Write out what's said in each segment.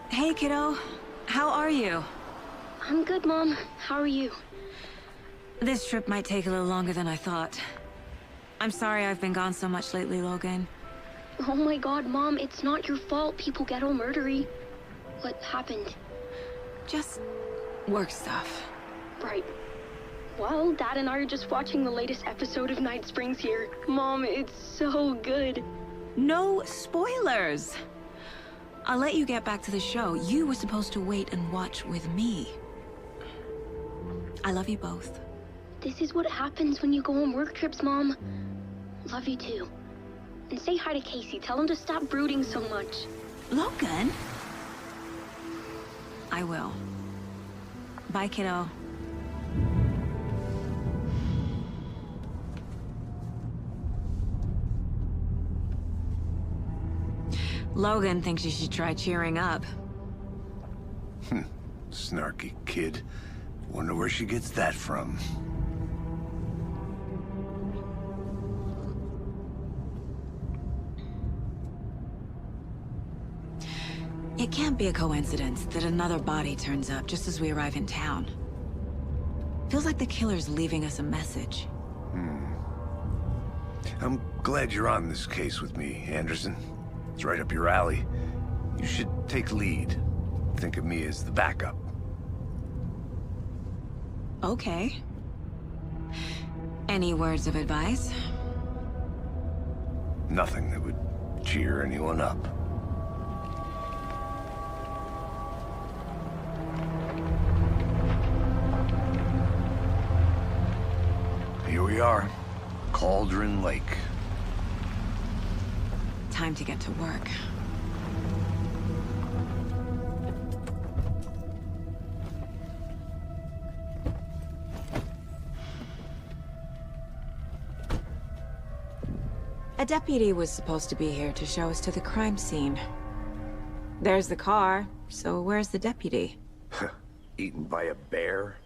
Hey, kiddo. How are you? I'm good, Mom. How are you? This trip might take a little longer than I thought. I'm sorry I've been gone so much lately, Logan. Oh my god, Mom, it's not your fault people get all murdery. What happened? Just work stuff. Right. Well, Dad and I are just watching the latest episode of Night Springs here. Mom, it's so good. No spoilers! I'll let you get back to the show. You were supposed to wait and watch with me. I love you both. This is what happens when you go on work trips, Mom. Love you too. And say hi to Casey. Tell him to stop brooding so much. Logan? I will. Bye, kiddo. Logan thinks you should try cheering up. Snarky kid. Wonder where she gets that from. It can't be a coincidence that another body turns up just as we arrive in town. Feels like the killer's leaving us a message. I'm glad you're on this case with me, Anderson. It's right up your alley. You should take lead. Think of me as the backup. Okay. Any words of advice? Nothing that would cheer anyone up. Here we are. Cauldron Lake. Time to get to work. A deputy was supposed to be here to show us to the crime scene. There's the car, so where's the deputy? Eaten by a bear?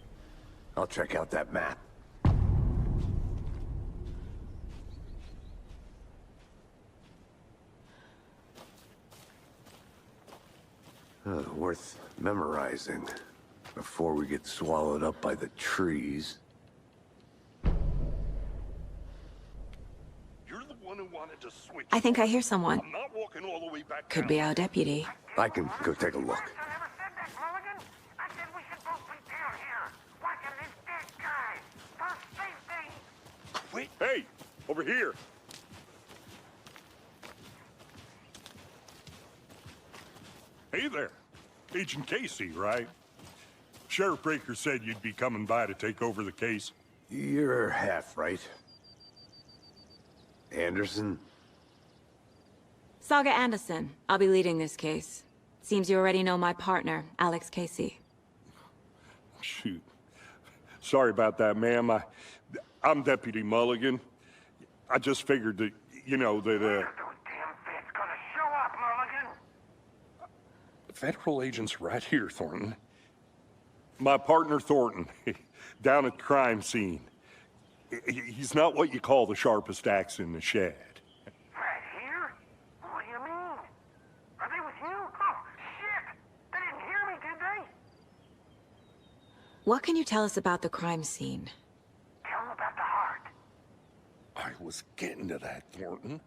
I'll check out that map. Worth memorizing before we get swallowed up by the trees. You're the one who wanted to switch. I think I hear someone. I'm not walking all the way back Could down. be our deputy. I can go take a look. I never said that, Mulligan. I said we should both be down here, watching this dead guy. For safety. Wait. Hey, over here. Hey there. Agent Casey, right? Sheriff Breaker said you'd be coming by to take over the case. You're half right. Anderson? Saga Anderson. I'll be leading this case. Seems you already know my partner, Alex Casey. Shoot. Sorry about that, ma'am. I'm Deputy Mulligan. I just figured that, you know, that, Those damn feds gonna show up, Mulligan. Federal agent's right here, Thornton. My partner, Thornton, down at the crime scene. He's not what you call the sharpest axe in the shed. Right here? What do you mean? Are they with you? Oh, shit! They didn't hear me, did they? What can you tell us about the crime scene? Tell them about the heart. I was getting to that, Thornton.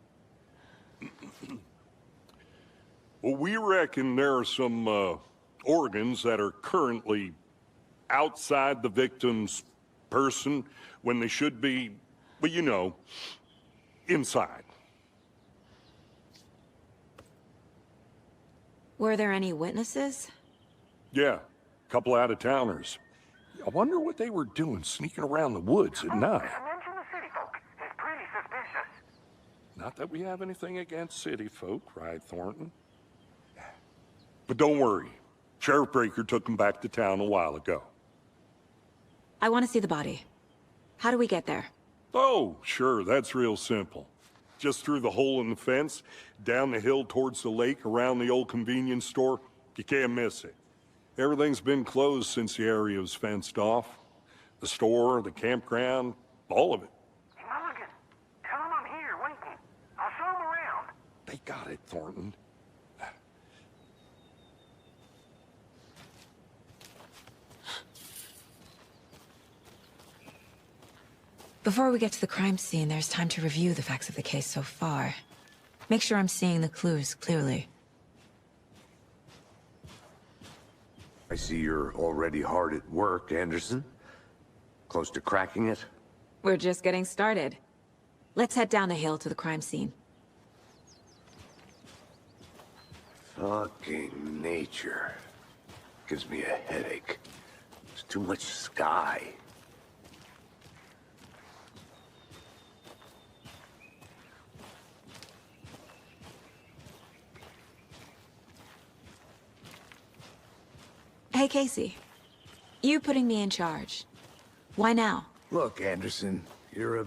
Well, we reckon there are some organs that are currently outside the victim's person when they should be, well, you know, inside. Were there any witnesses? Yeah, a couple out-of-towners. I wonder what they were doing sneaking around the woods at night. Mention the city folk. It's pretty suspicious. Not that we have anything against city folk, right, Thornton? But don't worry. Sheriff Breaker took them back to town a while ago. I want to see the body. How do we get there? Oh, sure, that's real simple. Just through the hole in the fence, down the hill towards the lake, around the old convenience store. You can't miss it. Everything's been closed since the area was fenced off. The store, the campground, all of it. Hey, Mulligan, tell them I'm here waiting. I'll show them around. They got it, Thornton. Before we get to the crime scene, there's time to review the facts of the case so far. Make sure I'm seeing the clues clearly. I see you're already hard at work, Anderson. Close to cracking it? We're just getting started. Let's head down the hill to the crime scene. Fucking nature. Gives me a headache. There's too much sky. Hey, Casey. You putting me in charge. Why now? Look, Anderson, you're a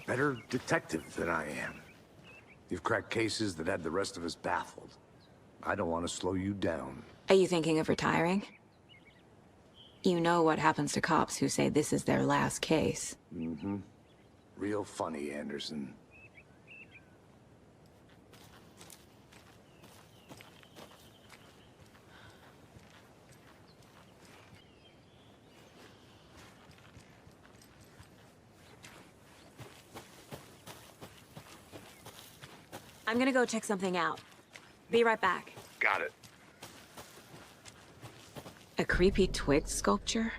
better detective than I am. You've cracked cases that had the rest of us baffled. I don't want to slow you down. Are you thinking of retiring? You know what happens to cops who say this is their last case. Mm-hmm. Real funny, Anderson. I'm gonna go check something out. Be right back. Got it. A creepy twig sculpture?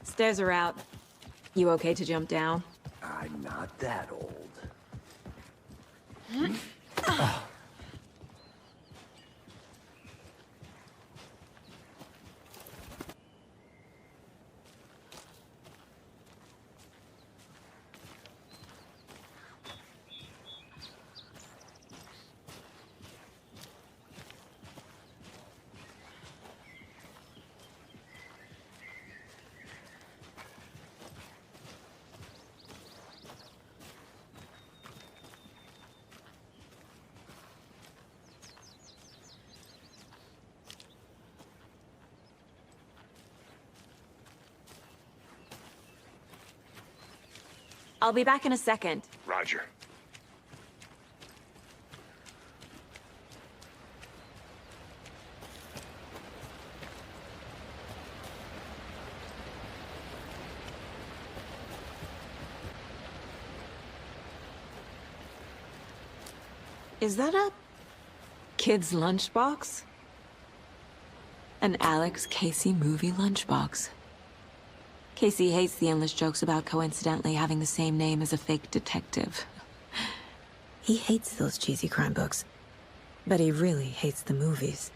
Stairs are out. You okay to jump down? I'm not that old. I'll be back in a second. Roger. Is that a kid's lunchbox? An Alex Casey movie lunchbox. Casey hates the endless jokes about coincidentally having the same name as a fake detective. He hates those cheesy crime books, but he really hates the movies.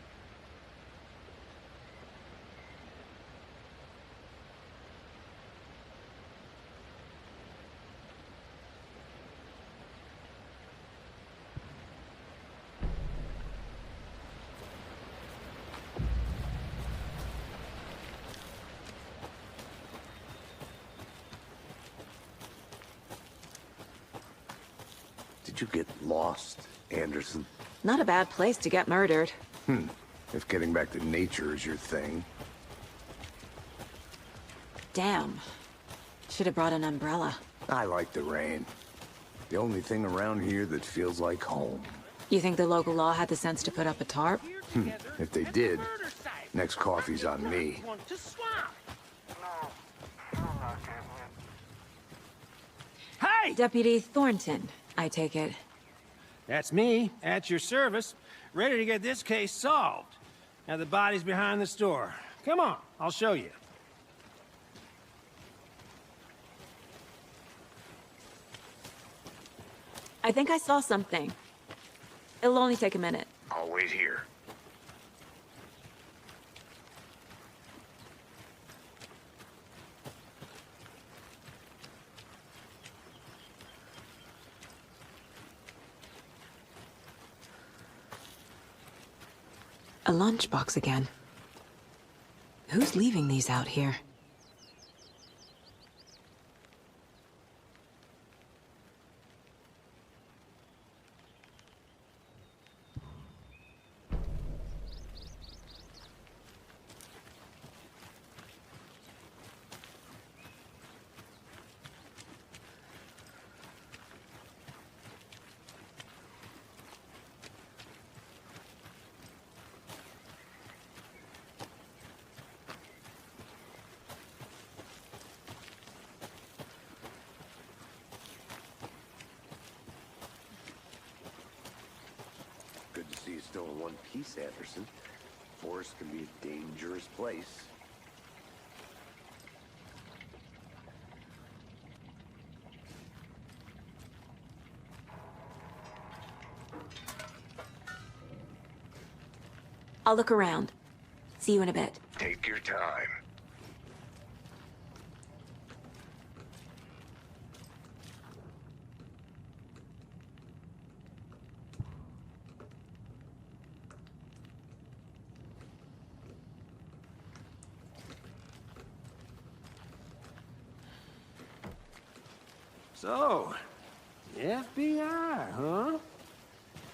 Did you get lost, Anderson? Not a bad place to get murdered. If getting back to nature is your thing. Damn. Should have brought an umbrella. I like the rain. The only thing around here that feels like home. You think the local law had the sense to put up a tarp? If they did, next coffee's on me. Hey! Deputy Thornton, I take it. That's me, at your service, ready to get this case solved. Now the body's behind the store. Come on, I'll show you. I think I saw something. It'll only take a minute. I'll wait here. A lunchbox again. Who's leaving these out here? Good to see you still in one piece, Anderson. Forest can be a dangerous place. I'll look around. See you in a bit. Take your time. So, the FBI, huh?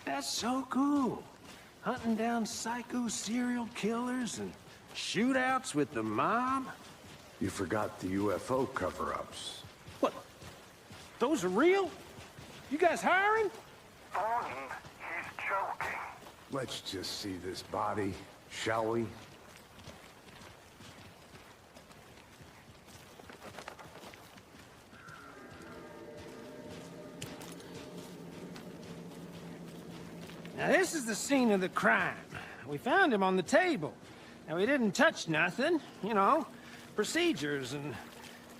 That's so cool. Hunting down psycho serial killers and shootouts with the mob? You forgot the UFO cover-ups. What? Those are real? You guys hiring? Thornton, he's joking. Let's just see this body, shall we? Now, this is the scene of the crime. We found him on the table. Now, we didn't touch nothing, you know, procedures and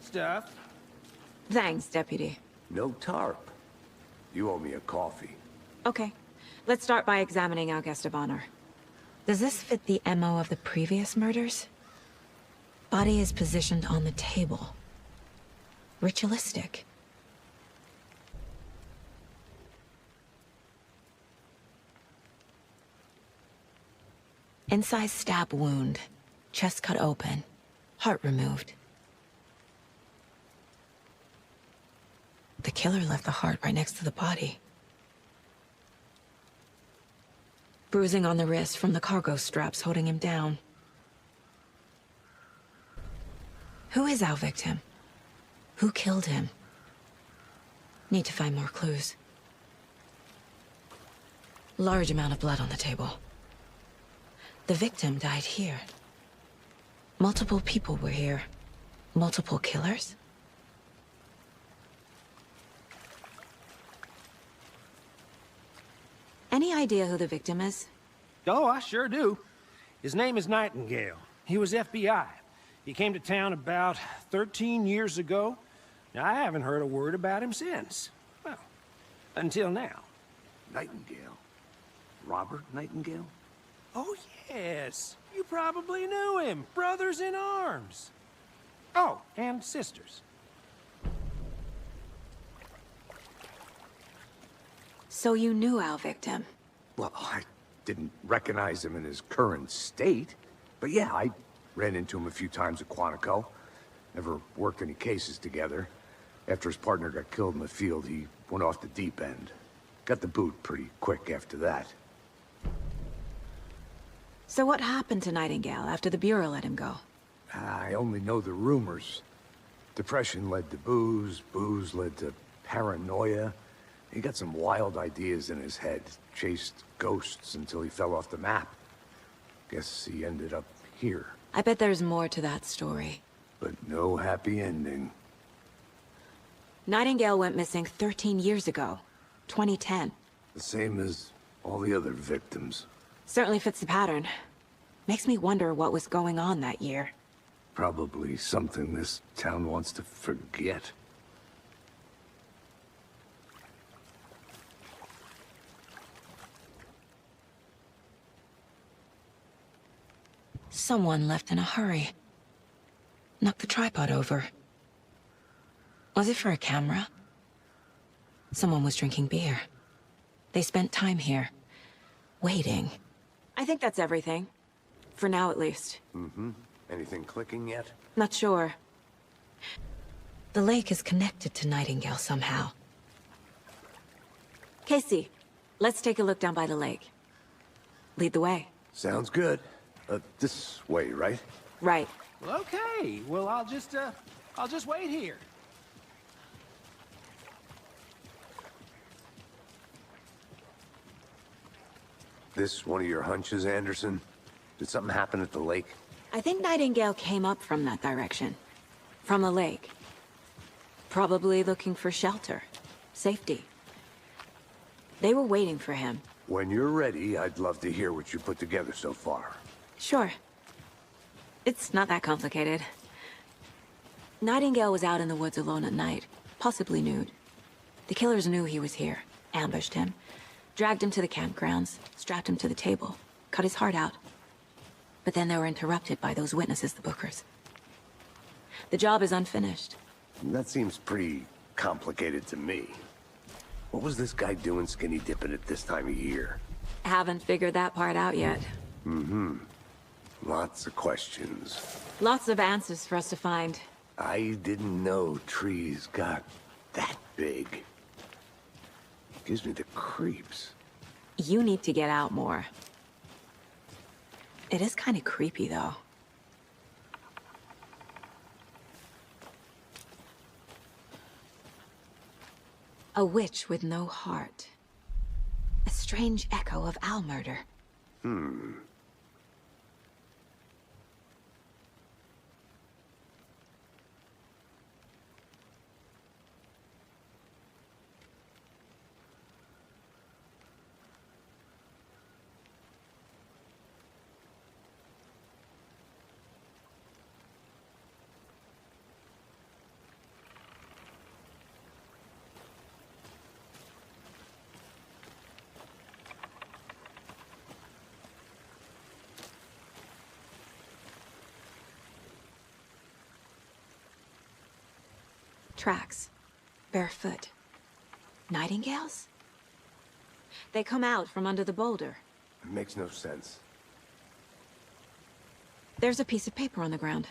stuff. Thanks, Deputy. No tarp. You owe me a coffee. Okay. Let's start by examining our guest of honor. Does this fit the MO of the previous murders? Body is positioned on the table. Ritualistic. Incised stab wound. Chest cut open. Heart removed. The killer left the heart right next to the body. Bruising on the wrist from the cargo straps holding him down. Who is our victim? Who killed him? Need to find more clues. Large amount of blood on the table. The victim died here. Multiple people were here. Multiple killers? Any idea who the victim is? Oh, I sure do. His name is Nightingale. He was FBI. He came to town about 13 years ago. Now, I haven't heard a word about him since. Well, until now. Nightingale? Robert Nightingale? Oh, yes. You probably knew him. Brothers in arms. Oh, and sisters. So you knew our victim? Well, I didn't recognize him in his current state. But yeah, I ran into him a few times at Quantico. Never worked any cases together. After his partner got killed in the field, he went off the deep end. Got the boot pretty quick after that. So what happened to Nightingale after the Bureau let him go? I only know the rumors. Depression led to booze, booze led to paranoia. He got some wild ideas in his head, chased ghosts until he fell off the map. Guess he ended up here. I bet there's more to that story. But no happy ending. Nightingale went missing 13 years ago. 2010. The same as all the other victims. Certainly fits the pattern. Makes me wonder what was going on that year. Probably something this town wants to forget. Someone left in a hurry. Knocked the tripod over. Was it for a camera? Someone was drinking beer. They spent time here. Waiting. I think that's everything. For now, at least. Anything clicking yet? Not sure. The lake is connected to Nightingale somehow. Casey, let's take a look down by the lake. Lead the way. Sounds good. This way, right? Right. Well, okay. Well, I'll just wait here. This one of your hunches, Anderson? Did something happen at the lake? I think Nightingale came up from that direction. From the lake. Probably looking for shelter. Safety. They were waiting for him. When you're ready, I'd love to hear what you put together so far. Sure. It's not that complicated. Nightingale was out in the woods alone at night, possibly nude. The killers knew he was here, ambushed him, dragged him to the campgrounds, strapped him to the table, cut his heart out. But then they were interrupted by those witnesses, the Bookers. The job is unfinished. That seems pretty complicated to me. What was this guy doing skinny dipping at this time of year? Haven't figured that part out yet. Lots of questions. Lots of answers for us to find. I didn't know trees got that big. Gives me the creeps. You need to get out more. It is kind of creepy, though. A witch with no heart. A strange echo of owl murder. Tracks. Barefoot. Nightingales? They come out from under the boulder. It makes no sense. There's a piece of paper on the ground.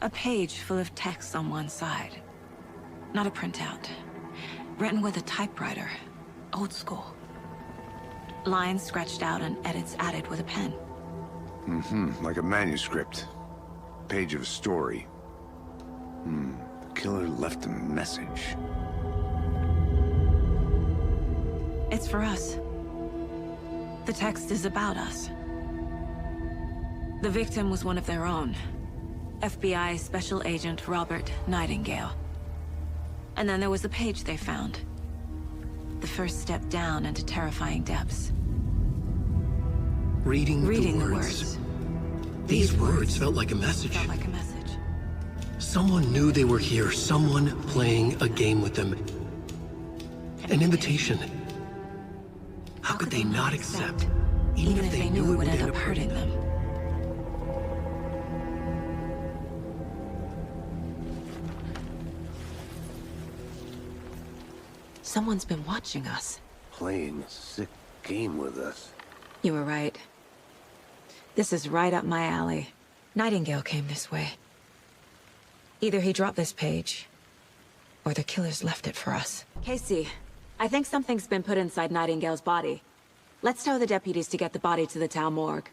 A page full of text on one side. Not a printout. Written with a typewriter. Old school. Lines scratched out and edits added with a pen. Like a manuscript. Page of a story. The killer left a message. It's for us. The text is about us. The victim was one of their own. FBI Special Agent Robert Nightingale. And then there was the page they found. The first step down into terrifying depths. Reading the words. These words felt like a message. Felt like a message. Someone knew they were here, someone playing a game with them. An invitation. How could they not accept, even if they knew it would end up hurting them? Someone's been watching us. Playing a sick game with us. You were right. This is right up my alley. Nightingale came this way. Either he dropped this page, or the killers left it for us. Casey, I think something's been put inside Nightingale's body. Let's tell the deputies to get the body to the town morgue.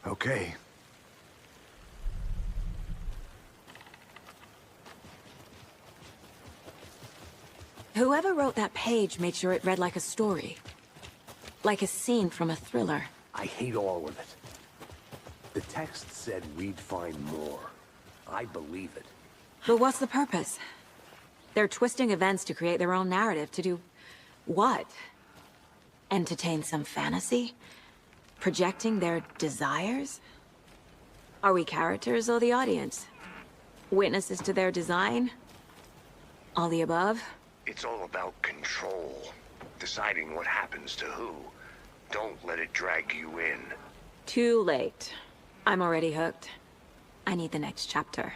Okay. Whoever wrote that page made sure it read like a story. Like a scene from a thriller. I hate all of it. The text said we'd find more. I believe it. But what's the purpose? They're twisting events to create their own narrative to do... what? Entertain some fantasy? Projecting their desires? Are we characters or the audience? Witnesses to their design? All the above? It's all about control. Deciding what happens to who. Don't let it drag you in. Too late. I'm already hooked. I need the next chapter.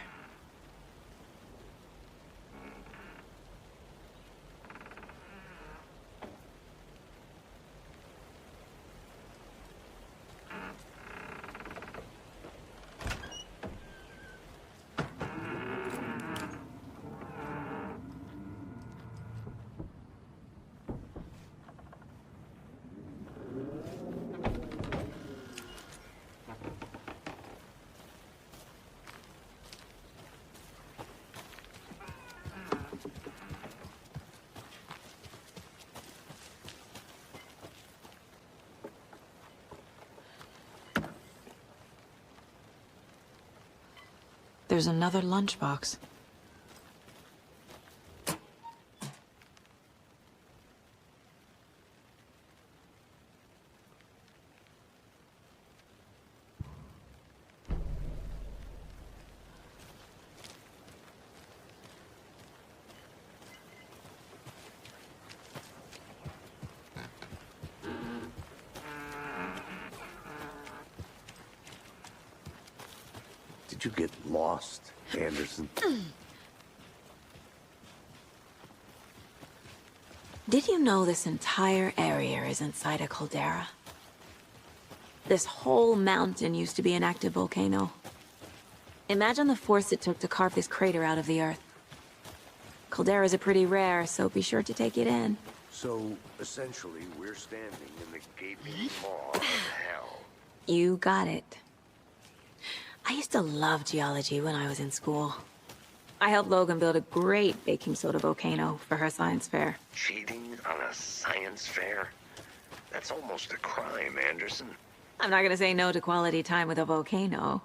There's another lunchbox. Did you get lost, Anderson? Did you know this entire area is inside a caldera? This whole mountain used to be an active volcano. Imagine the force it took to carve this crater out of the earth. Calderas are pretty rare, so be sure to take it in. So, essentially, we're standing in the gaping maw of hell. You got it. I used to love geology when I was in school. I helped Logan build a great baking soda volcano for her science fair. Cheating on a science fair? That's almost a crime, Anderson. I'm not gonna say no to quality time with a volcano.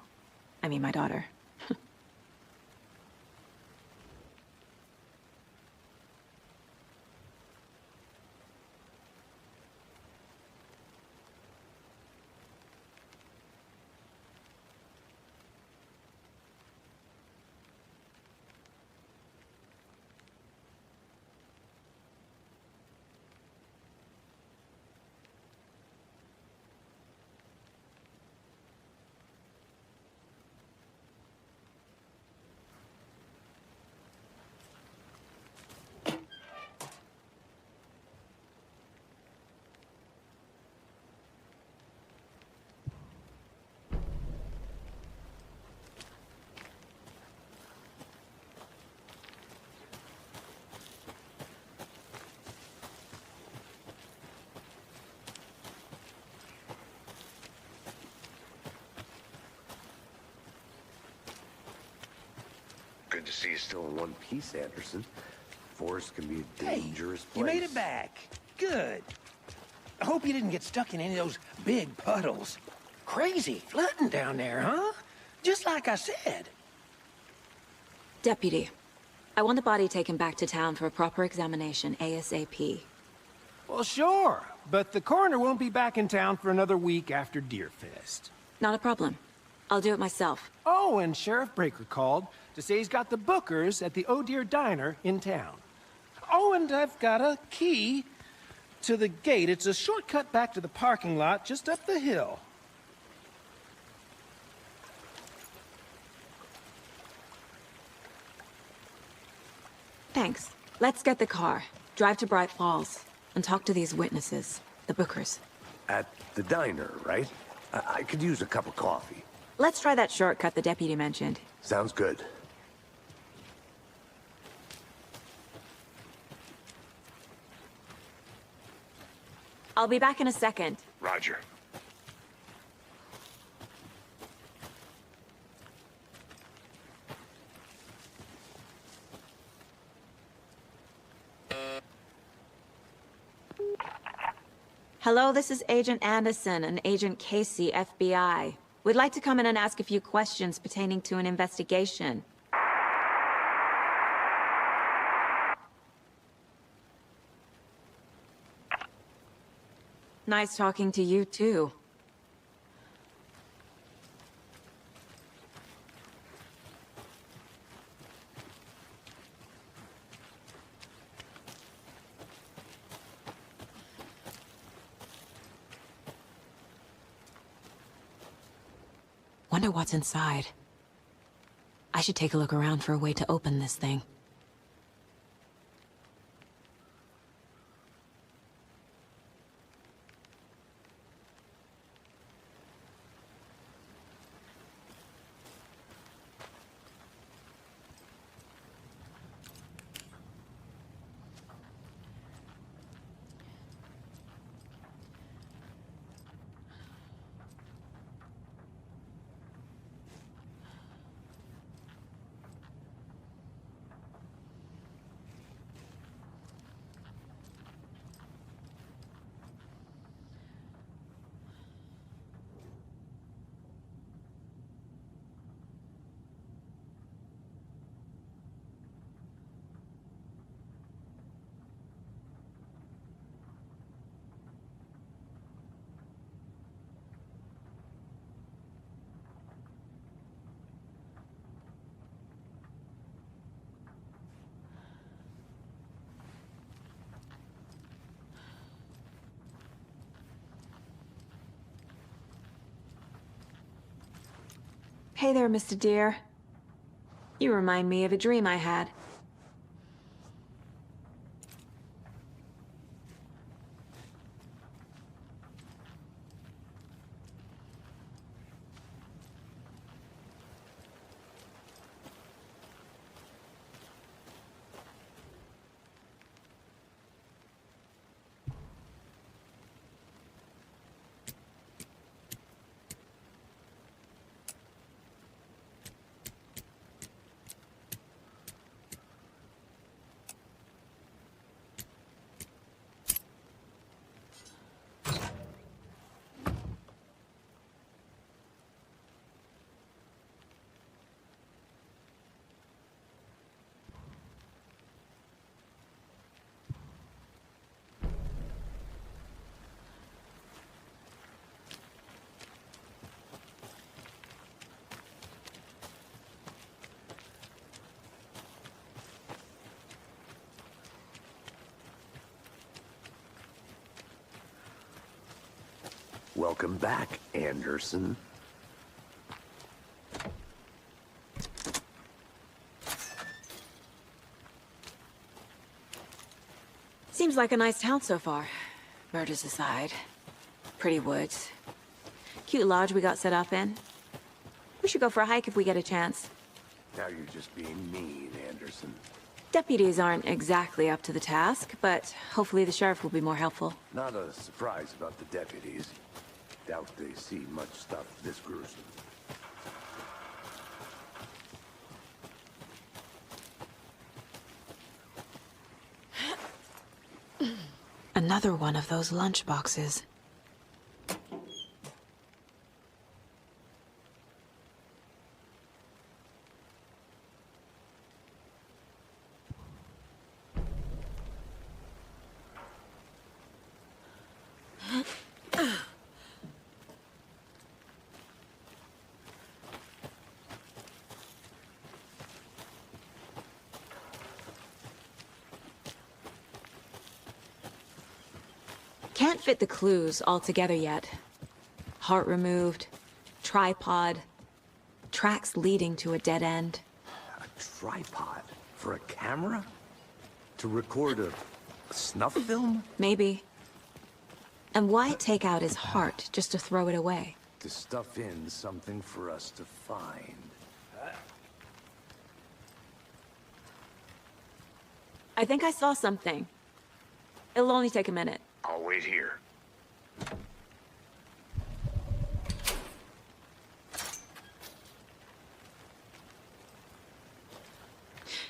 I mean, my daughter. Good to see you still in one piece, Anderson. Forest can be a dangerous place. You made it back. Good. I hope you didn't get stuck in any of those big puddles. Crazy flooding down there, huh? Just like I said. Deputy, I want the body taken back to town for a proper examination, ASAP. Well, sure. But the coroner won't be back in town for another week after Deerfest. Not a problem. I'll do it myself. Oh, and Sheriff Breaker called to say he's got the Bookers at the Oh Dear Diner in town. Oh, and I've got a key to the gate. It's a shortcut back to the parking lot just up the hill. Thanks. Let's get the car, drive to Bright Falls, and talk to these witnesses, the Bookers. At the diner, right? I could use a cup of coffee. Let's try that shortcut the deputy mentioned. Sounds good. I'll be back in a second. Roger. Hello, this is Agent Anderson and Agent Casey, FBI. We'd like to come in and ask a few questions pertaining to an investigation. Nice talking to you, too. Wonder what's inside. I should take a look around for a way to open this thing. Hey there, Mr. Deer. You remind me of a dream I had. Welcome back, Anderson. Seems like a nice town so far. Murders aside. Pretty woods. Cute lodge we got set up in. We should go for a hike if we get a chance. Now you're just being mean, Anderson. Deputies aren't exactly up to the task, but hopefully the sheriff will be more helpful. Not a surprise about the deputies. Doubt they see much stuff this gruesome. Another one of those lunch boxes. Can't fit the clues all together yet. Heart removed, tripod, tracks leading to a dead end. A tripod? For a camera? To record a snuff film? Maybe. And why take out his heart just to throw it away? To stuff in something for us to find. I think I saw something. It'll only take a minute. I'll wait here.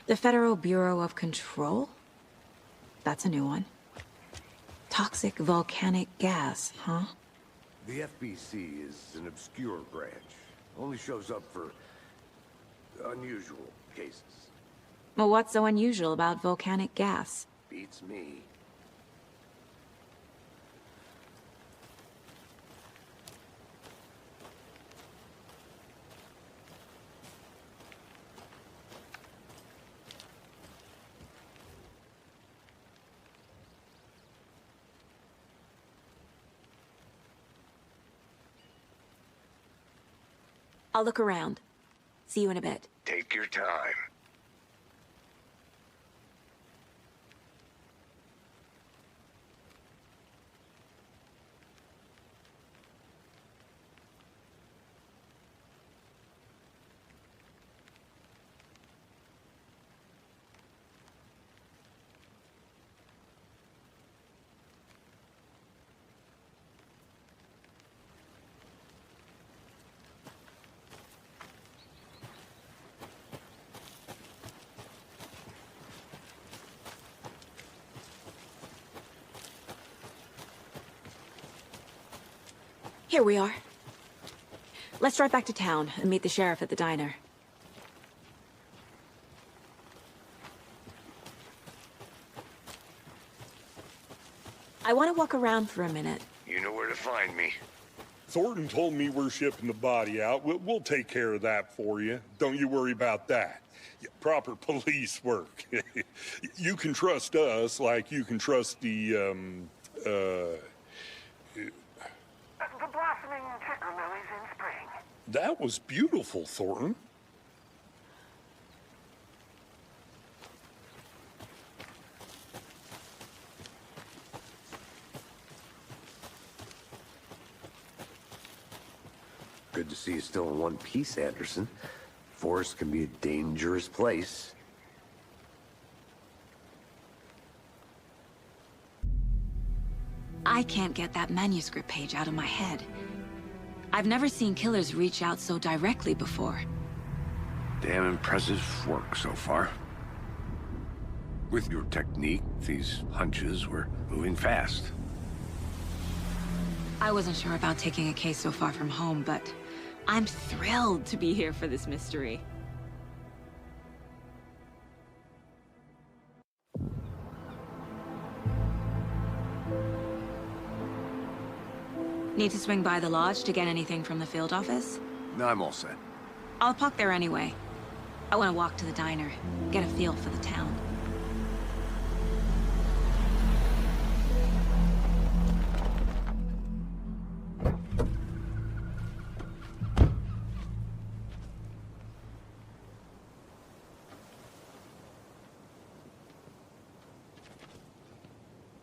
The Federal Bureau of Control? That's a new one. Toxic volcanic gas, huh? The FBC is an obscure branch. Only shows up for unusual cases. Well, what's so unusual about volcanic gas? Beats me. I'll look around. See you in a bit. Take your time. Here we are. Let's drive back to town and meet the sheriff at the diner. I want to walk around for a minute. You know where to find me. Thornton told me we're shipping the body out. We'll take care of that for you. Don't you worry about that. Yeah, proper police work. You can trust us like you can trust the The blossoming ticker lilies in spring. That was beautiful, Thornton. Good to see you still in one piece, Anderson. Forest can be a dangerous place. I can't get that manuscript page out of my head. I've never seen killers reach out so directly before. Damn impressive work so far. With your technique, these hunches were moving fast. I wasn't sure about taking a case so far from home, but I'm thrilled to be here for this mystery. Need to swing by the lodge to get anything from the field office? No, I'm all set. I'll park there anyway. I want to walk to the diner, get a feel for the town.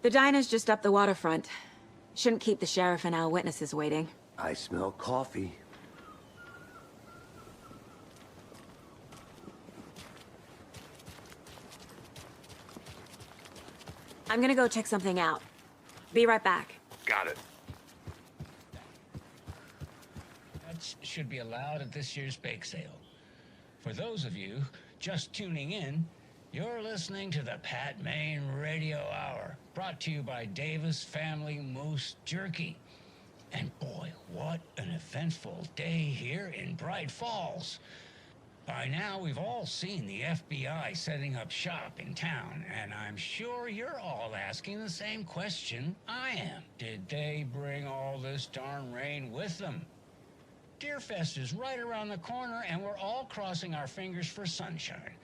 The diner's just up the waterfront. Shouldn't keep the sheriff and our witnesses waiting. I smell coffee. I'm gonna go check something out. Be right back. Got it. That should be allowed at this year's bake sale. For those of you just tuning in, you're listening to the Pat Maine Radio Hour, brought to you by Davis Family Moose Jerky. And boy, what an eventful day here in Bright Falls. By now, we've all seen the FBI setting up shop in town, and I'm sure you're all asking the same question I am. Did they bring all this darn rain with them? Deerfest is right around the corner, and we're all crossing our fingers for sunshine.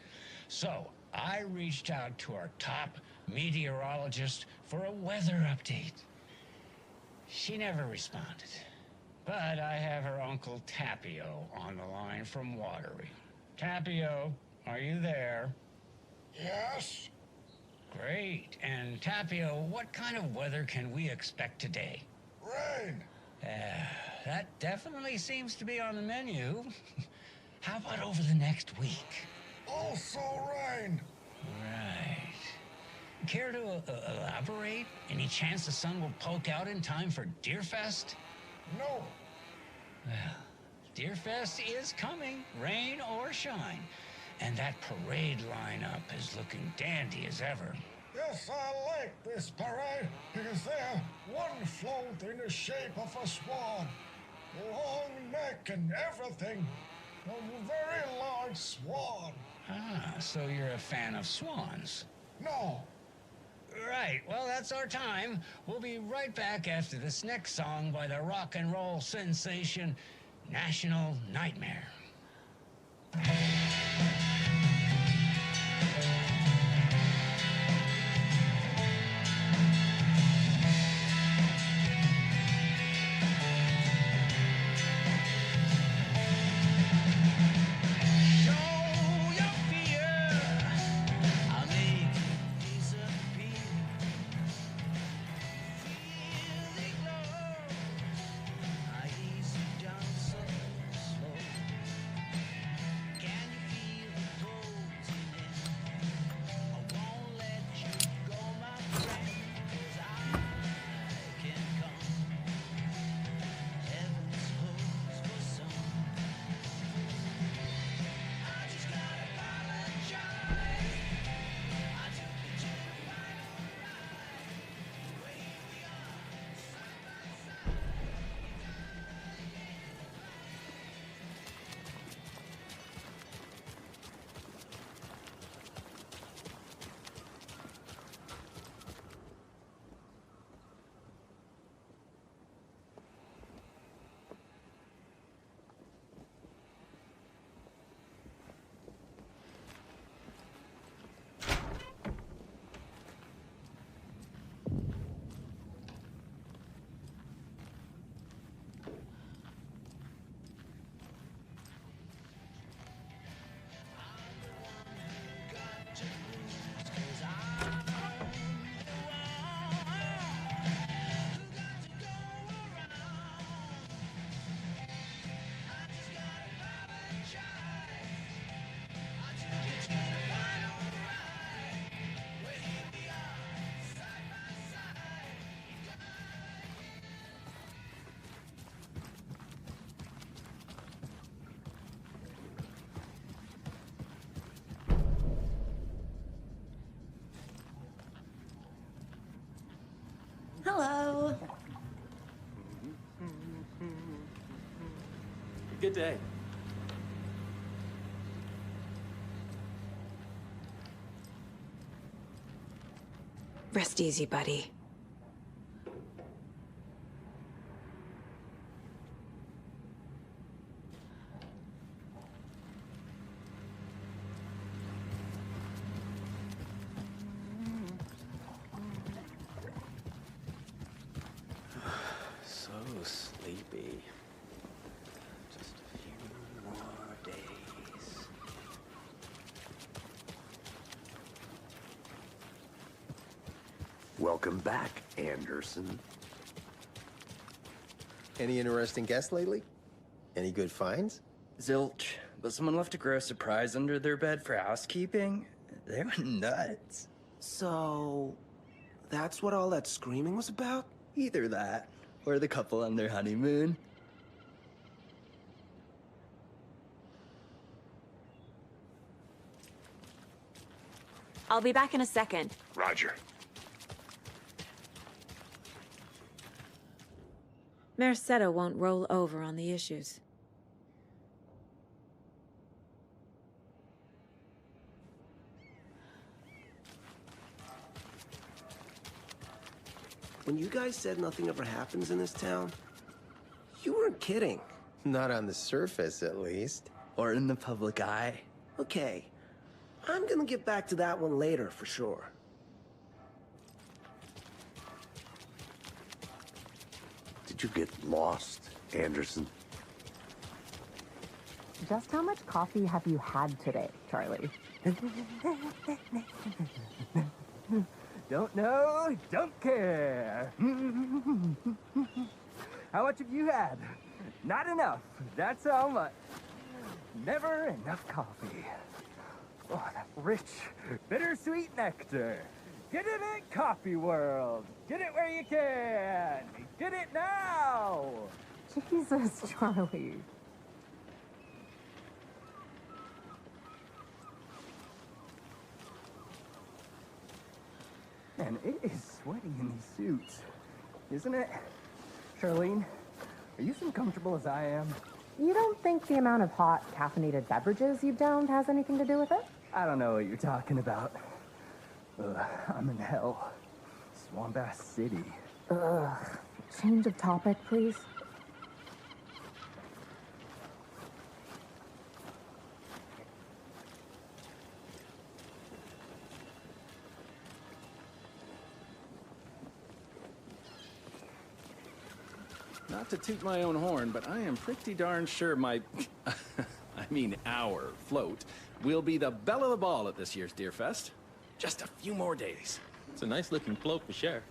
So, I reached out to our top meteorologist for a weather update. She never responded. But I have her Uncle Tapio on the line from Watery. Tapio, are you there? Yes? Great. And Tapio, what kind of weather can we expect today? Rain. That definitely seems to be on the menu. How about over the next week? Also rain. Right. Care to elaborate? Any chance the sun will poke out in time for Deerfest? No. Well, Deerfest is coming, rain or shine. And that parade lineup is looking dandy as ever. Yes, I like this parade because they're one float in the shape of a swan. Long neck and everything. A very large swan. Ah, so you're a fan of swans. No. Right, well, that's our time. We'll be right back after this next song by the rock and roll sensation, National Nightmare. Can you Hello. Good day. Rest easy, buddy. So sleepy. Just a few more days. Welcome back, Anderson. Any interesting guests lately? Any good finds? Zilch, but someone left a gross surprise under their bed for housekeeping. They went nuts. So, that's what all that screaming was about? Either that, or the couple on their honeymoon. I'll be back in a second. Roger. Mercado won't roll over on the issues. When you guys said nothing ever happens in this town, you weren't kidding. Not on the surface, at least. Or in the public eye. Okay, I'm gonna get back to that one later for sure. Did you get lost, Anderson? Just how much coffee have you had today, Charlie? Don't know, don't care. How much have you had? Not enough, that's how much. Never enough coffee. Oh, that rich, bittersweet nectar. Get it at Coffee World. Get it where you can. Get it now. Jesus, Charlie. Man, it is sweaty in these suits, isn't it? Charlene, are you as uncomfortable as I am? You don't think the amount of hot, caffeinated beverages you've downed has anything to do with it? I don't know what you're talking about. I'm in hell. Swamp Ass City. Ugh. Change of topic, please. Not to toot my own horn, but I am pretty darn sure my... I mean our float will be the belle of the ball at this year's Deer Fest. Just a few more days. It's a nice looking float for sure.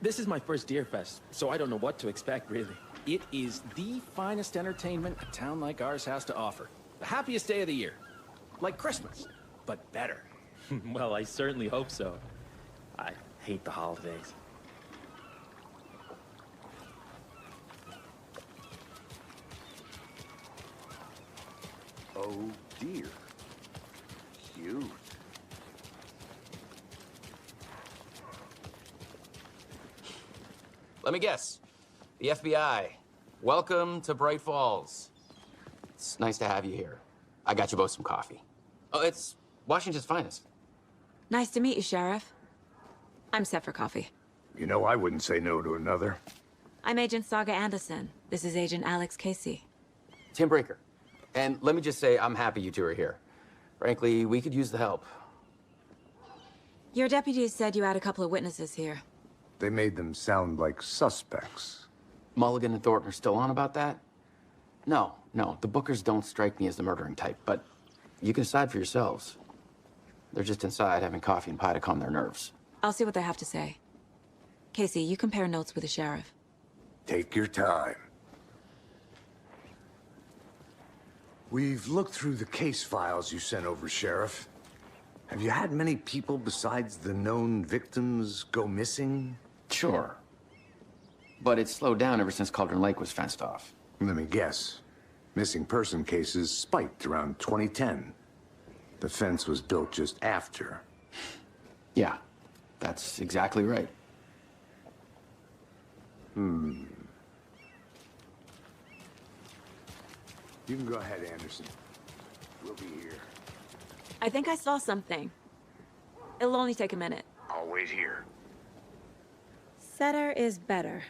This is my first Deer Fest, so I don't know what to expect, really. It is the finest entertainment a town like ours has to offer. The happiest day of the year. Like Christmas, but better. Well, I certainly hope so. I hate the holidays. Oh dear. Cute. Let me guess. The FBI. Welcome to Bright Falls. It's nice to have you here. I got you both some coffee. Oh, it's Washington's finest. Nice to meet you, Sheriff. I'm set for coffee. You know, I wouldn't say no to another. I'm Agent Saga Anderson. This is Agent Alex Casey. Tim Breaker. And let me just say, I'm happy you two are here. Frankly, we could use the help. Your deputies said you had a couple of witnesses here. They made them sound like suspects. Mulligan and Thornton are still on about that? No, the Bookers don't strike me as the murdering type, but you can decide for yourselves. They're just inside having coffee and pie to calm their nerves. I'll see what they have to say. Casey, you compare notes with the sheriff. Take your time. We've looked through the case files you sent over, Sheriff. Have you had many people besides the known victims go missing? Sure. But it's slowed down ever since Cauldron Lake was fenced off. Let me guess. Missing person cases spiked around 2010. The fence was built just after. Yeah, that's exactly right. You can go ahead, Anderson. We'll be here. I think I saw something. It'll only take a minute. I'll wait here. Setter is better.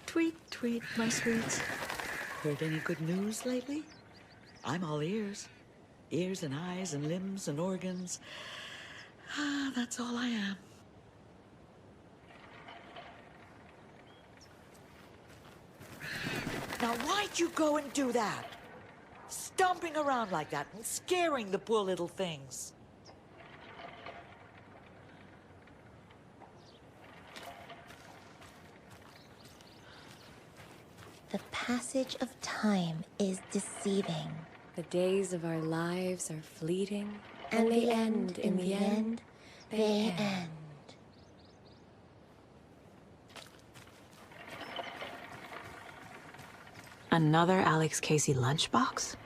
Tweet, tweet, my sweets. Heard any good news lately? I'm all ears. Ears and eyes and limbs and organs. Ah, that's all I am. Now, why'd you go and do that? Stomping around like that and scaring the poor little things. The passage of time is deceiving. The days of our lives are fleeting, And they end, in the end, they end. Another Alex Casey lunchbox?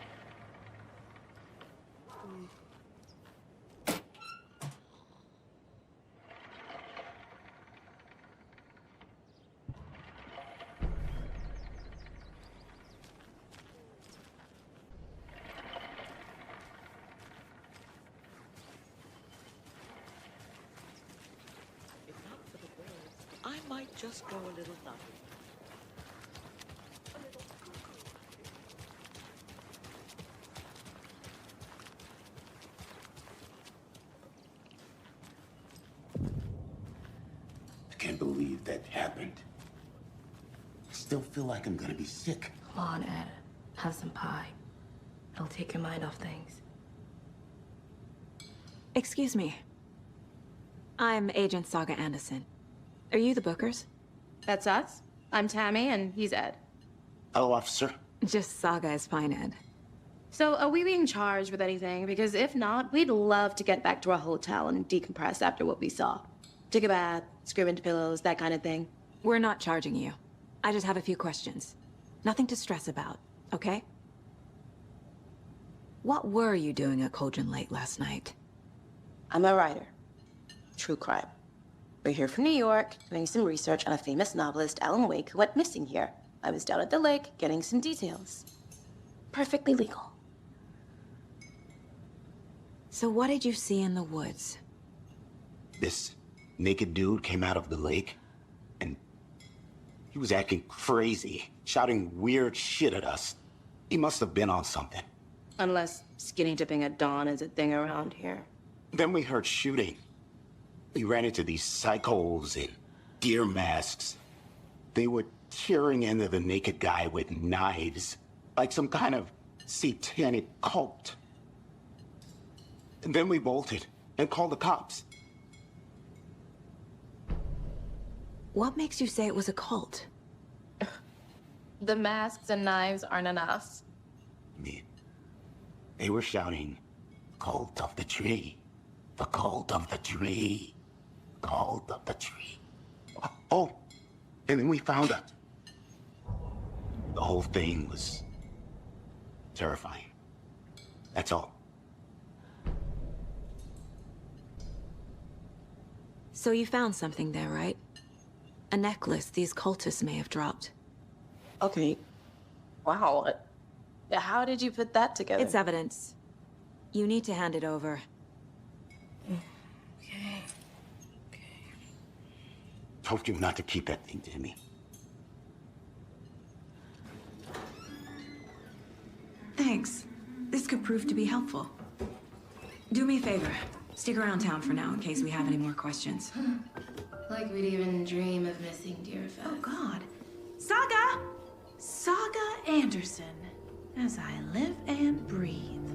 I might just go a little nutty. I can't believe that happened. I still feel like I'm gonna be sick. Come on, Ed. Have some pie. It'll take your mind off things. Excuse me. I'm Agent Saga Anderson. Are you the Bookers? That's us. I'm Tammy, and he's Ed. Hello, officer. Just Saga is fine, Ed. So, are we being charged with anything? Because if not, we'd love to get back to our hotel and decompress after what we saw. Take a bath, scream into pillows, that kind of thing. We're not charging you. I just have a few questions. Nothing to stress about, okay? What were you doing at Cauldron Lake last night? I'm a writer. True crime. We're here from New York, doing some research on a famous novelist, Alan Wake, who went missing here. I was down at the lake, getting some details. Perfectly legal. So what did you see in the woods? This naked dude came out of the lake, and he was acting crazy, shouting weird shit at us. He must have been on something. Unless skinny dipping at dawn is a thing around here. Then we heard shooting. We ran into these psychos in deer masks. They were tearing into the naked guy with knives, like some kind of satanic cult. And then we bolted and called the cops. What makes you say it was a cult? The masks and knives aren't enough. They were shouting, "Cult of the tree, the cult of the tree. Cult of the tree." Oh, and then we found it. The whole thing was terrifying. That's all. So you found something there, right? A necklace these cultists may have dropped. Okay. Wow. How did you put that together? It's evidence. You need to hand it over. Told you not to keep that thing to me. Thanks. This could prove to be helpful. Do me a favor. Stick around town for now in case we have any more questions. Like we'd even dream of missing Deerfest. Oh, God. Saga! Saga Anderson. As I live and breathe.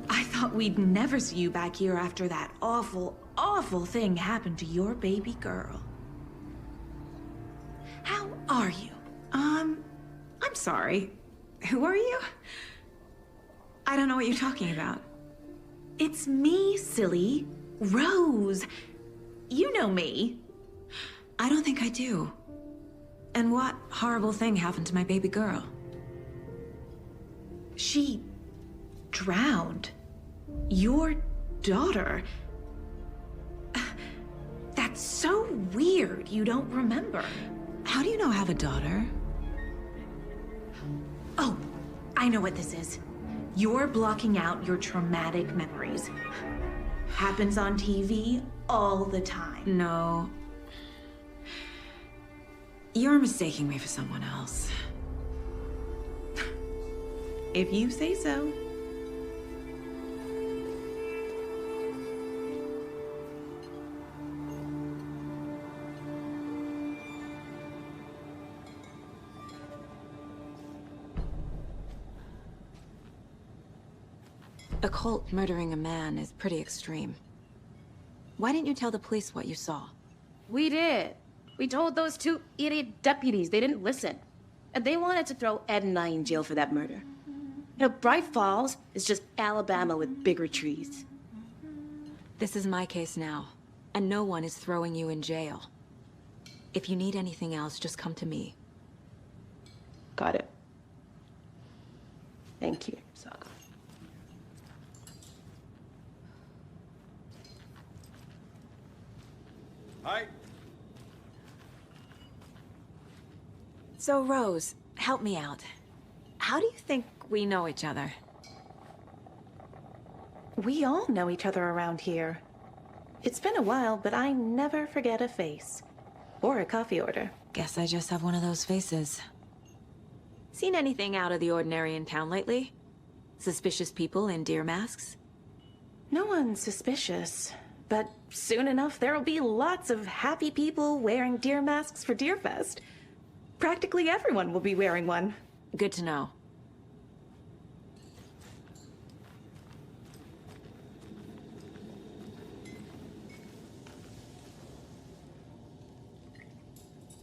I thought we'd never see you back here after that awful, awful thing happened to your baby girl. How are you? I'm sorry. Who are you? I don't know what you're talking about. It's me, silly. Rose. You know me. I don't think I do. And what horrible thing happened to my baby girl? She drowned. Your daughter. That's so weird you don't remember. How do you know I have a daughter? Oh, I know what this is. You're blocking out your traumatic memories. Happens on TV all the time. No. You're mistaking me for someone else. If you say so. A cult murdering a man is pretty extreme. Why didn't you tell the police what you saw? We did. We told those two idiot deputies. They didn't listen. And they wanted to throw Ed and I in jail for that murder. You know, Bright Falls is just Alabama with bigger trees. This is my case now, and no one is throwing you in jail. If you need anything else, just come to me. Got it. Thank you, Saga. Hi. So, Rose, help me out. How do you think we know each other? We all know each other around here. It's been a while, but I never forget a face. Or a coffee order. Guess I just have one of those faces. Seen anything out of the ordinary in town lately? Suspicious people in deer masks? No one's suspicious. But soon enough, there'll be lots of happy people wearing deer masks for Deerfest. Practically everyone will be wearing one. Good to know.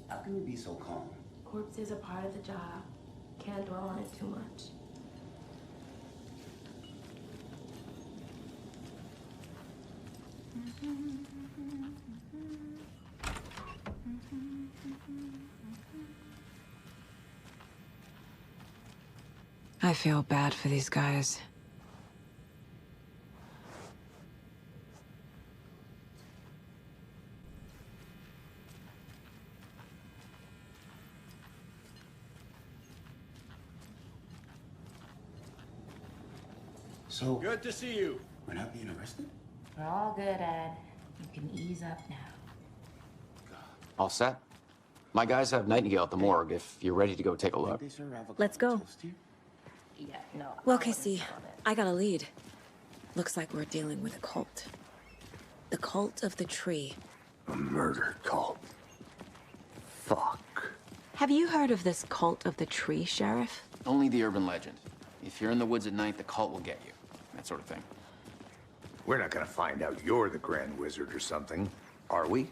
How can you be so calm? Corpse is a part of the job. Can't dwell on it too much. I feel bad for these guys. So... Good to see you. We're not being arrested? We're all good, Ed. You can ease up now. All set? My guys have Nightingale at the morgue if you're ready to go take a look. Let's go. Yeah, no. Well, Casey, I got a lead. Looks like we're dealing with a cult. The cult of the tree. A murder cult. Fuck. Have you heard of this cult of the tree, Sheriff? Only the urban legend. If you're in the woods at night, the cult will get you. That sort of thing. We're not gonna find out you're the Grand Wizard or something, are we?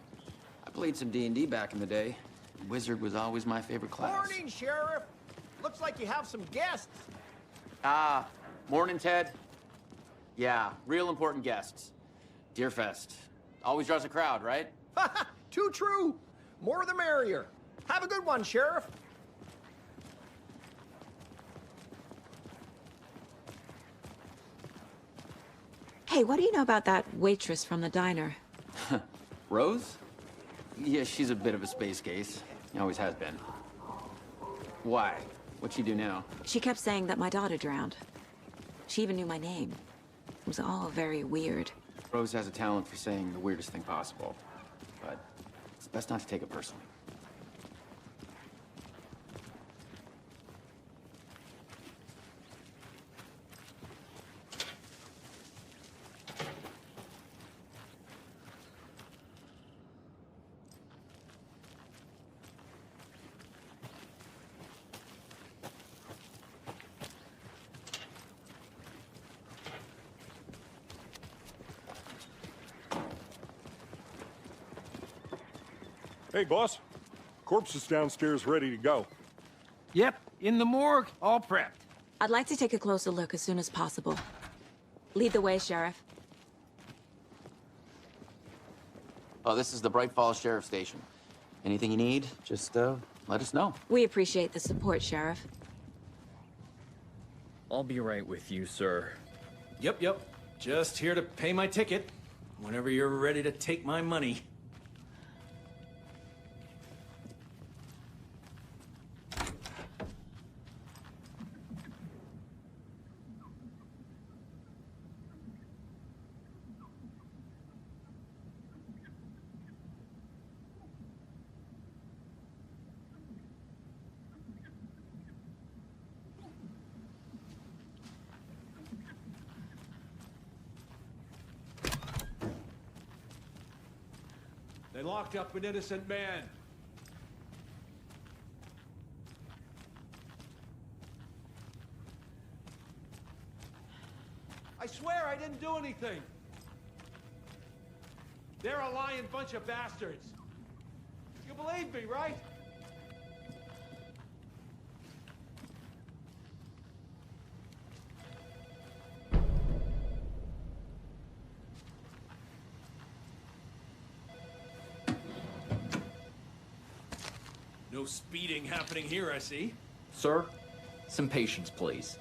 I played some D&D back in the day. Wizard was always my favorite class. Morning, Sheriff. Looks like you have some guests. Ah, morning, Ted. Yeah, real important guests. Deerfest. Always draws a crowd, right? Too true. More the merrier. Have a good one, Sheriff. Hey, what do you know about that waitress from the diner? Rose? Yeah, she's a bit of a space case. Always has been. Why? What'd she do now? She kept saying that my daughter drowned. She even knew my name. It was all very weird. Rose has a talent for saying the weirdest thing possible. But it's best not to take it personally. Hey, boss. Corpse is downstairs ready to go. Yep, in the morgue, all prepped. I'd like to take a closer look as soon as possible. Lead the way, Sheriff. Oh, this is the Bright Falls Sheriff Station. Anything you need, just, let us know. We appreciate the support, Sheriff. I'll be right with you, sir. Yep. Just here to pay my ticket. Whenever you're ready to take my money. They locked up an innocent man. I swear I didn't do anything. They're a lying bunch of bastards. You believe me, right? No speeding happening here, I see. Sir, some patience, please.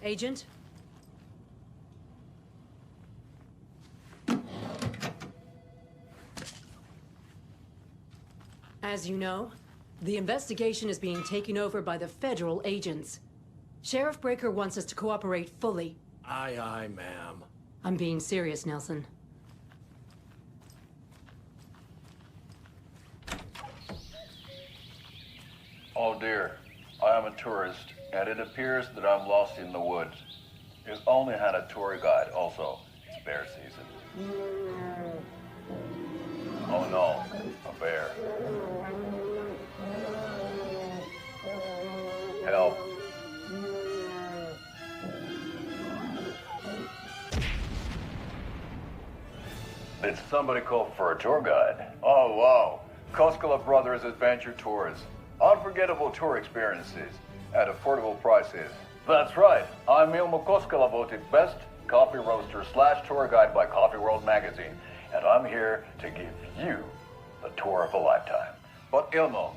Agent? As you know, the investigation is being taken over by the federal agents. Sheriff Breaker wants us to cooperate fully. Aye, ma'am. I'm being serious, Nelson. Oh dear, I am a tourist, and it appears that I'm lost in the woods. We've only had a tour guide also. It's bear season. Oh no, a bear. Help. Did somebody call for a tour guide? Oh wow, Koskela Brothers Adventure Tours. Unforgettable tour experiences at affordable prices. That's right, I'm Ilmo Koskela, voted best coffee roaster / tour guide by Coffee World magazine, and I'm here to give you the tour of a lifetime. But Ilmo,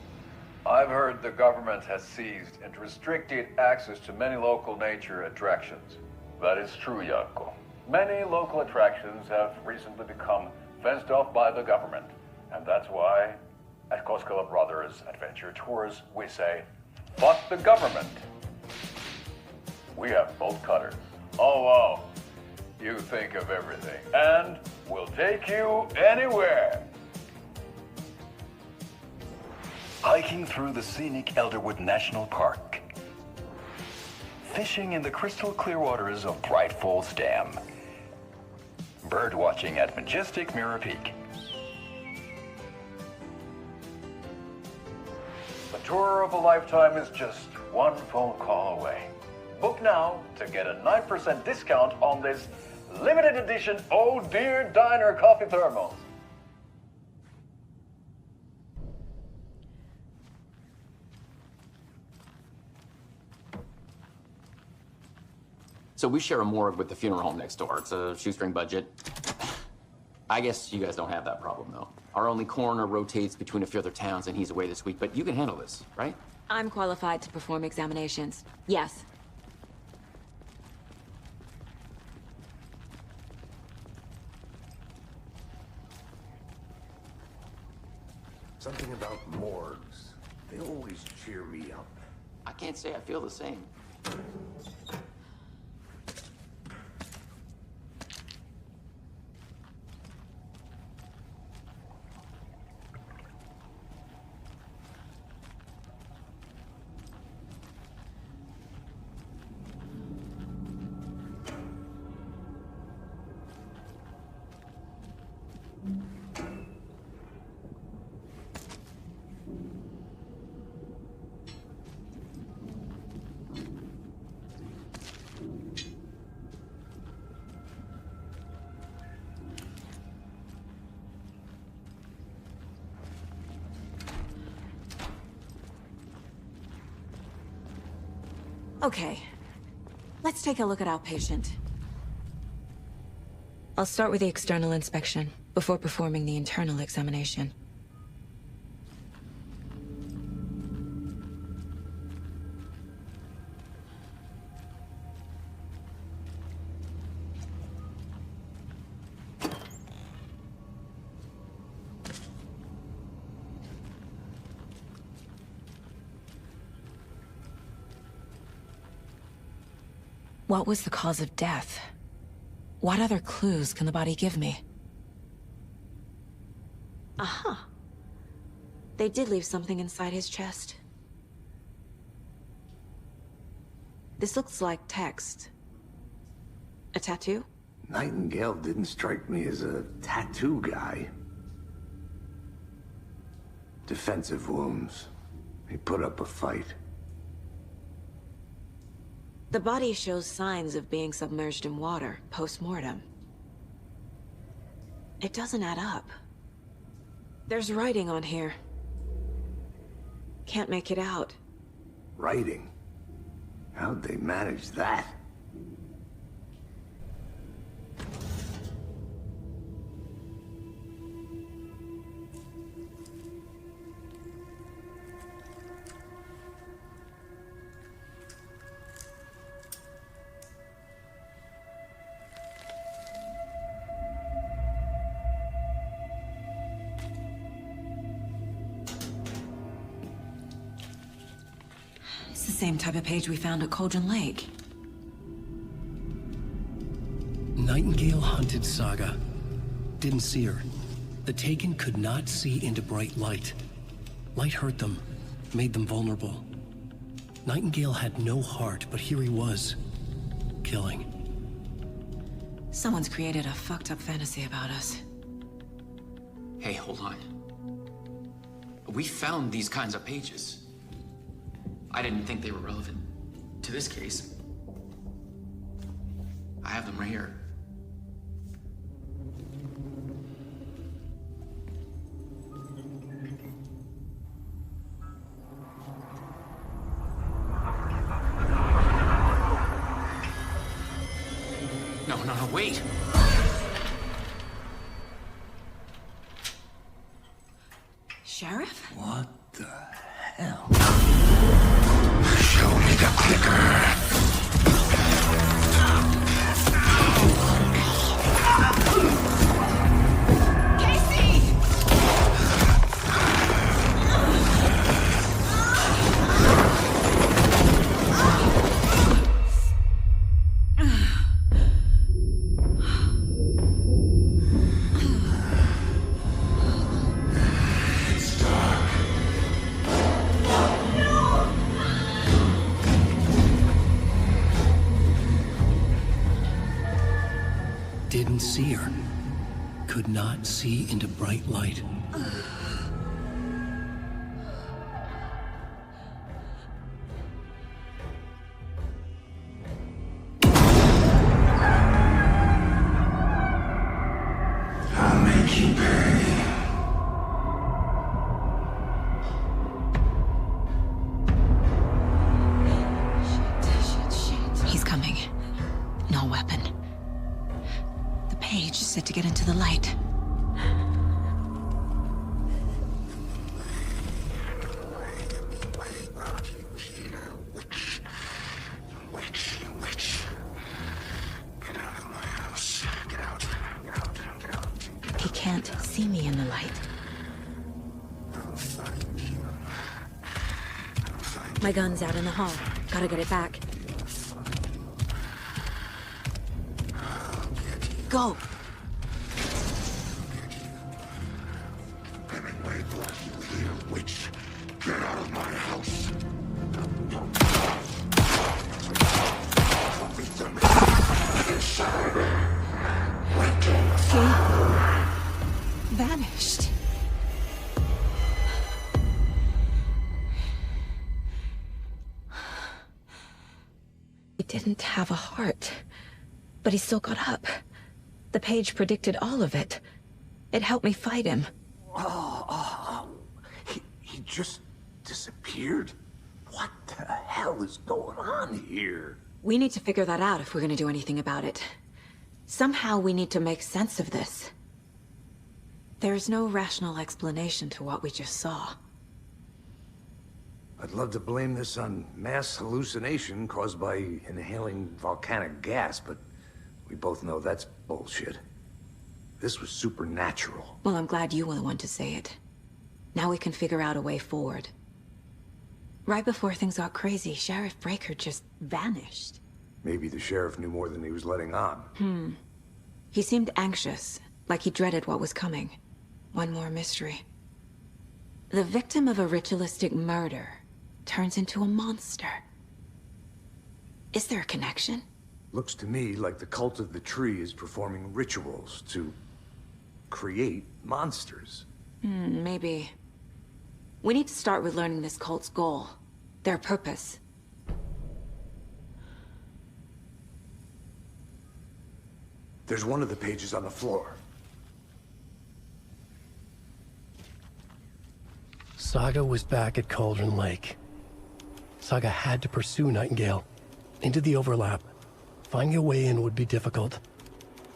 I've heard the government has seized and restricted access to many local nature attractions. That is true, Jaakko. Many local attractions have recently become fenced off by the government, and that's why at Koskela Brothers Adventure Tours, we say, fuck the government. We have bolt cutters. Oh, wow. You think of everything. And we'll take you anywhere. Hiking through the scenic Elderwood National Park. Fishing in the crystal clear waters of Bright Falls Dam. Bird watching at majestic Mirror Peak. The tour of a lifetime is just one phone call away. Book now to get a 9% discount on this limited edition Oh Dear Diner coffee thermos. So we share a morgue with the funeral home next door. It's a shoestring budget. I guess you guys don't have that problem, though. Our only coroner rotates between a few other towns, and he's away this week, but you can handle this, right? I'm qualified to perform examinations. Yes. Something about morgues. They always cheer me up. I can't say I feel the same. Okay, let's take a look at our patient. I'll start with the external inspection before performing the internal examination. What was the cause of death? What other clues can the body give me? Aha. They did leave something inside his chest. This looks like text. A tattoo? Nightingale didn't strike me as a tattoo guy. Defensive wounds. He put up a fight. The body shows signs of being submerged in water, post-mortem. It doesn't add up. There's writing on here. Can't make it out. Writing? How'd they manage that? It's the same type of page we found at Cauldron Lake. Nightingale hunted Saga. Didn't see her. The Taken could not see into bright light. Light hurt them, made them vulnerable. Nightingale had no heart, but here he was, killing. Someone's created a fucked up fantasy about us. Hey, hold on. We found these kinds of pages. I didn't think they were relevant to this case. I have them right here. No, wait! Sheriff? What the hell? Show me the clicker. Didn't see her. Could not see into bright light. I'll make you pay. He's coming. No weapon. The page is set to get into the light. Witch. Get out of my house. Get out. He can't see me in the light. My gun's out in the hall. Gotta get it back. Go! Witch, get out of my house. He vanished. He didn't have a heart, but he still got up. The page predicted all of it. It helped me fight him. He just disappeared? What the hell is going on here? We need to figure that out if we're gonna do anything about it. Somehow we need to make sense of this. There's no rational explanation to what we just saw. I'd love to blame this on mass hallucination caused by inhaling volcanic gas, but we both know that's bullshit. This was supernatural. Well, I'm glad you were the one to say it. Now we can figure out a way forward. Right before things got crazy, Sheriff Breaker just vanished. Maybe the sheriff knew more than he was letting on. He seemed anxious, like he dreaded what was coming. One more mystery. The victim of a ritualistic murder turns into a monster. Is there a connection? Looks to me like the cult of the tree is performing rituals to create monsters. Maybe. We need to start with learning this cult's goal. Their purpose. There's one of the pages on the floor. Saga was back at Cauldron Lake. Saga had to pursue Nightingale into the overlap. Finding a way in would be difficult.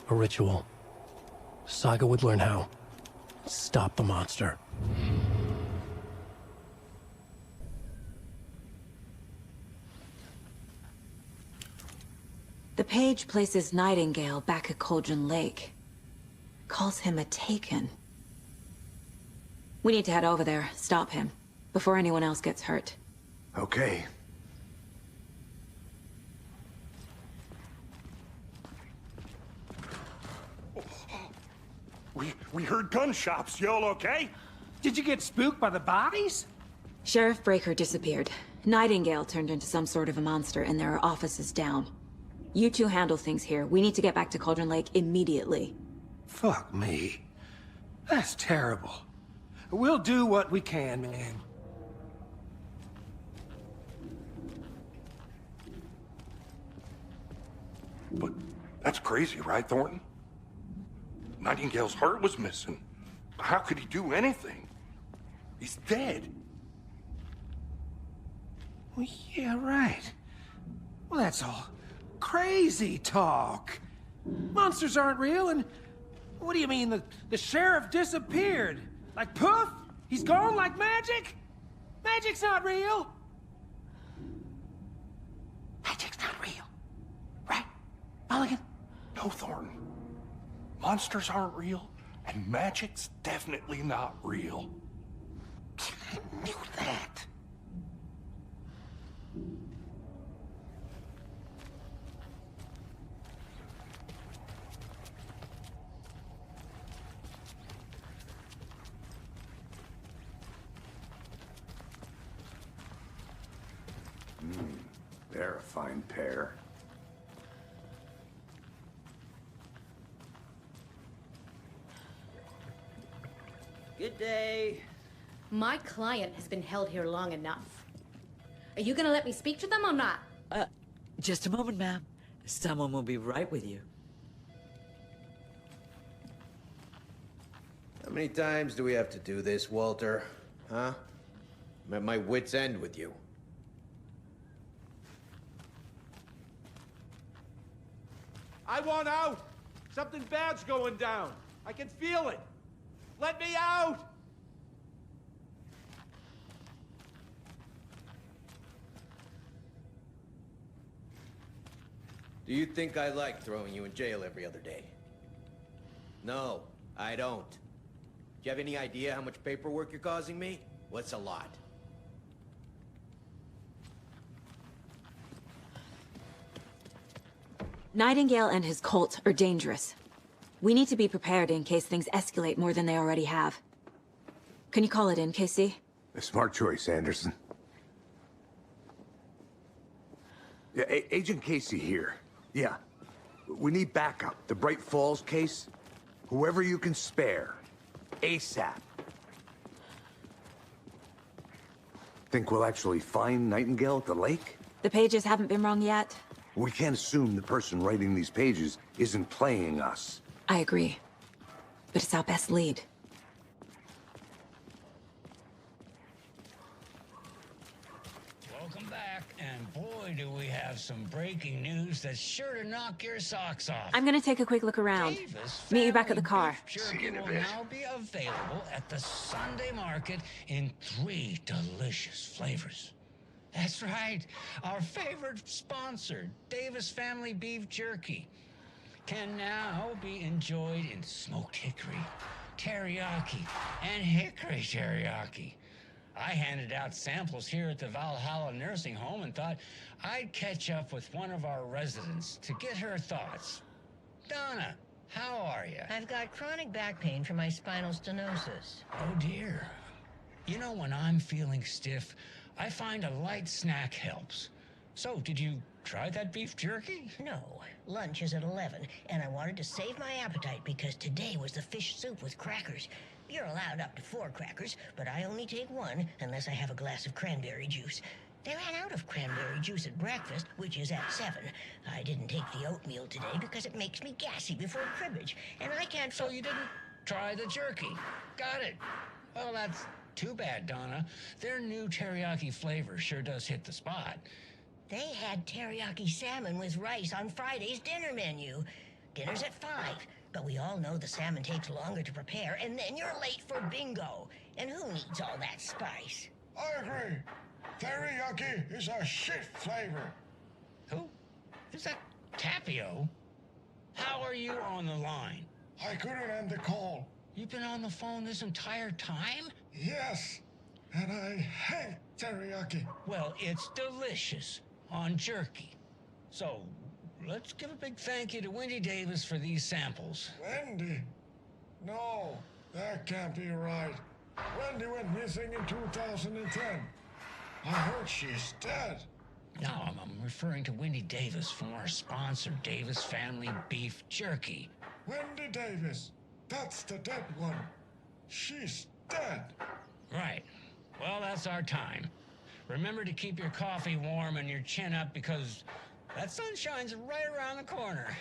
A ritual. Saga would learn how. Stop the monster. The page places Nightingale back at Cauldron Lake. Calls him a Taken. We need to head over there, stop him, before anyone else gets hurt. Okay. We heard gunshots. Y'all okay? Did you get spooked by the bodies? Sheriff Breaker disappeared. Nightingale turned into some sort of a monster, and there are offices down. You two handle things here. We need to get back to Cauldron Lake immediately. Fuck me. That's terrible. We'll do what we can, man. But that's crazy, right, Thornton? Nightingale's heart was missing. How could he do anything? He's dead. Well, yeah, right. Well, that's all crazy talk. Monsters aren't real, and what do you mean the sheriff disappeared? Like poof? He's gone like magic? Magic's not real. Magic's not real. Right, Mulligan? No, Thornton. Monsters aren't real, and magic's definitely not real. I knew that. They're a fine pair. Good day. My client has been held here long enough. Are you gonna let me speak to them or not? Just a moment, ma'am. Someone will be right with you. How many times do we have to do this, Walter? Huh? I'm at my wit's end with you. I want out! Something bad's going down. I can feel it. Let me out! Do you think I like throwing you in jail every other day? No, I don't. Do you have any idea how much paperwork you're causing me? What's a lot? Nightingale and his cult are dangerous. We need to be prepared in case things escalate more than they already have. Can you call it in, Casey? A smart choice, Anderson. Yeah, Agent Casey here. Yeah. We need backup. The Bright Falls case. Whoever you can spare. ASAP. Think we'll actually find Nightingale at the lake? The pages haven't been wrong yet. We can't assume the person writing these pages isn't playing us. I agree. But it's our best lead. Welcome back, and boy, do we have some breaking news that's sure to knock your socks off. I'm gonna take a quick look around. Meet you back at the car. Jerky will now be available at the Sunday market in 3 delicious flavors. That's right, our favorite sponsor, Davis Family Beef Jerky, can now be enjoyed in smoked hickory, teriyaki, and hickory teriyaki. I handed out samples here at the Valhalla Nursing Home and thought I'd catch up with one of our residents to get her thoughts. Donna, how are you? I've got chronic back pain from my spinal stenosis. Oh dear. You know, when I'm feeling stiff, I find a light snack helps. So, did you try that beef jerky? No. Lunch is at 11, and I wanted to save my appetite because today was the fish soup with crackers. You're allowed up to 4 crackers, but I only take 1 unless I have a glass of cranberry juice. They ran out of cranberry juice at breakfast, which is at 7. I didn't take the oatmeal today because it makes me gassy before cribbage, and I can't... So you didn't try the jerky. Got it. Well, that's too bad, Donna. Their new teriyaki flavor sure does hit the spot. They had teriyaki salmon with rice on Friday's dinner menu. Dinner's at 5, but we all know the salmon takes longer to prepare, and then you're late for bingo. And who needs all that spice? I agree. Teriyaki is a shit flavor. Who? Is that Tapio? How are you on the line? I couldn't end the call. You've been on the phone this entire time? Yes, and I hate teriyaki. Well, it's delicious on jerky. So, let's give a big thank you to Wendy Davis for these samples. Wendy? No, that can't be right. Wendy went missing in 2010. I heard she's dead. No, I'm referring to Wendy Davis from our sponsor, Davis Family Beef Jerky. Wendy Davis. That's the dead one. She's dead. Right. Well, that's our time. Remember to keep your coffee warm and your chin up because that sunshine's right around the corner.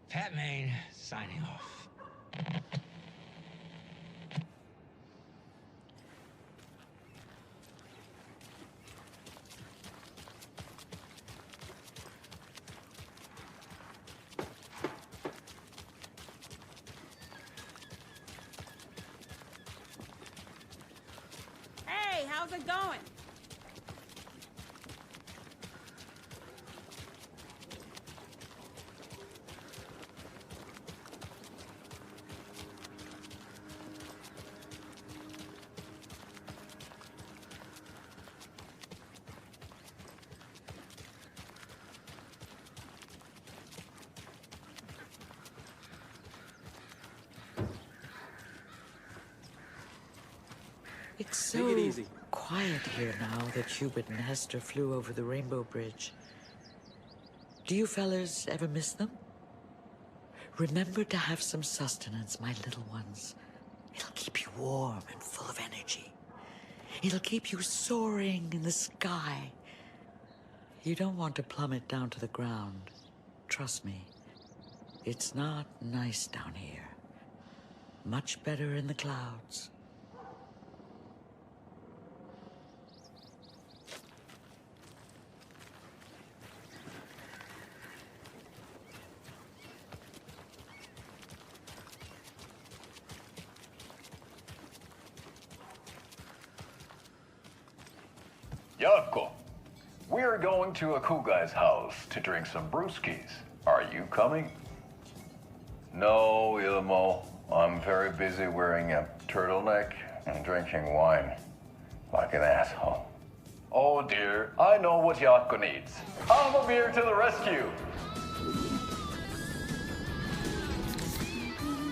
Pat Maine, signing off. Hey, how's it going? It's so quiet here now that Hubert and Hester flew over the Rainbow Bridge. Do you fellas ever miss them? Remember to have some sustenance, my little ones. It'll keep you warm and full of energy. It'll keep you soaring in the sky. You don't want to plummet down to the ground. Trust me, it's not nice down here. Much better in the clouds. Yavko, we're going to a cool guy's house to drink some brewskis. Are you coming? No, Ilmo. I'm very busy wearing a turtleneck and drinking wine. Like an asshole. Oh dear, I know what Yavko needs. I'm a beer to the rescue.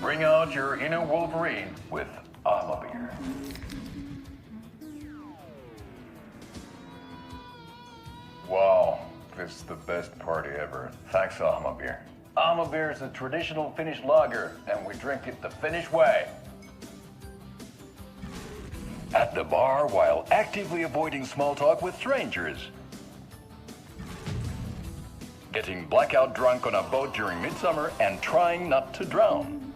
Bring out your inner Wolverine with Alma beer. Wow, this is the best party ever. Thanks, Alma beer. Alma beer is a traditional Finnish lager, and we drink it the Finnish way. At the bar while actively avoiding small talk with strangers. Getting blackout drunk on a boat during midsummer and trying not to drown.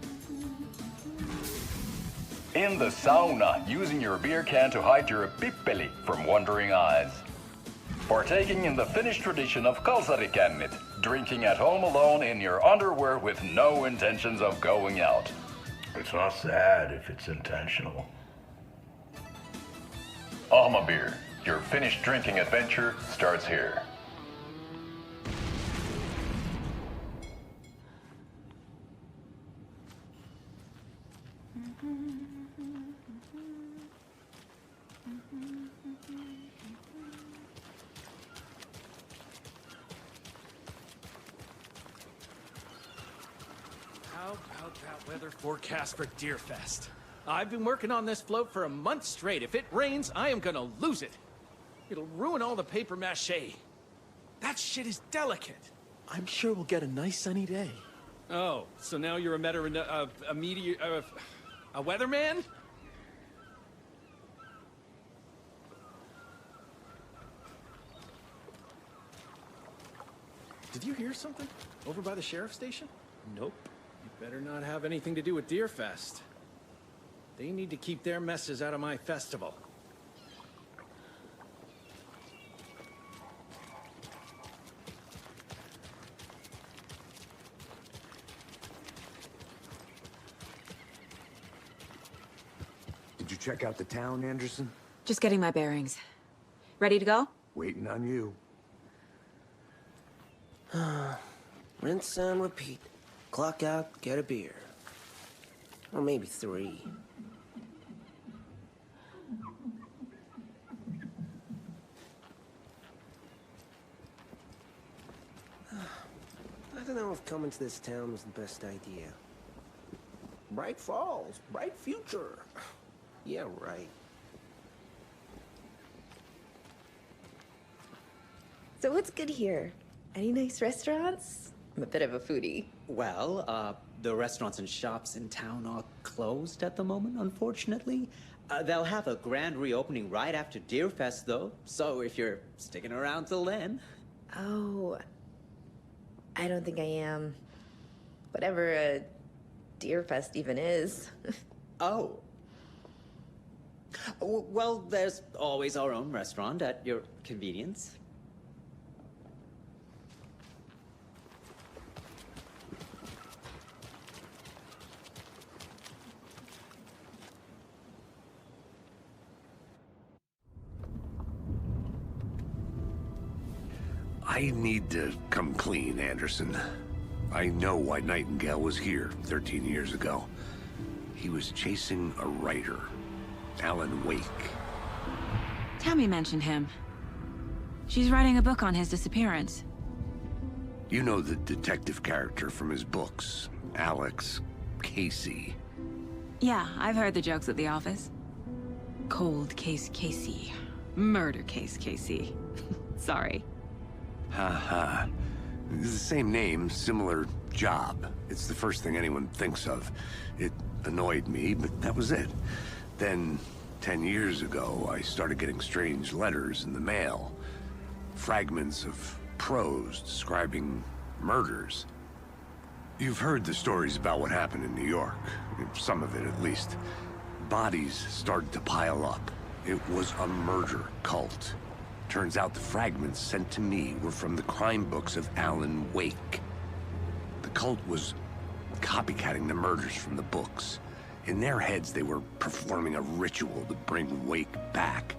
In the sauna, using your beer can to hide your pippeli from wandering eyes. Partaking in the Finnish tradition of kalsarikännit, drinking at home alone in your underwear with no intentions of going out. It's not sad if it's intentional. Alma beer, your Finnish drinking adventure starts here. How about that weather forecast for Deerfest? I've been working on this float for a month straight. If it rains, I am gonna lose it. It'll ruin all the paper mache. That shit is delicate. I'm sure we'll get a nice sunny day. Oh, so now you're a weatherman? Did you hear something? Over by the sheriff's station? Nope. You better not have anything to do with Deerfest. They need to keep their messes out of my festival. Did you check out the town, Anderson? Just getting my bearings. Ready to go? Waiting on you. Rinse and repeat. Clock out, get a beer. Or maybe 3. I don't know if coming to this town was the best idea. Bright Falls, bright future. Yeah, right. So what's good here? Any nice restaurants? I'm a bit of a foodie. Well, the restaurants and shops in town are closed at the moment, unfortunately. They'll have a grand reopening right after Deerfest, though, so if you're sticking around till then... Oh, I don't think I am. Whatever a Deerfest even is. Oh. Well, there's always our own restaurant at your convenience. I need to come clean, Anderson. I know why Nightingale was here 13 years ago. He was chasing a writer, Alan Wake. Tammy mentioned him. She's writing a book on his disappearance. You know the detective character from his books, Alex Casey. Yeah, I've heard the jokes at the office. Cold case Casey. Murder case Casey. Sorry. Ha. It's the same name, similar job. It's the first thing anyone thinks of. It annoyed me, but that was it. Then, 10 years ago, I started getting strange letters in the mail. Fragments of prose describing murders. You've heard the stories about what happened in New York. Some of it, at least. Bodies started to pile up. It was a murder cult. Turns out the fragments sent to me were from the crime books of Alan Wake. The cult was copycatting the murders from the books. In their heads, they were performing a ritual to bring Wake back.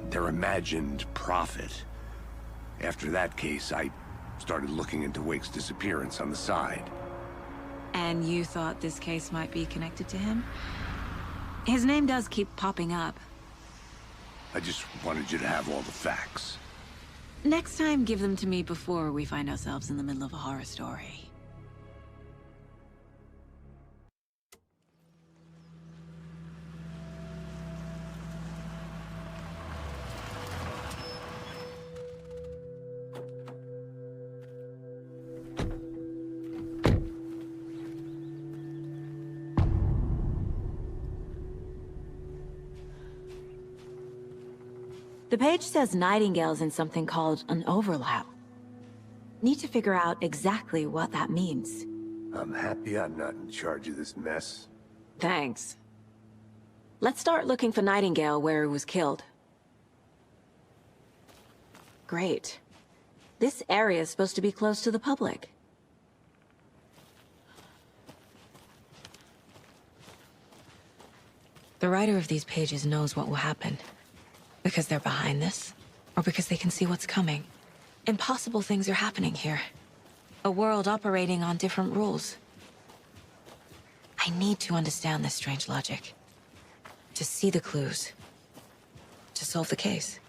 Their imagined prophet. After that case, I started looking into Wake's disappearance on the side. And you thought this case might be connected to him? His name does keep popping up. I just wanted you to have all the facts. Next time, give them to me before we find ourselves in the middle of a horror story. The page says Nightingale's in something called an overlap. Need to figure out exactly what that means. I'm happy I'm not in charge of this mess. Thanks. Let's start looking for Nightingale where he was killed. Great. This area is supposed to be close to the public. The writer of these pages knows what will happen. Because they're behind this, or because they can see what's coming. Impossible things are happening here. A world operating on different rules. I need to understand this strange logic. To see the clues. To solve the case.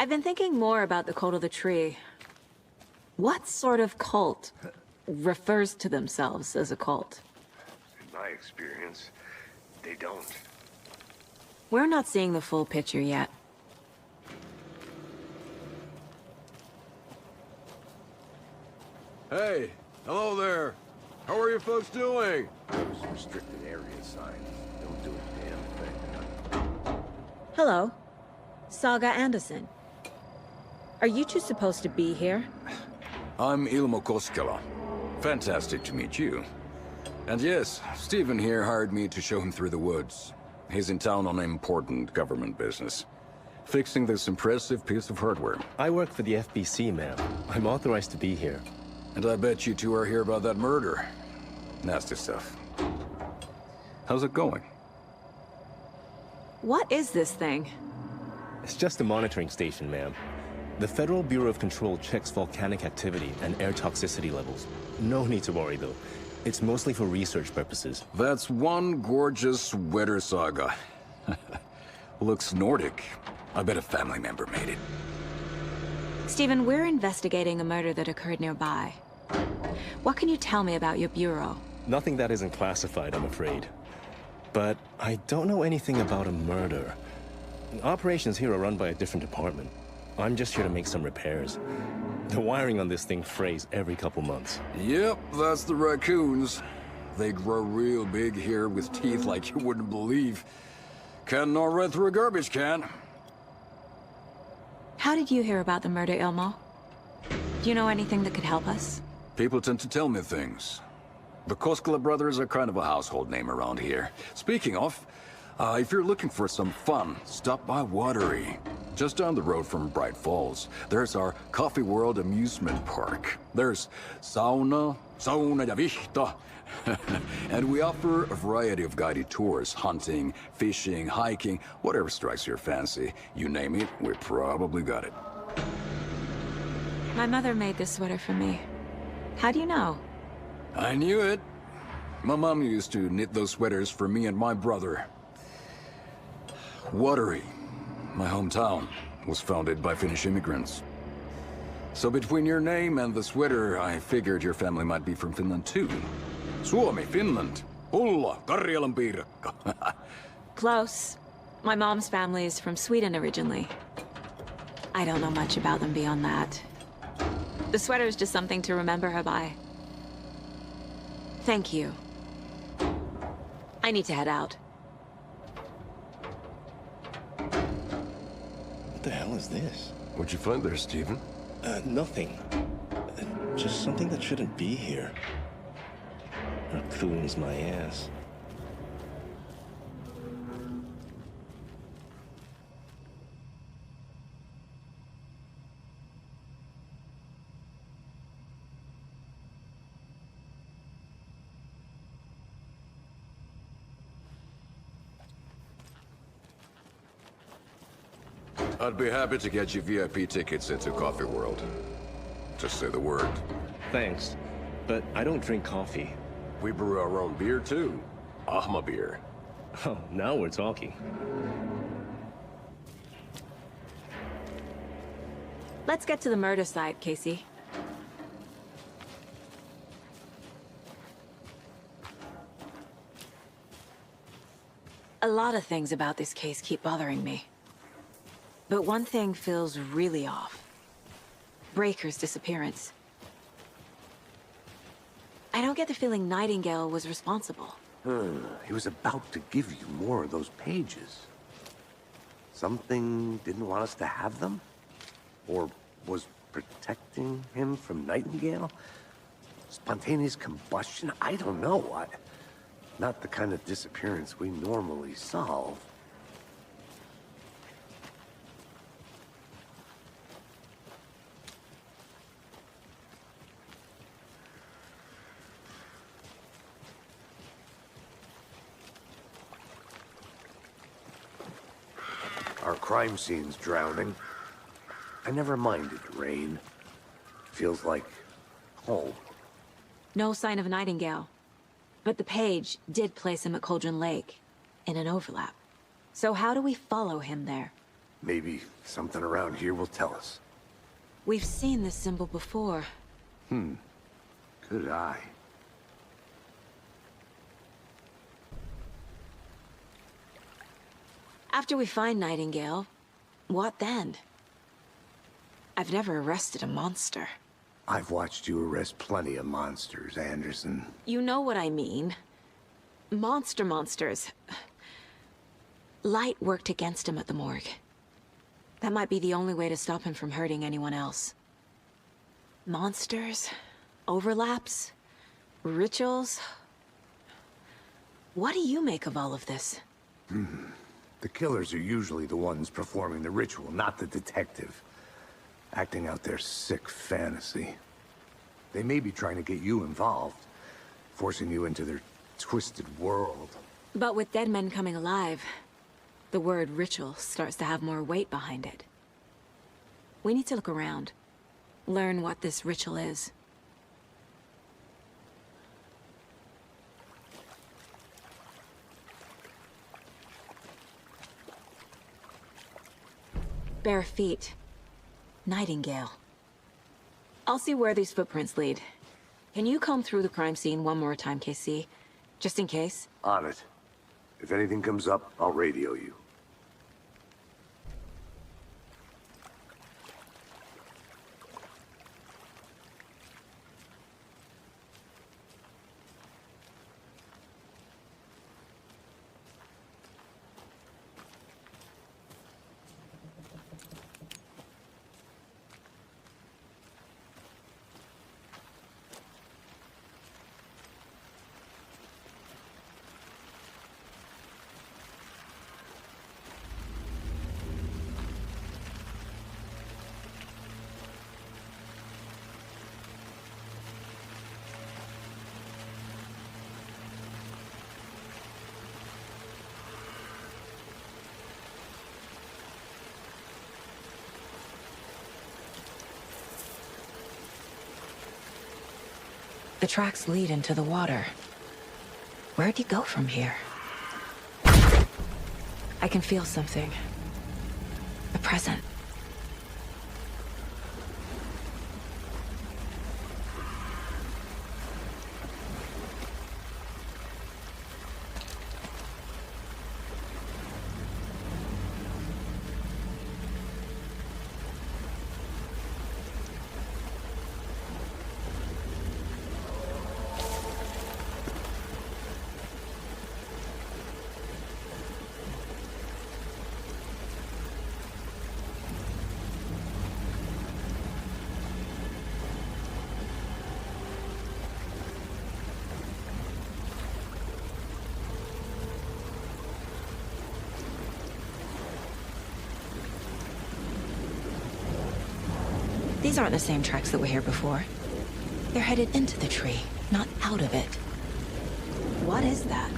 I've been thinking more about the cult of the tree. What sort of cult refers to themselves as a cult? In my experience, they don't. We're not seeing the full picture yet. Hey, hello there. How are you folks doing? Those restricted area signs don't do a damn thing. Hello. Saga Anderson. Are you two supposed to be here? I'm Ilmo Koskela. Fantastic to meet you. And yes, Stephen here hired me to show him through the woods. He's in town on important government business. Fixing this impressive piece of hardware. I work for the FBC, ma'am. I'm authorized to be here. And I bet you two are here about that murder. Nasty stuff. How's it going? What is this thing? It's just a monitoring station, ma'am. The Federal Bureau of Control checks volcanic activity and air toxicity levels. No need to worry, though. It's mostly for research purposes. That's one gorgeous weather saga. Looks Nordic. I bet a family member made it. Stephen, we're investigating a murder that occurred nearby. What can you tell me about your bureau? Nothing that isn't classified, I'm afraid. But I don't know anything about a murder. Operations here are run by a different department. I'm just here to make some repairs. The wiring on this thing frays every couple months. Yep, that's the raccoons. They grow real big here with teeth like you wouldn't believe. Can't gnaw right through a garbage can. How did you hear about the murder, Ilmo? Do you know anything that could help us? People tend to tell me things. The Koskela brothers are kind of a household name around here. Speaking of, if you're looking for some fun, stop by Watery. Just down the road from Bright Falls, there's our Coffee World amusement park. There's sauna ja vihta. And we offer a variety of guided tours, hunting, fishing, hiking, whatever strikes your fancy. You name it, we probably got it. My mother made this sweater for me. How do you know? I knew it. My mom used to knit those sweaters for me and my brother. Watery, my hometown, was founded by Finnish immigrants. So between your name and the sweater, I figured your family might be from Finland too. Suomi, Finland. Pulla, Karjalan piirakka. Close. My mom's family is from Sweden originally. I don't know much about them beyond that. The sweater is just something to remember her by. Thank you. I need to head out. What the hell is this? What'd you find there, Stephen? Nothing. Just something that shouldn't be here. Raccoons, my ass. I'd be happy to get you VIP tickets into Coffee World. Just say the word. Thanks, but I don't drink coffee. We brew our own beer, too. Ahma beer. Oh, now we're talking. Let's get to the murder site, Casey. A lot of things about this case keep bothering me. But one thing feels really off. Breaker's disappearance. I don't get the feeling Nightingale was responsible. He was about to give you more of those pages. Something didn't want us to have them? Or was protecting him from Nightingale? Spontaneous combustion? I don't know. Not the kind of disappearance we normally solve. Our crime scene's drowning. I never minded rain. Feels like home. No sign of Nightingale. But the page did place him at Cauldron Lake, in an overlap. So how do we follow him there? Maybe something around here will tell us. We've seen this symbol before. Good eye. After we find Nightingale, what then? I've never arrested a monster. I've watched you arrest plenty of monsters, Anderson. You know what I mean. Monsters. Light worked against him at the morgue. That might be the only way to stop him from hurting anyone else. Monsters? Overlaps? Rituals? What do you make of all of this? The killers are usually the ones performing the ritual, not the detective. Acting out their sick fantasy. They may be trying to get you involved, forcing you into their twisted world. But with dead men coming alive, the word ritual starts to have more weight behind it. We need to look around, learn what this ritual is. Bare feet. Nightingale. I'll see where these footprints lead. Can you comb through the crime scene one more time, KC? Just in case? On it. If anything comes up, I'll radio you. The tracks lead into the water. Where'd you go from here? I can feel something. A present. These aren't the same tracks that were here before. They're headed into the tree, not out of it. What is that?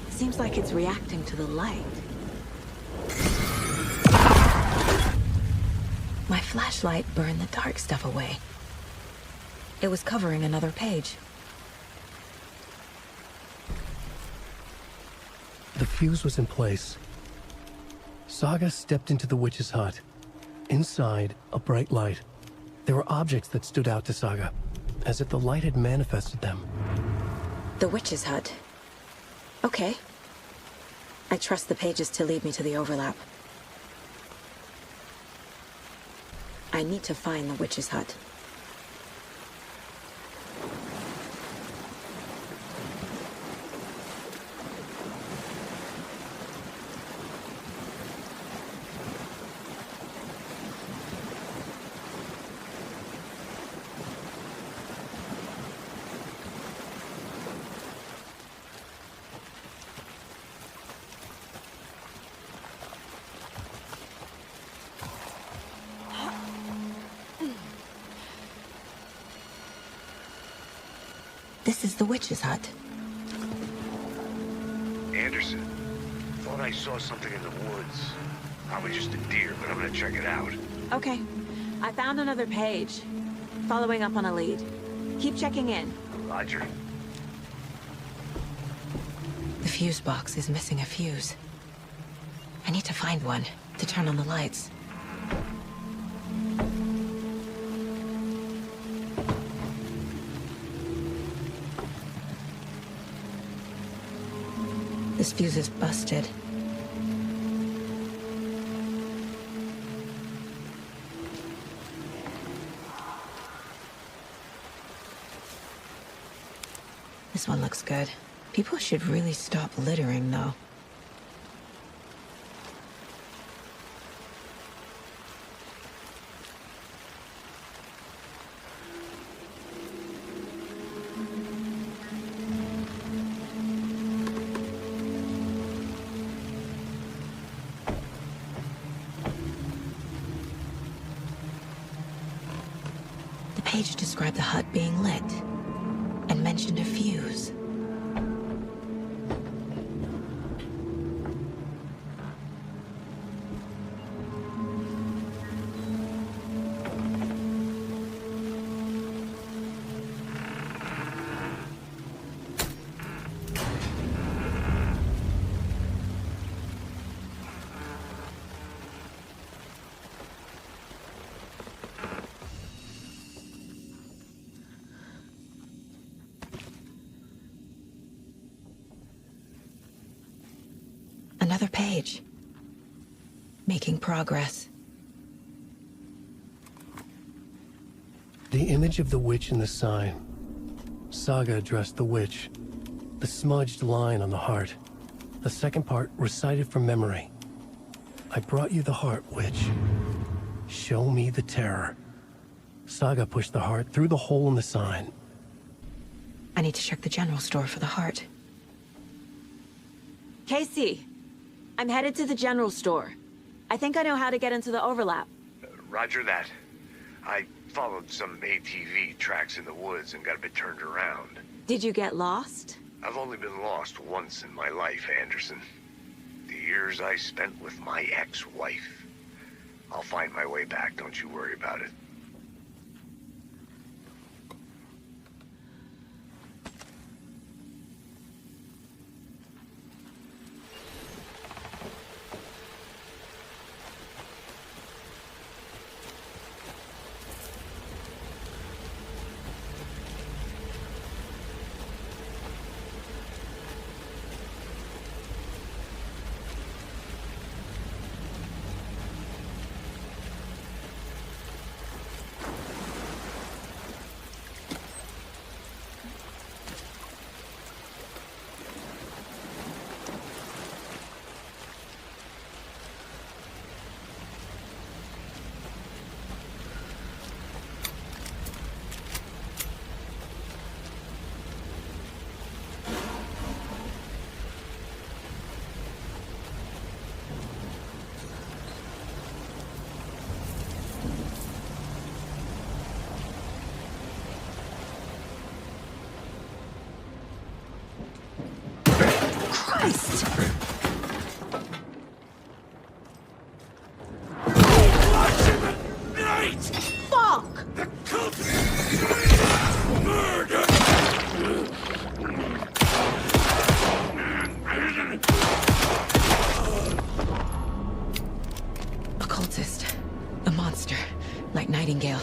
Seems like it's reacting to the light. My flashlight burned the dark stuff away. It was covering another page. The fuse was in place. Saga stepped into the witch's hut. Inside, a bright light. There were objects that stood out to Saga, as if the light had manifested them. The witch's hut. Okay. I trust the pages to lead me to the overlap. I need to find the witch's hut. This is the witch's hut. Anderson, thought I saw something in the woods. Probably just a deer, but I'm gonna check it out. Okay. I found another page. Following up on a lead. Keep checking in. Roger. The fuse box is missing a fuse. I need to find one to turn on the lights. This fuse is busted. This one looks good. People should really stop littering, though. The page described the hut being lit and mentioned a fuse. Another page. Making progress. The image of the witch in the sign. Saga addressed the witch. The smudged line on the heart. The second part recited from memory. I brought you the heart, witch. Show me the terror. Saga pushed the heart through the hole in the sign. I need to check the general store for the heart. Casey! I'm headed to the general store. I think I know how to get into the overlap. Roger that. I followed some ATV tracks in the woods and got a bit turned around. Did you get lost? I've only been lost once in my life, Anderson. The years I spent with my ex-wife. I'll find my way back, don't you worry about it. Christ! Fuck! Murder! A cultist. A monster. Like Nightingale.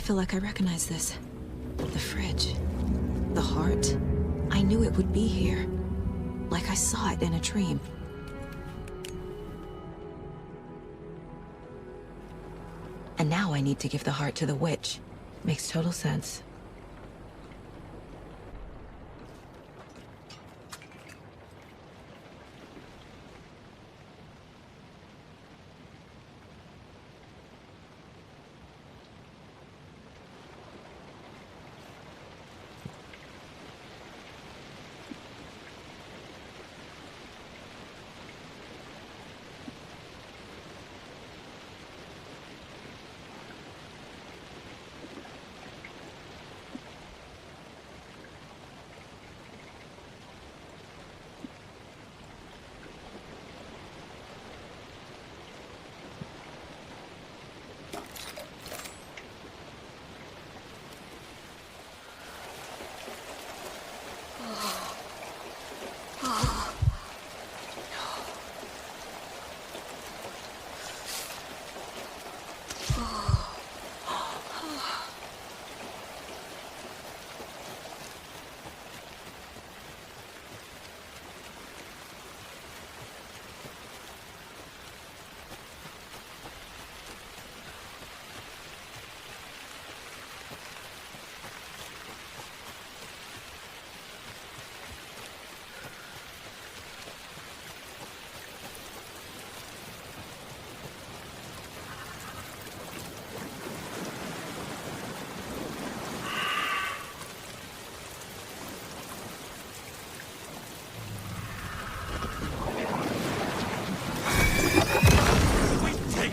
feel like I recognize this. The fridge. The heart. I knew it would be here. Like I saw it in a dream. And now I need to give the heart to the witch. Makes total sense.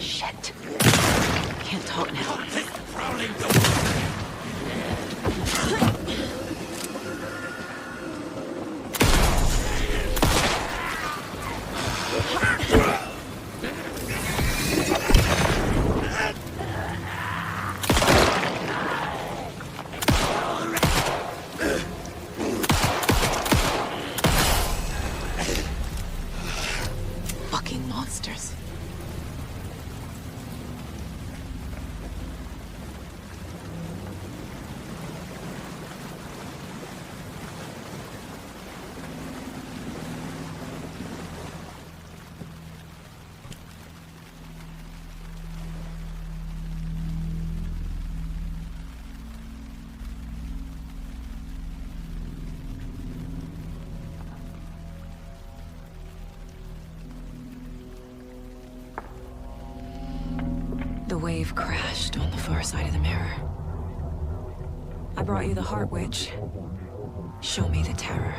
Shit. Can't talk now. Fucking monsters. The wave crashed on the far side of the mirror. I brought you the Heart Witch. Show me the terror.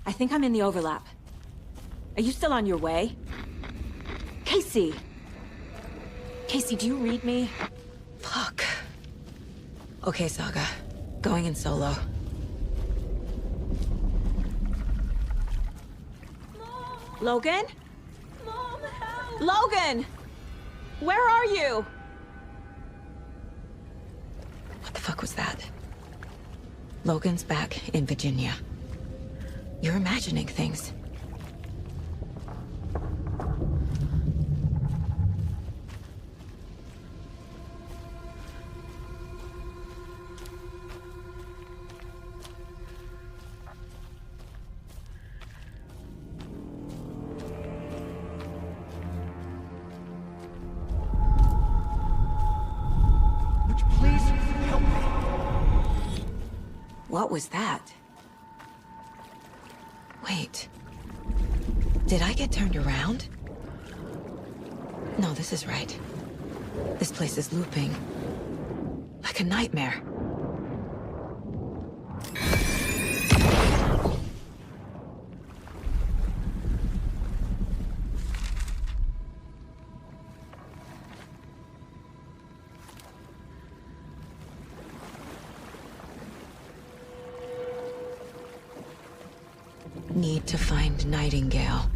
I think I'm in the overlap. Are you still on your way? Casey! Casey, do you read me? Fuck. Okay, Saga. Going in solo. Mom! Logan? Mom, help! Logan! Where are you? What the fuck was that? Logan's back in Virginia. You're imagining things. Would you please help me? What was that? Wait. Did I get turned around? No, this is right. This place is looping. Like a nightmare. Need to find Nightingale.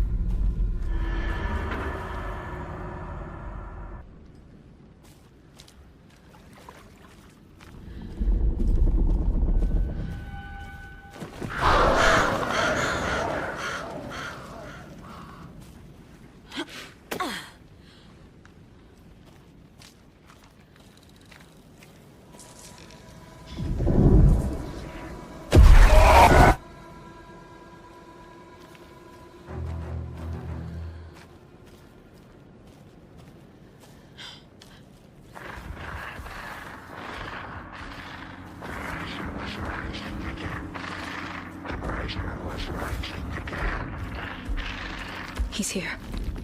He's here.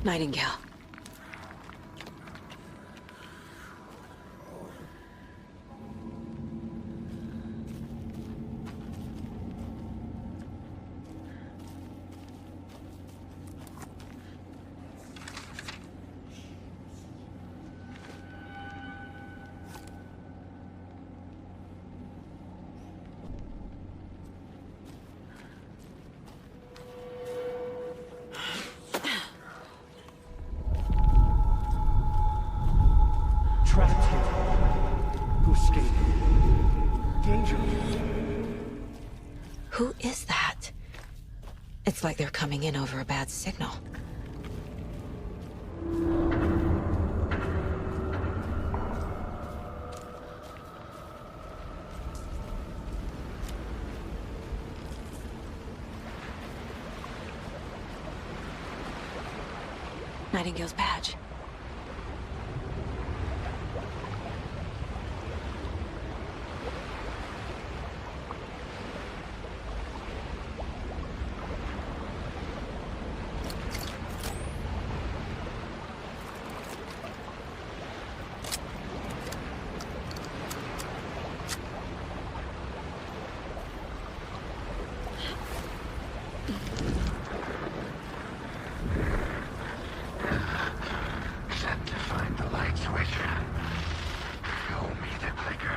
Nightingale. Trapped here. Who escaped? Danger. Who is that? It's like they're coming in over a bad signal. Nightingale's badge. Set to find the light switch. Show me the clicker.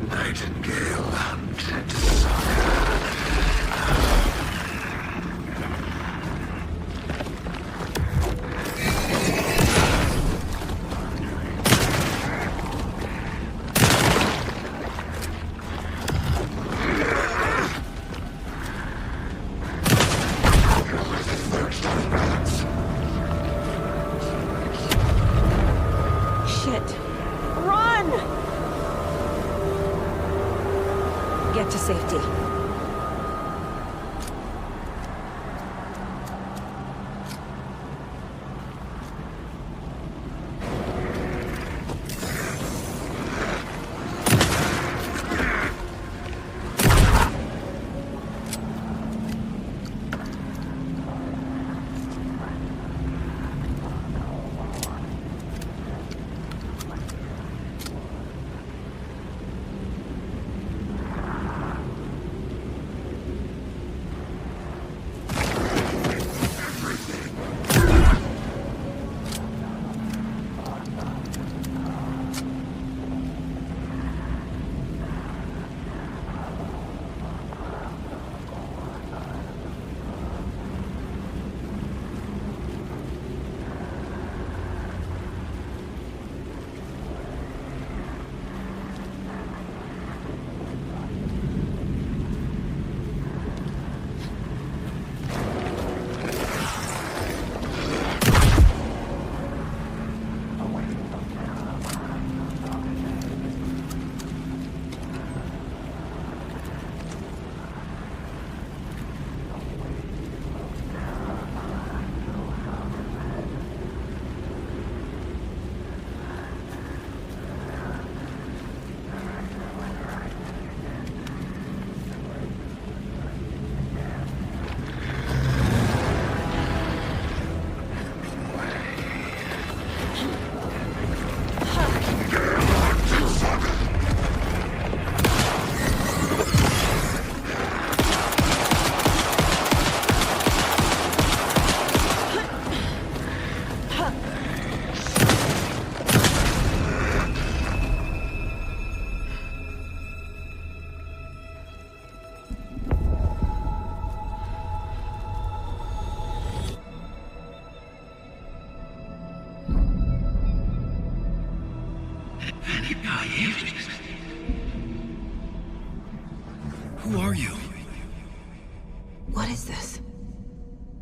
Nightingale hunted Shit. Run! Get to safety.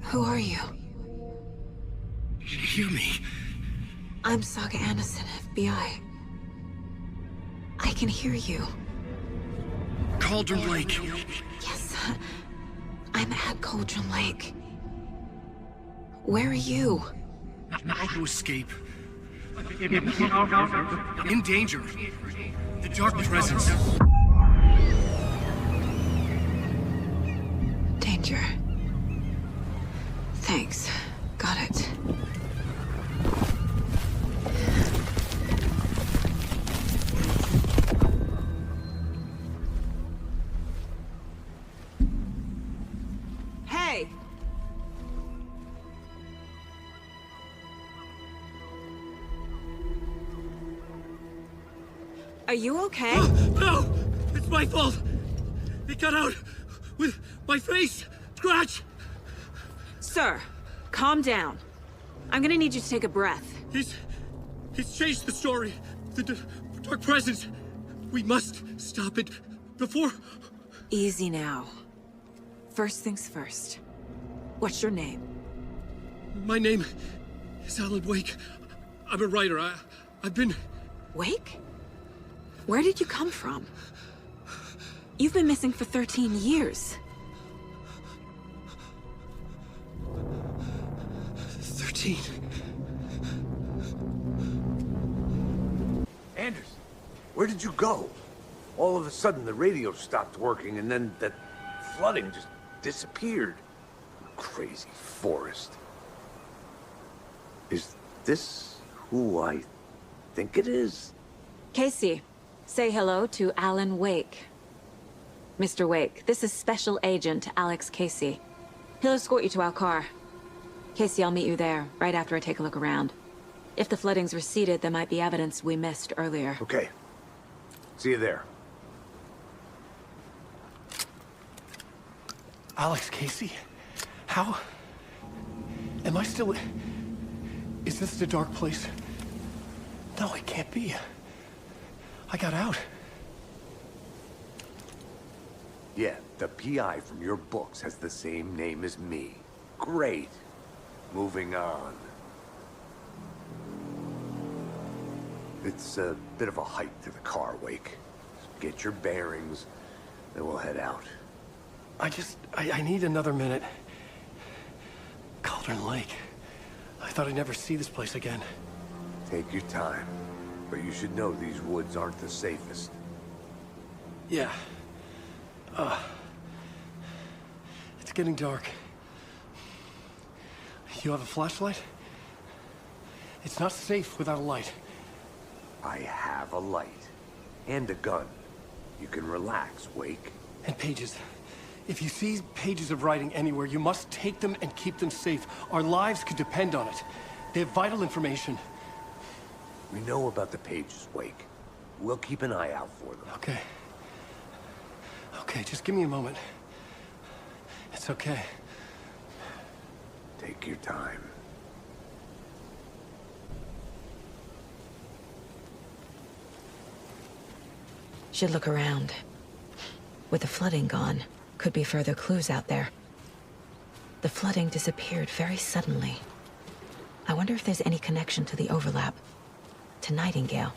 Who are you? Hear me. I'm Saga Anderson, FBI. I can hear you. Cauldron Lake. Yes, I'm at Cauldron Lake. Where are you? To escape. In danger. The dark presence. Danger. Thanks. Got it. Hey! Are you okay? No! It's my fault! It got out with my face! Scratch! Sir, calm down. I'm gonna need you to take a breath. He's changed the story. The dark presence. We must stop it before... Easy now. First things first. What's your name? My name is Alan Wake. I'm a writer. I've been... Wake? Where did you come from? You've been missing for 13 years. 13. Anders, where did you go? All of a sudden, the radio stopped working, and then that flooding just disappeared. Crazy forest. Is this who I think it is? Casey, say hello to Alan Wake. Mr. Wake, this is Special Agent Alex Casey. He'll escort you to our car. Casey, I'll meet you there, right after I take a look around. If the flooding's receded, there might be evidence we missed earlier. Okay. See you there. Alex Casey? How? Am I still... Is this the dark place? No, it can't be. I got out. Yeah, the PI from your books has the same name as me. Great. Moving on. It's a bit of a hike to the car, Wake. Get your bearings, then we'll head out. I need another minute. Cauldron Lake. I thought I'd never see this place again. Take your time. But you should know these woods aren't the safest. Yeah. It's getting dark. You have a flashlight? It's not safe without a light. I have a light. And a gun. You can relax, Wake. And pages. If you see pages of writing anywhere, you must take them and keep them safe. Our lives could depend on it. They have vital information. We know about the pages, Wake. We'll keep an eye out for them. Okay. Okay, just give me a moment. It's okay. Take your time. Should look around. With the flooding gone, could be further clues out there. The flooding disappeared very suddenly. I wonder if there's any connection to the overlap. To Nightingale.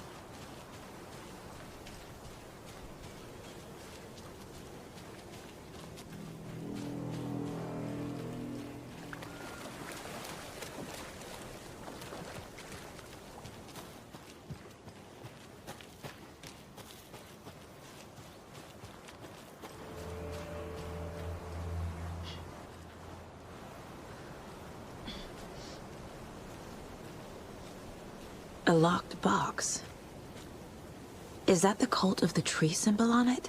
A locked box. Is that the cult of the tree symbol on it?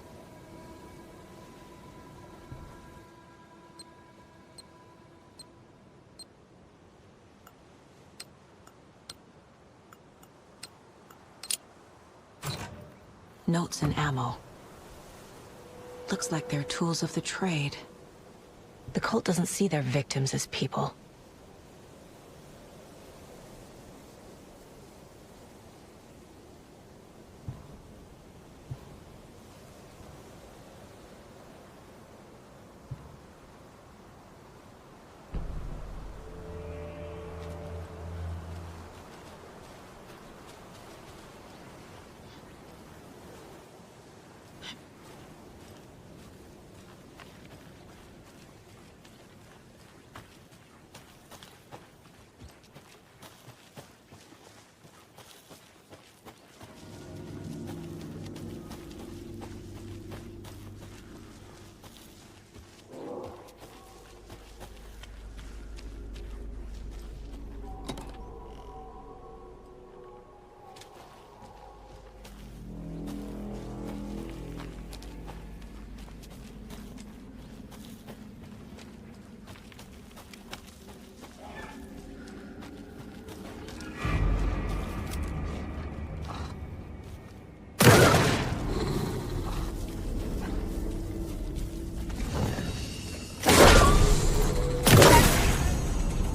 Notes and ammo. Looks like they're tools of the trade. The cult doesn't see their victims as people.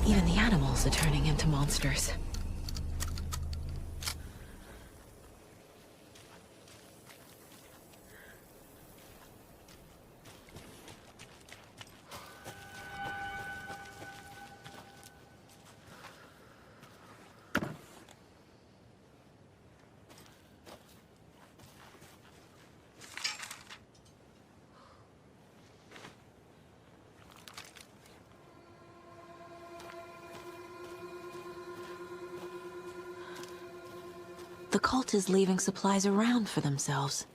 Even the animals are turning into monsters. The cult is leaving supplies around for themselves.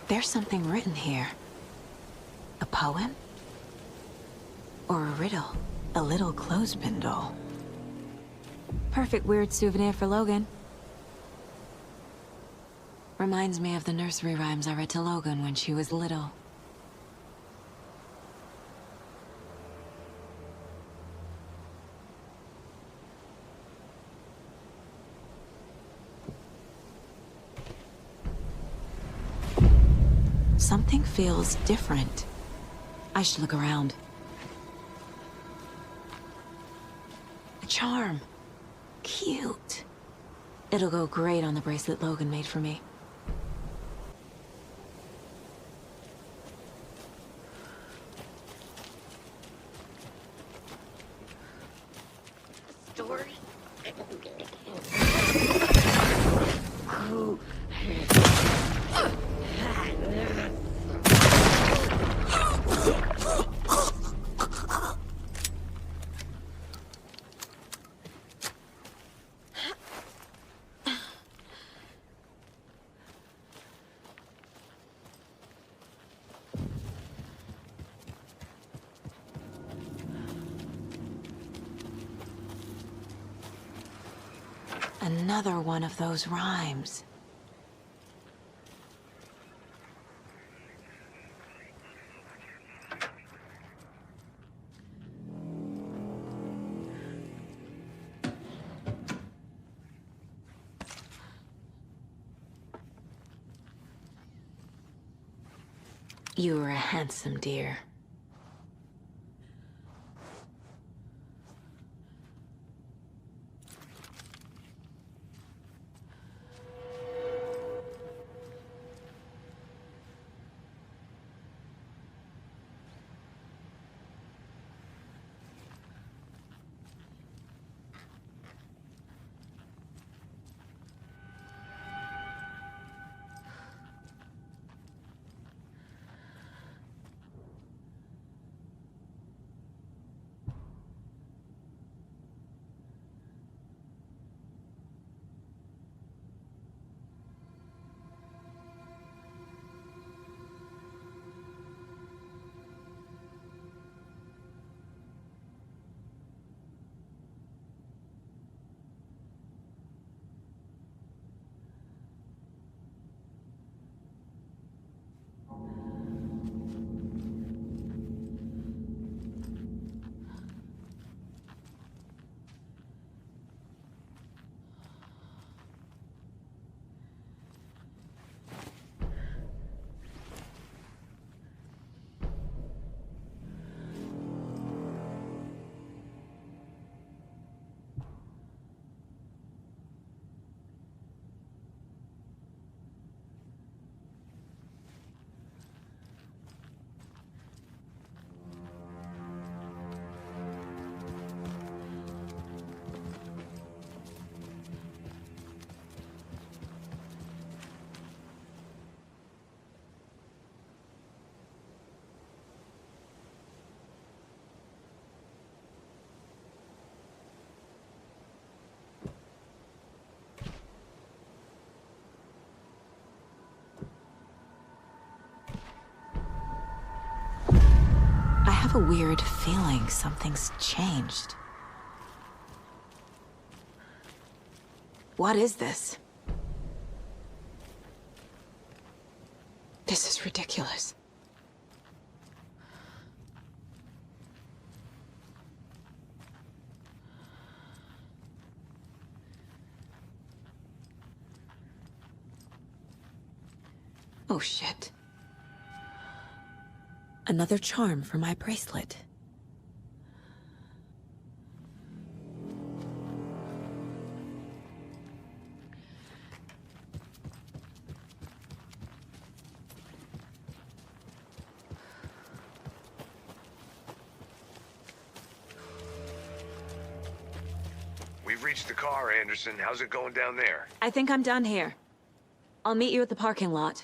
There's something written here. A poem? Or a riddle? A little clothespin doll. Perfect weird souvenir for Logan. Reminds me of the nursery rhymes I read to Logan when she was little. Something feels different. I should look around. A charm. Cute. It'll go great on the bracelet Logan made for me. Story? Another one of those rhymes. You were a handsome deer. have a weird feeling something's changed. What is this? This is ridiculous. Oh, shit. Another charm for my bracelet. We've reached the car, Anderson. How's it going down there? I think I'm done here. I'll meet you at the parking lot.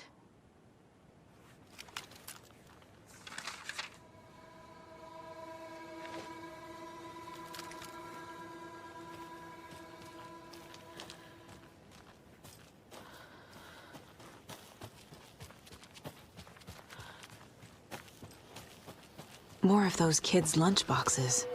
More of those kids' lunchboxes.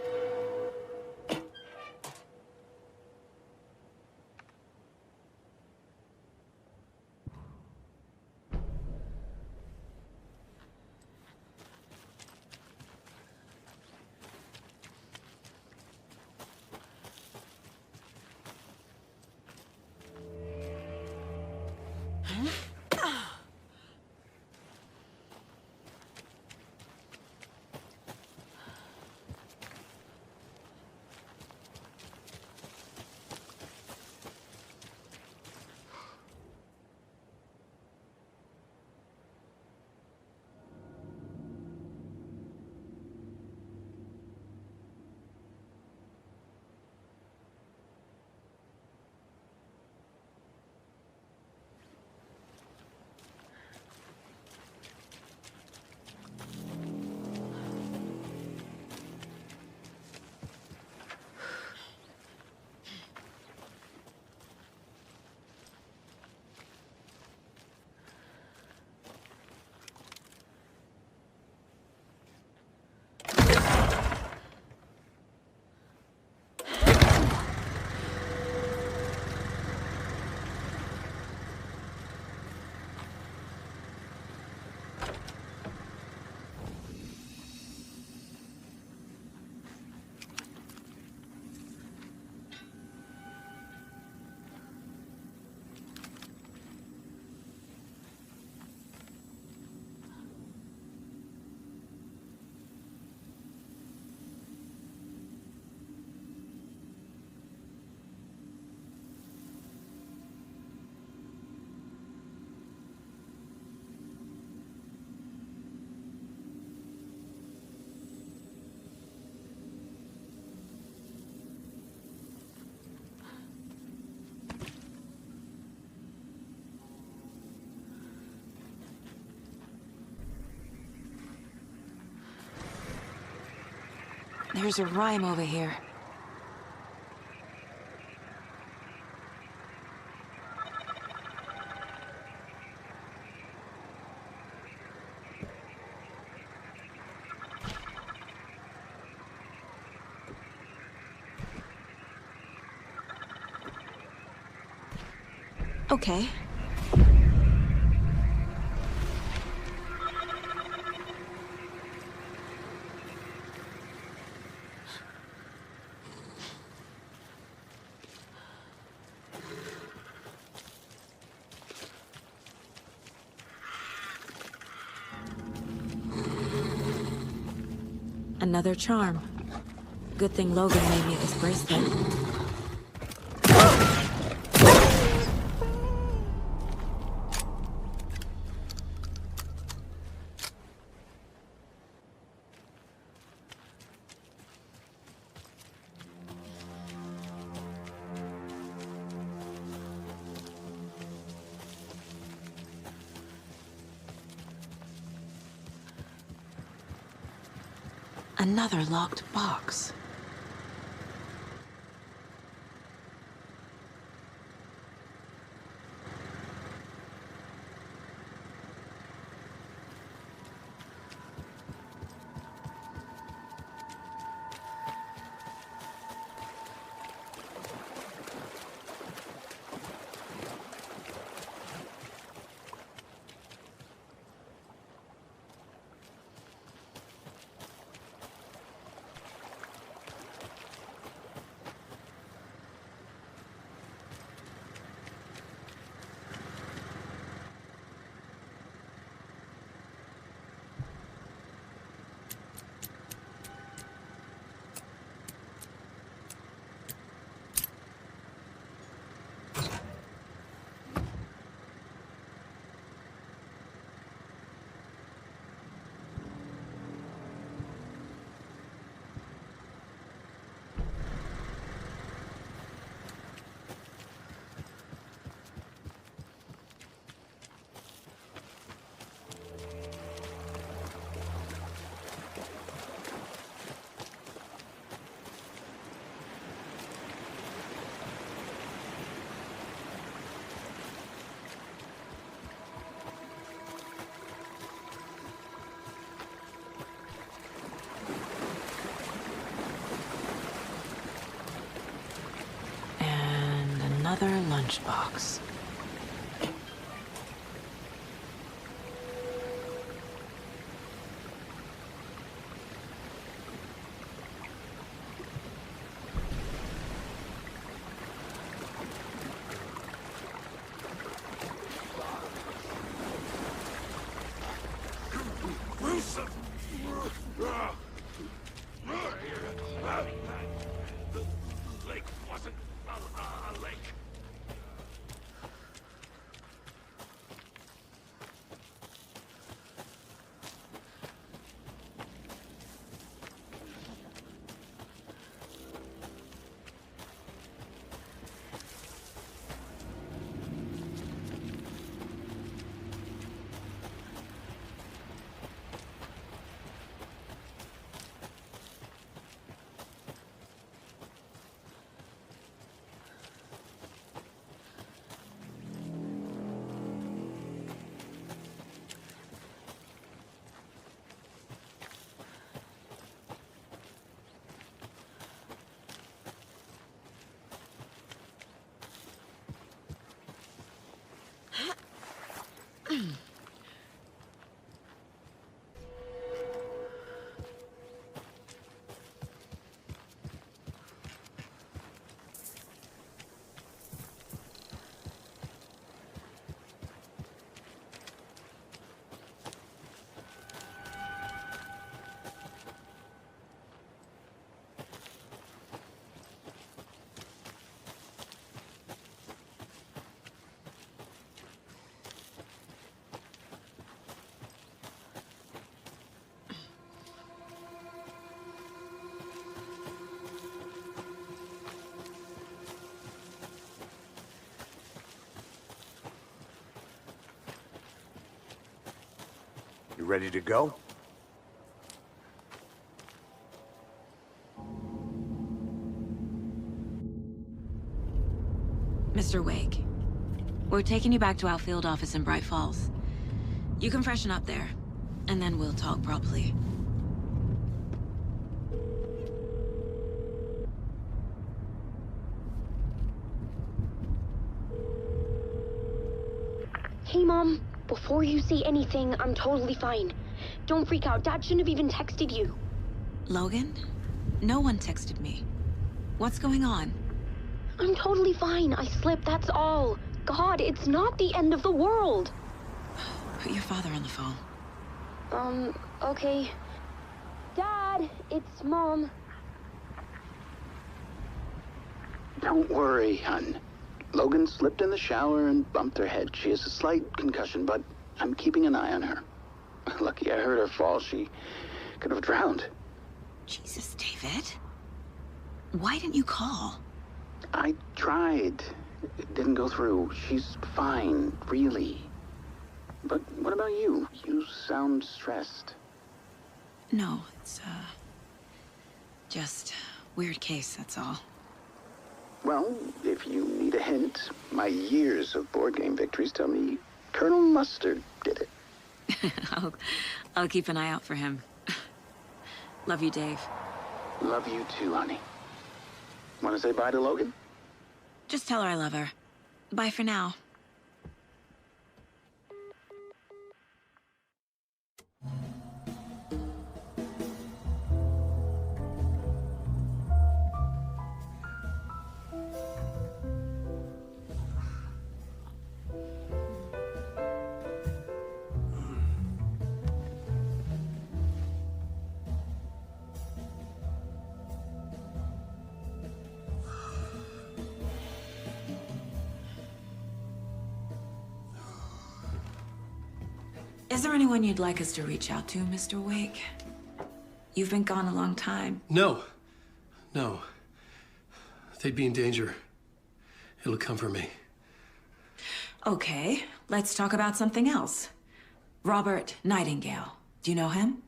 There's a rhyme over here. Okay. Another charm. Good thing Logan made me this bracelet. Another locked box. another lunchbox. The lake wasn't a lake. You ready to go? Mr. Wake, we're taking you back to our field office in Bright Falls. You can freshen up there, and then we'll talk properly. Hey, Mom. Before you say anything, I'm totally fine. Don't freak out. Dad shouldn't have even texted you. Logan? No one texted me. What's going on? I'm totally fine. I slipped, that's all. God, it's not the end of the world. Put your father on the phone. Okay. Dad, it's Mom. Don't worry, hon. Logan slipped in the shower and bumped her head. She has a slight concussion, but I'm keeping an eye on her. Lucky I heard her fall. She could have drowned. Jesus, David. Why didn't you call? I tried. It didn't go through. She's fine, really. But what about you? You sound stressed. No, it's, just weird case, that's all. Well, if you need a hint, my years of board game victories tell me Colonel Mustard did it. I'll keep an eye out for him. Love you, Dave. Love you too, honey. Want to say bye to Logan? Just tell her I love her. Bye for now. Is there anyone you'd like us to reach out to, Mr. Wake? You've been gone a long time. No. No. They'd be in danger. It'll come for me. Okay, let's talk about something else. Robert Nightingale. Do you know him?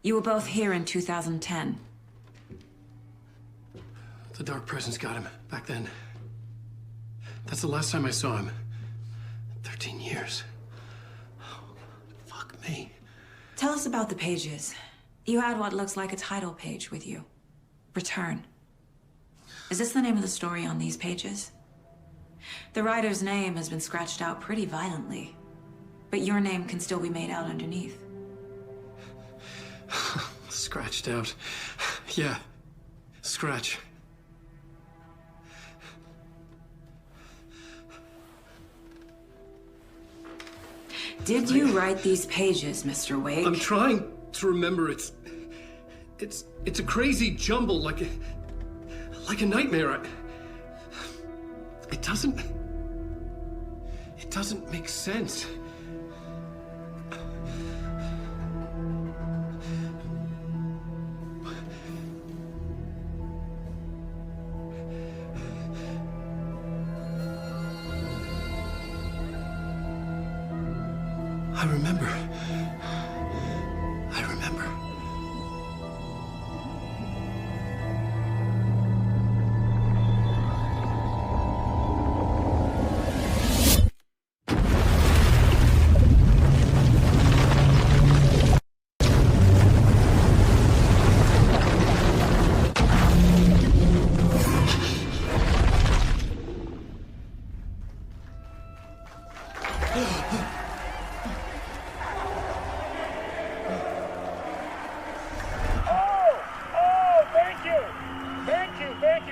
You were both here in 2010. The Dark Presence got him back then. That's the last time I saw him. 13 years. Fuck me. Tell us about the pages. You had what looks like a title page with you. Return. Is this the name of the story on these pages? The writer's name has been scratched out pretty violently, but your name can still be made out underneath. Scratched out. Yeah. Scratch. Did you write these pages, Mr. Wake? I'm trying to remember. It's a crazy jumble, like a nightmare. It doesn't make sense. I remember.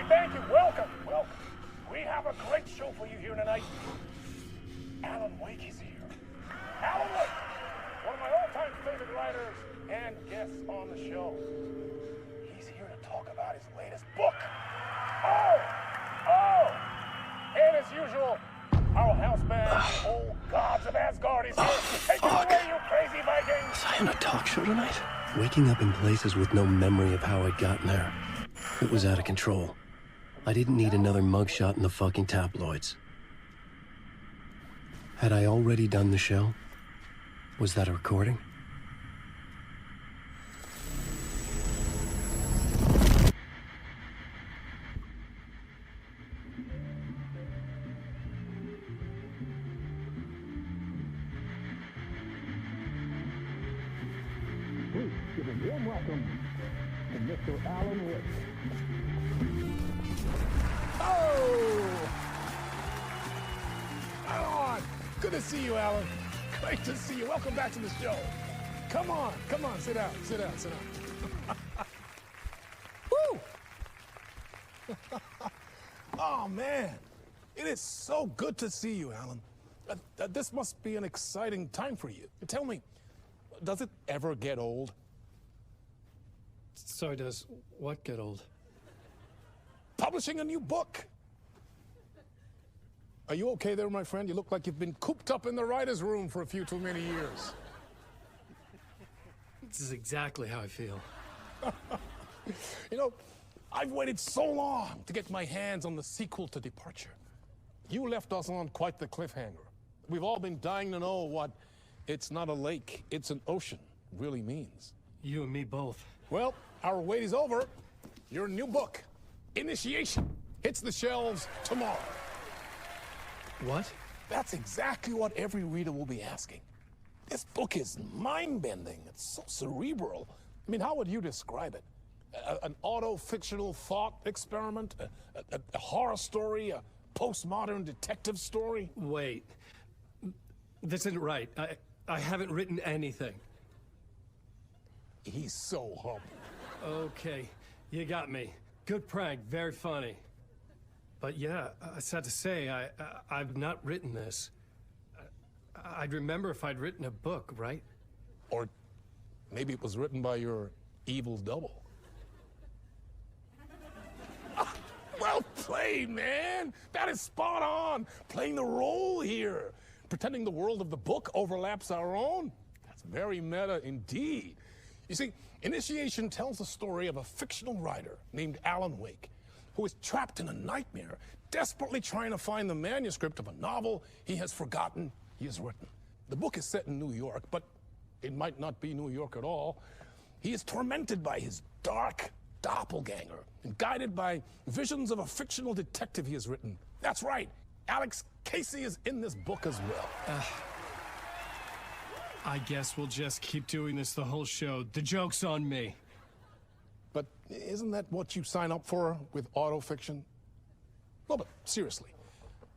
Thank you. Welcome. We have a great show for you here tonight. Alan Wake is here. Alan Wake, one of my all-time favorite writers and guests on the show. He's here to talk about his latest book. And as usual, our house band, old gods of Asgard, is here. Take it away, you crazy Vikings! Was I in a talk show tonight? Waking up in places with no memory of how I'd gotten there. It was out of control. I didn't need another mugshot in the fucking tabloids. Had I already done the show? Was that a recording? Please give a warm welcome to Mr. Alan Wake. Alan! Good to see you, Alan. Great to see you. Welcome back to the show. Come on, sit down. Woo! Oh, man. It is so good to see you, Alan. This must be an exciting time for you. Tell me, does it ever get old? So does what get old? Publishing a new book. Are you okay there, my friend? You look like you've been cooped up in the writer's room for a few too many years. This is exactly how I feel. You know, I've waited so long to get my hands on the sequel to Departure. You left us on quite the cliffhanger. We've all been dying to know what "it's not a lake, it's an ocean" really means. You and me both. Well, our wait is over. Your new book, Initiation, hits the shelves tomorrow. What? That's exactly what every reader will be asking. This book is mind-bending. It's so cerebral. I mean, how would you describe it? An auto-fictional thought experiment? A horror story? A postmodern detective story? Wait. This isn't right. I haven't written anything. He's so humble. Okay, you got me. Good prank, very funny. But yeah, sad to say, I've not written this. I'd remember if I'd written a book, right? Or maybe it was written by your evil double. Well played, man! That is spot on! Playing the role here. Pretending the world of the book overlaps our own. That's very meta indeed. You see, Initiation tells the story of a fictional writer named Alan Wake, who is trapped in a nightmare, desperately trying to find the manuscript of a novel he has forgotten he has written. The book is set in New York, but it might not be New York at all. He is tormented by his dark doppelganger and guided by visions of a fictional detective he has written. That's right, Alex Casey is in this book as well. I guess we'll just keep doing this the whole show. The joke's on me. But isn't that what you sign up for with autofiction? No, but seriously,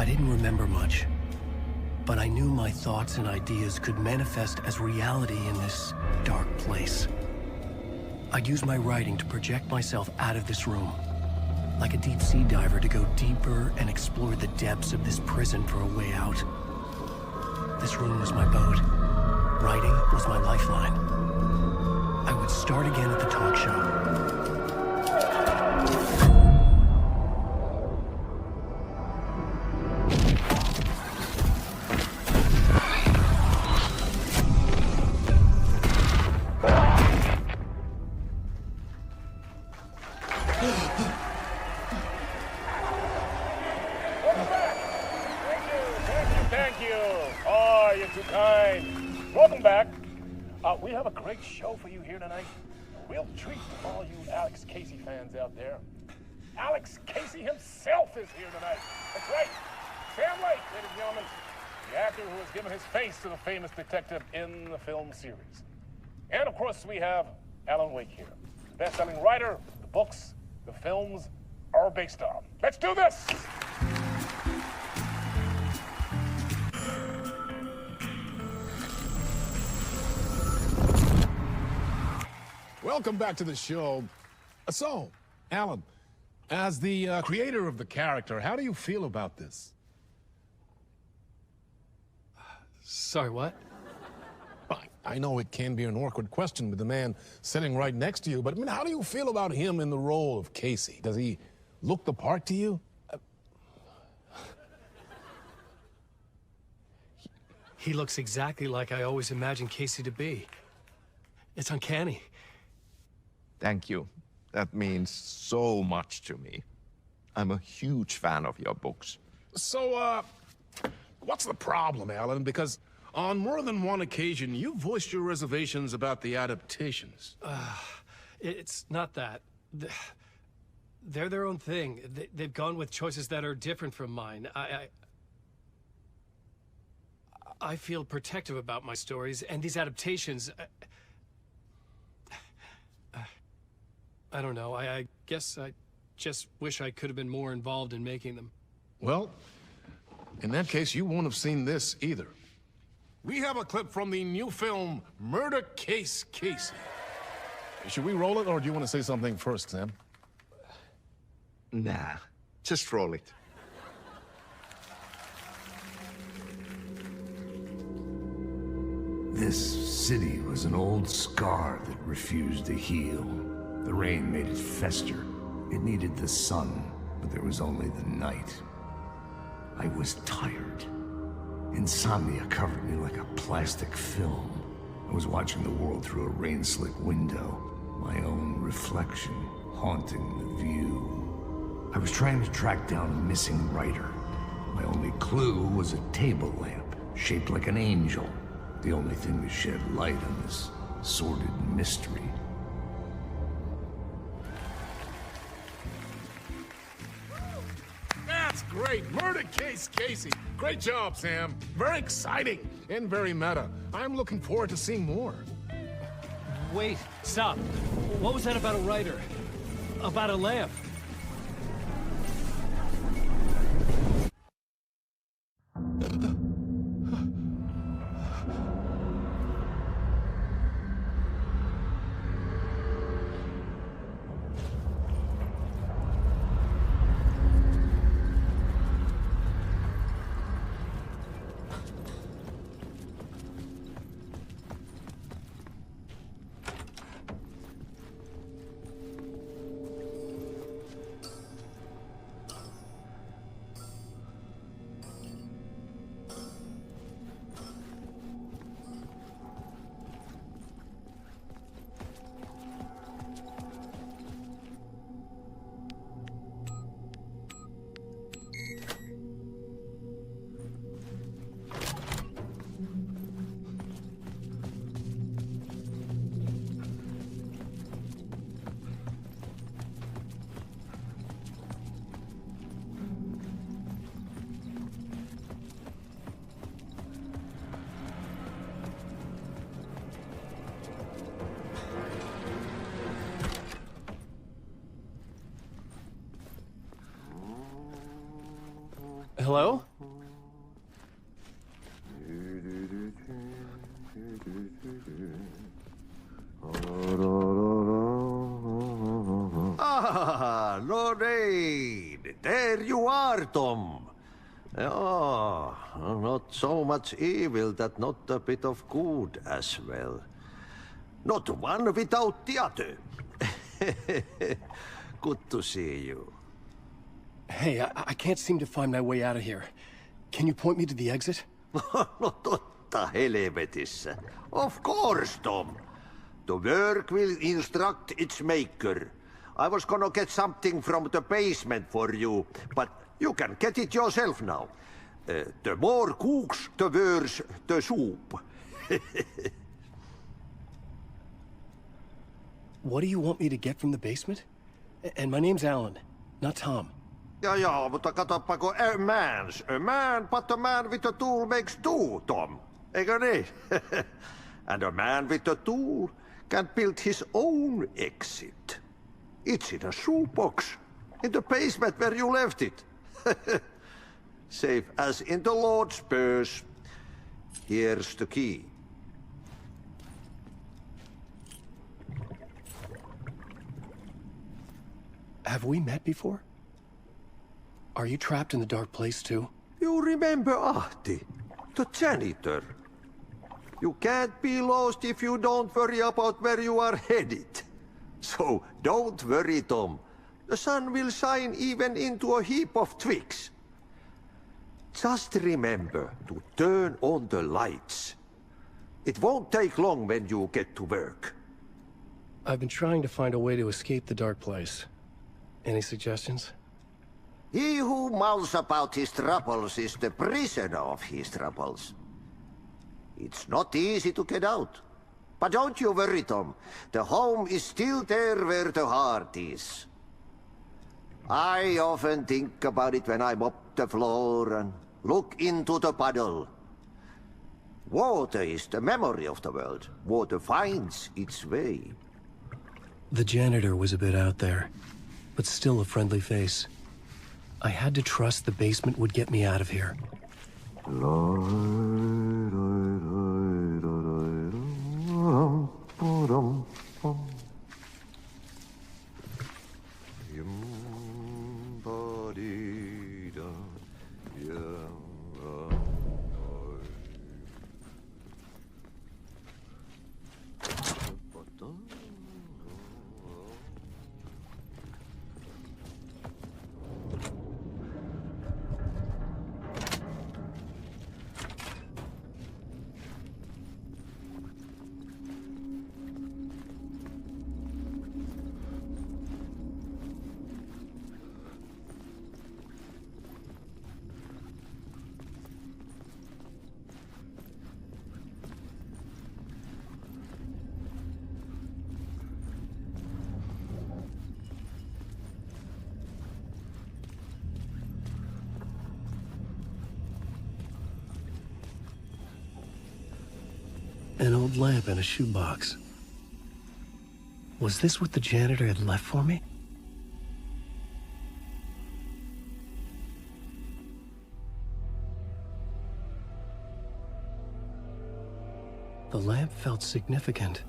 I didn't remember much, but I knew my thoughts and ideas could manifest as reality in this dark place. I'd use my writing to project myself out of this room, like a deep-sea diver to go deeper and explore the depths of this prison for a way out. This room was my boat. Writing was my lifeline. I would start again at the talk show. We have a great show for you here tonight. Real treat to all you Alex Casey fans out there. Alex Casey himself is here tonight. That's right. Sam Lake, ladies and gentlemen. The actor who has given his face to the famous detective in the film series. And of course, we have Alan Wake here. Best-selling writer, the books, the films are based on. Let's do this! Welcome back to the show. So, Alan, as the creator of the character, how do you feel about this? Sorry, what? I know it can be an awkward question with the man sitting right next to you, but I mean, how do you feel about him in the role of Casey? Does he look the part to you? He looks exactly like I always imagined Casey to be. It's uncanny. Thank you. That means so much to me. I'm a huge fan of your books. So, what's the problem, Alan? Because on more than one occasion, you voiced your reservations about the adaptations. It's not that. They're their own thing. They've gone with choices that are different from mine. I feel protective about my stories, and these adaptations... I don't know. I guess I just wish I could have been more involved in making them. Well, in that case, you won't have seen this either. We have a clip from the new film, Murder Case Casey. Should we roll it, or do you want to say something first, Sam? Nah, just roll it. This city was an old scar that refused to heal. The rain made it fester. It needed the sun, but there was only the night. I was tired. Insomnia covered me like a plastic film. I was watching the world through a rain-slick window, my own reflection haunting the view. I was trying to track down a missing writer. My only clue was a table lamp, shaped like an angel. The only thing to shed light on this sordid mystery. That's great! Murder Case Casey! Great job, Sam. Very exciting and very meta. I'm looking forward to seeing more. Wait, stop. What was that about a writer? About a lamp? Hello? Lorraine! There you are, Tom. Oh, not so much evil that not a bit of good as well. Not one without the other. Good to see you. Hey, I can't seem to find my way out of here. Can you point me to the exit? No totta helvetissä. Of course, Tom. The work will instruct its maker. I was gonna get something from the basement for you, but you can get it yourself now. The more cooks, the worse the soup. What do you want me to get from the basement? And my name's Alan, not Tom. Ja, mutta katoppa, kun a man, but a man with a tool makes two, Tom. Eikö niin? And a man with a tool can build his own exit. It's in a shoebox, in the basement where you left it. Safe as in the Lord's purse. Here's the key. Have we met before? Are you trapped in the dark place too? You remember Ahti, the janitor. You can't be lost if you don't worry about where you are headed. So don't worry, Tom. The sun will shine even into a heap of twigs. Just remember to turn on the lights. It won't take long when you get to work. I've been trying to find a way to escape the dark place. Any suggestions? He who mouths about his troubles is the prisoner of his troubles. It's not easy to get out. But don't you worry, Tom. The home is still there where the heart is. I often think about it when I mop the floor and look into the puddle. Water is the memory of the world. Water finds its way. The janitor was a bit out there, but still a friendly face. I had to trust the basement would get me out of here. An old lamp in a shoebox. Was this what the janitor had left for me? The lamp felt significant.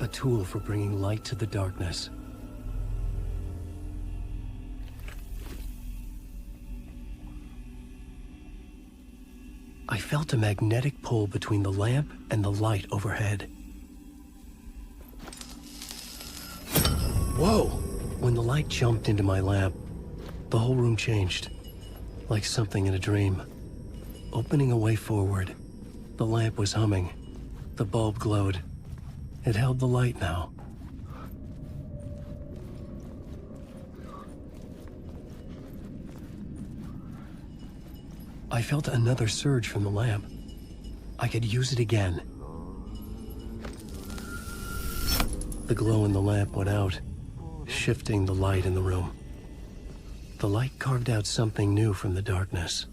A tool for bringing light to the darkness. I felt a magnetic pull between the lamp and the light overhead. Whoa! When the light jumped into my lamp, the whole room changed, like something in a dream. Opening a way forward, the lamp was humming. The bulb glowed. It held the light now. I felt another surge from the lamp. I could use it again. The glow in the lamp went out, shifting the light in the room. The light carved out something new from the darkness.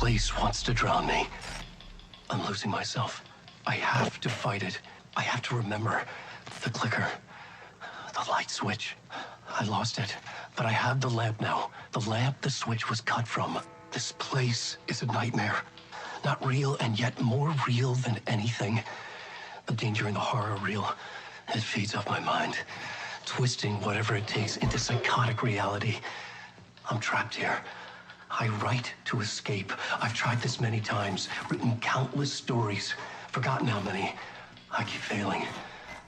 place wants to drown me. I'm losing myself. I have to fight it. I have to remember the clicker, the light switch. I lost it, but I have the lamp now. The lamp the switch was cut from. This place is a nightmare. Not real, and yet more real than anything. The danger and the horror real. It feeds off my mind, twisting whatever it takes into psychotic reality. I'm trapped here. I write to escape. I've tried this many times, written countless stories, forgotten how many. I keep failing,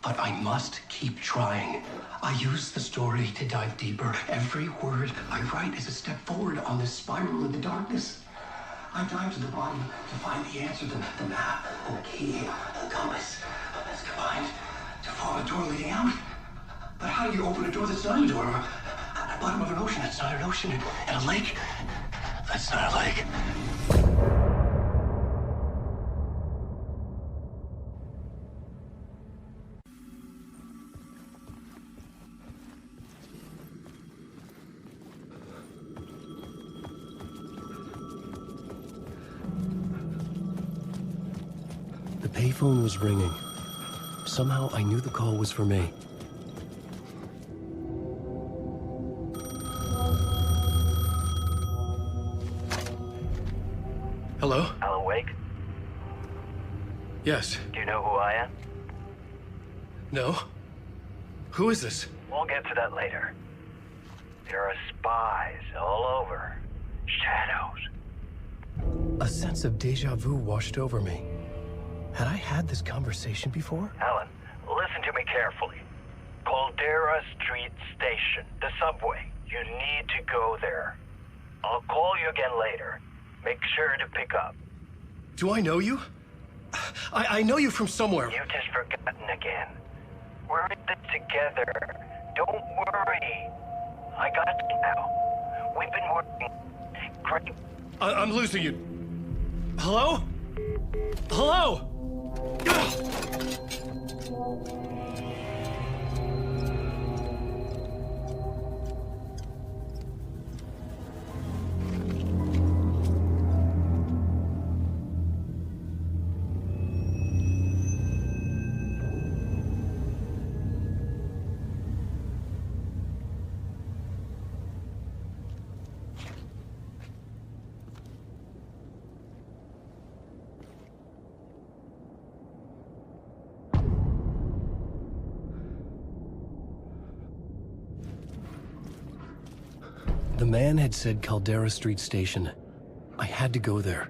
but I must keep trying. I use the story to dive deeper. Every word I write is a step forward on this spiral in the darkness. I dive to the bottom to find the answer, the map, and the key, the compass. It's combined to form a door leading out. But how do you open a door that's not a door? At the bottom of an ocean that's not an ocean, and a lake that's not a lake. The payphone was ringing. Somehow I knew the call was for me. Hello? Alan Wake? Yes. Do you know who I am? No? Who is this? We'll get to that later. There are spies all over. Shadows. A sense of deja vu washed over me. Had I had this conversation before? Alan, listen to me carefully. Caldera Street Station, the subway. You need to go there. I'll call you again later. Make sure to pick up. Do I know you? I know you from somewhere. You've just forgotten again. We're in this together. Don't worry. I got you now. We've been working great. I'm losing you. Hello? Hello? The man had said Caldera Street Station. I had to go there.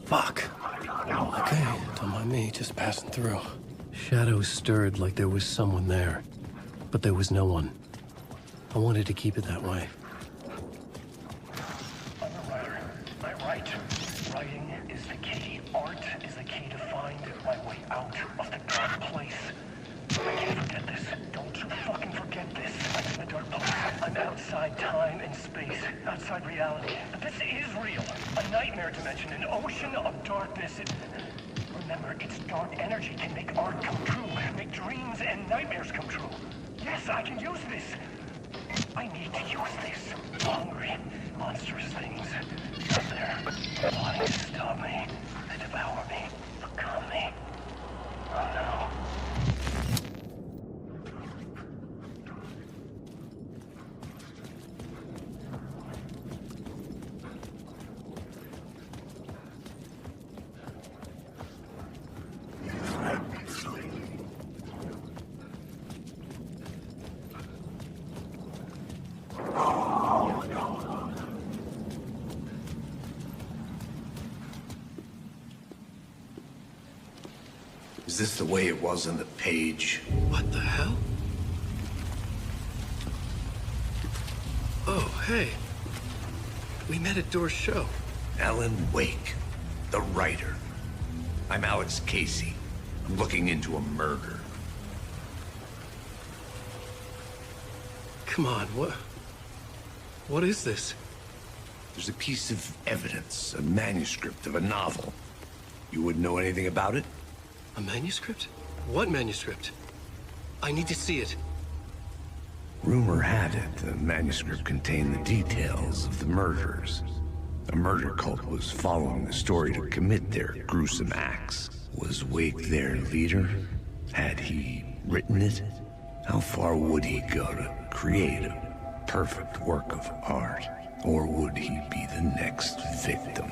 Fuck. Okay, don't mind me, just passing through. Shadows stirred like there was someone there, but there was no one. I wanted to keep it that way. I'm a writer. I write. Writing is the key. Art is the key to find my way out of the dark place. I can't forget this. Don't you fucking forget this. I'm in the dark place. I'm outside time and space. Outside reality. This is real. A nightmare dimension. An ocean of darkness. Remember, its dark energy can make art come true. Make dreams and nightmares come true. Yes, I can use this. I need to use this. Hungry, monstrous things. They're plotting to stop me. To devour me. Become me. Oh no. Is this the way it was on the page? What the hell? Oh, hey. We met at Door's show. Alan Wake, the writer. I'm Alex Casey. I'm looking into a murder. Come on, what is this? There's a piece of evidence, a manuscript of a novel. You wouldn't know anything about it? A manuscript? What manuscript? I need to see it. Rumor had it the manuscript contained the details of the murders. A murder cult was following the story to commit their gruesome acts. Was Wake their leader? Had he written it? How far would he go to create a perfect work of art? Or would he be the next victim?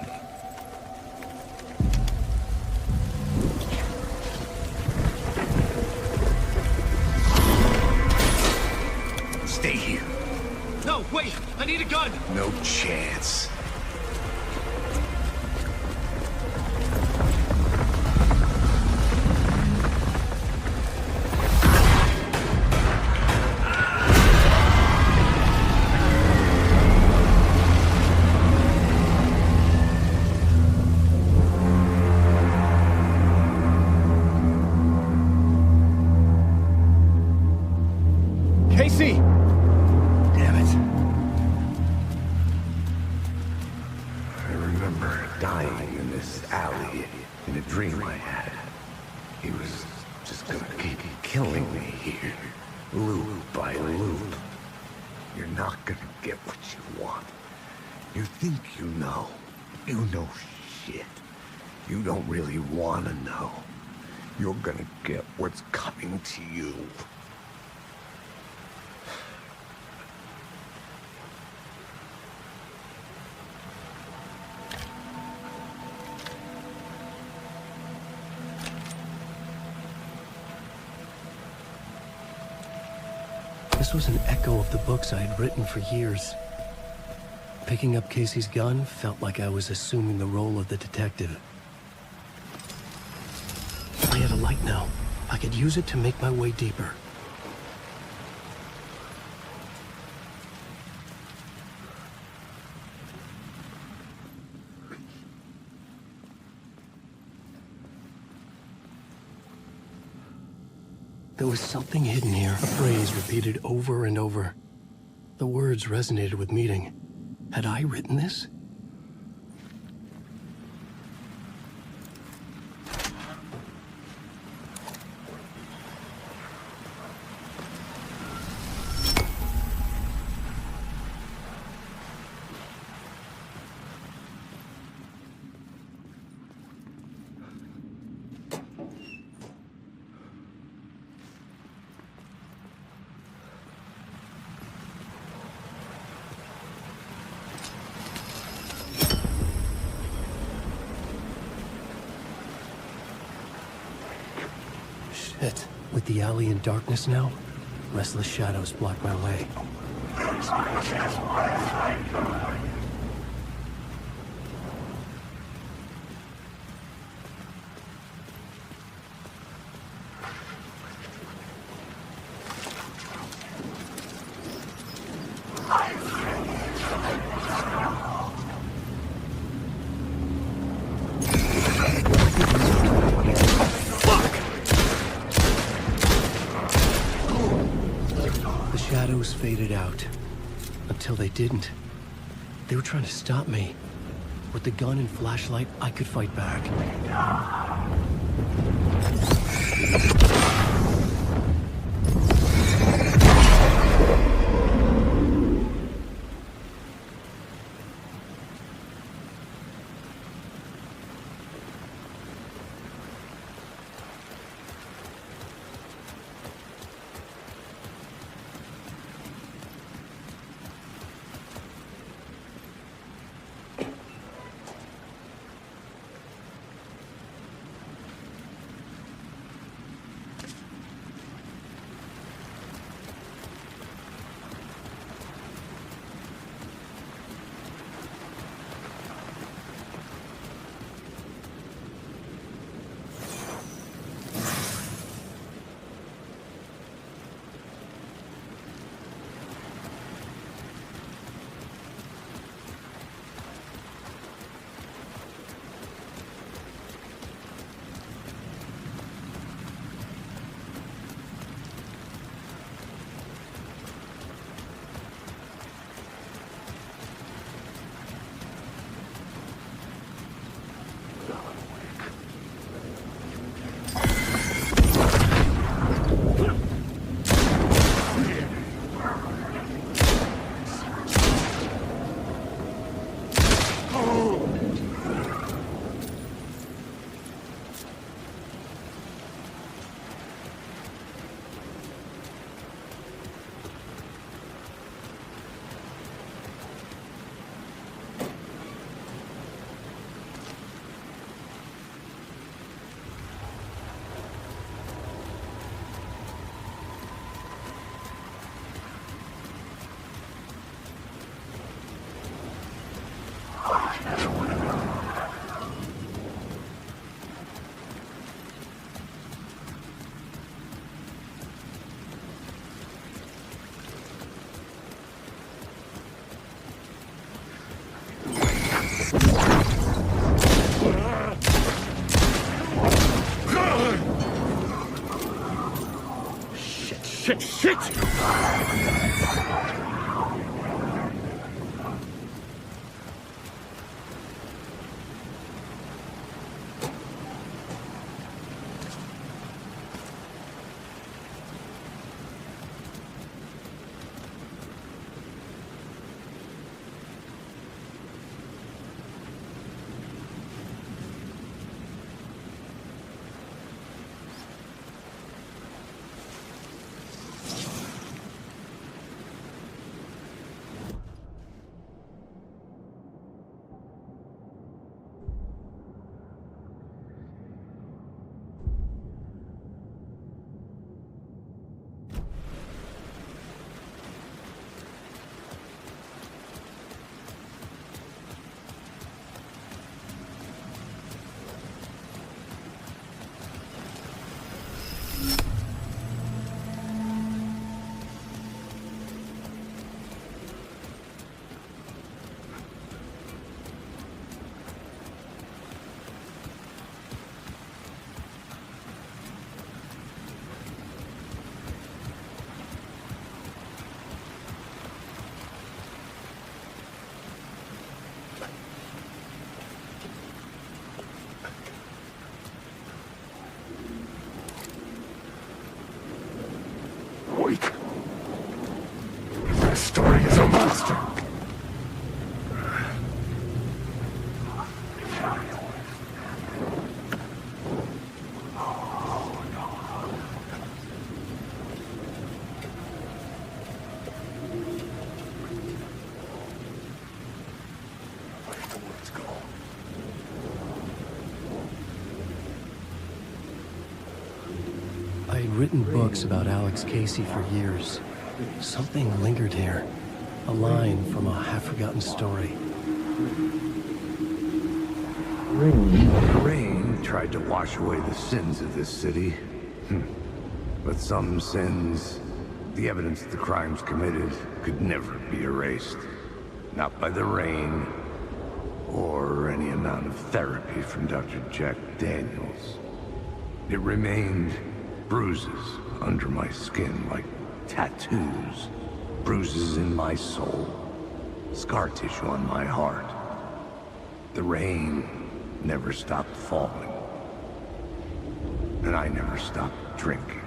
Stay here. No, wait! I need a gun! No chance. Casey! Damn it. I remember dying in this alley in a dream I had. He was just gonna keep killing me here, loop by loop. You're not gonna get what you want. You think you know. You know shit. You don't really wanna know. You're gonna get what's coming to you. This was an echo of the books I had written for years. Picking up Casey's gun felt like I was assuming the role of the detective. I had a light now. I could use it to make my way deeper. There was something hidden here, a phrase repeated over and over. The words resonated with meaning. Had I written this? Shit. With the alley in darkness now, restless shadows block my way. Shadows faded out. Until they didn't. They were trying to stop me. With the gun and flashlight, I could fight back. Shit, shit! Wait. This story is a monster. I had written books about Alex Casey for years. Something lingered here. A line from a half-forgotten story. Rain tried to wash away the sins of this city. But some sins, the evidence of the crimes committed, could never be erased. Not by the rain, or any amount of therapy from Dr. Jack Daniels. It remained bruises under my skin, like tattoos. Bruises in my soul. Scar tissue on my heart. The rain never stopped falling. And I never stopped drinking.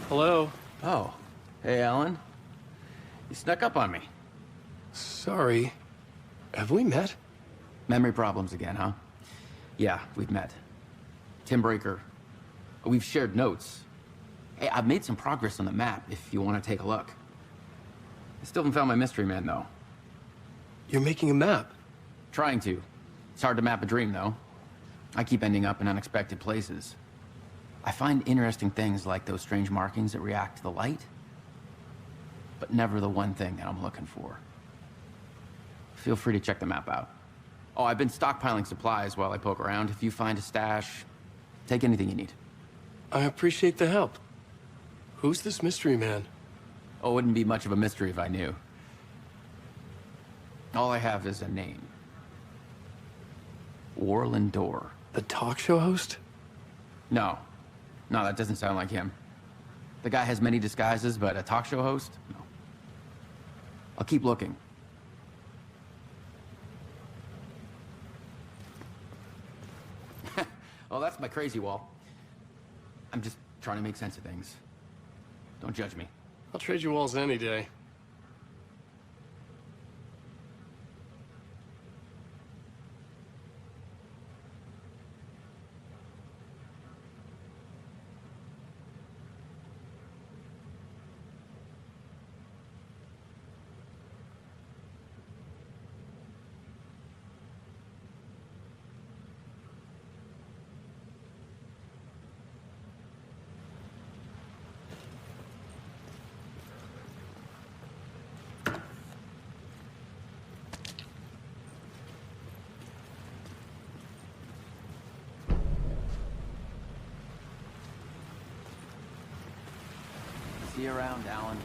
Hello? Oh. Hey, Alan. You snuck up on me. Sorry. Have we met? Memory problems again, huh? Yeah, we've met. Tim Breaker. We've shared notes. Hey, I've made some progress on the map if you want to take a look. I still haven't found my mystery man, though. You're making a map? Trying to. It's hard to map a dream, though. I keep ending up in unexpected places. I find interesting things like those strange markings that react to the light, but never the one thing that I'm looking for. Feel free to check the map out. Oh, I've been stockpiling supplies while I poke around. If you find a stash, take anything you need. I appreciate the help. Who's this mystery man? Oh, it wouldn't be much of a mystery if I knew. All I have is a name. Warland Door. The talk show host? No. No, that doesn't sound like him. The guy has many disguises, but a talk show host? No. I'll keep looking. Oh, that's my crazy wall. I'm just trying to make sense of things. Don't judge me. I'll trade you walls any day. See you around, Alan.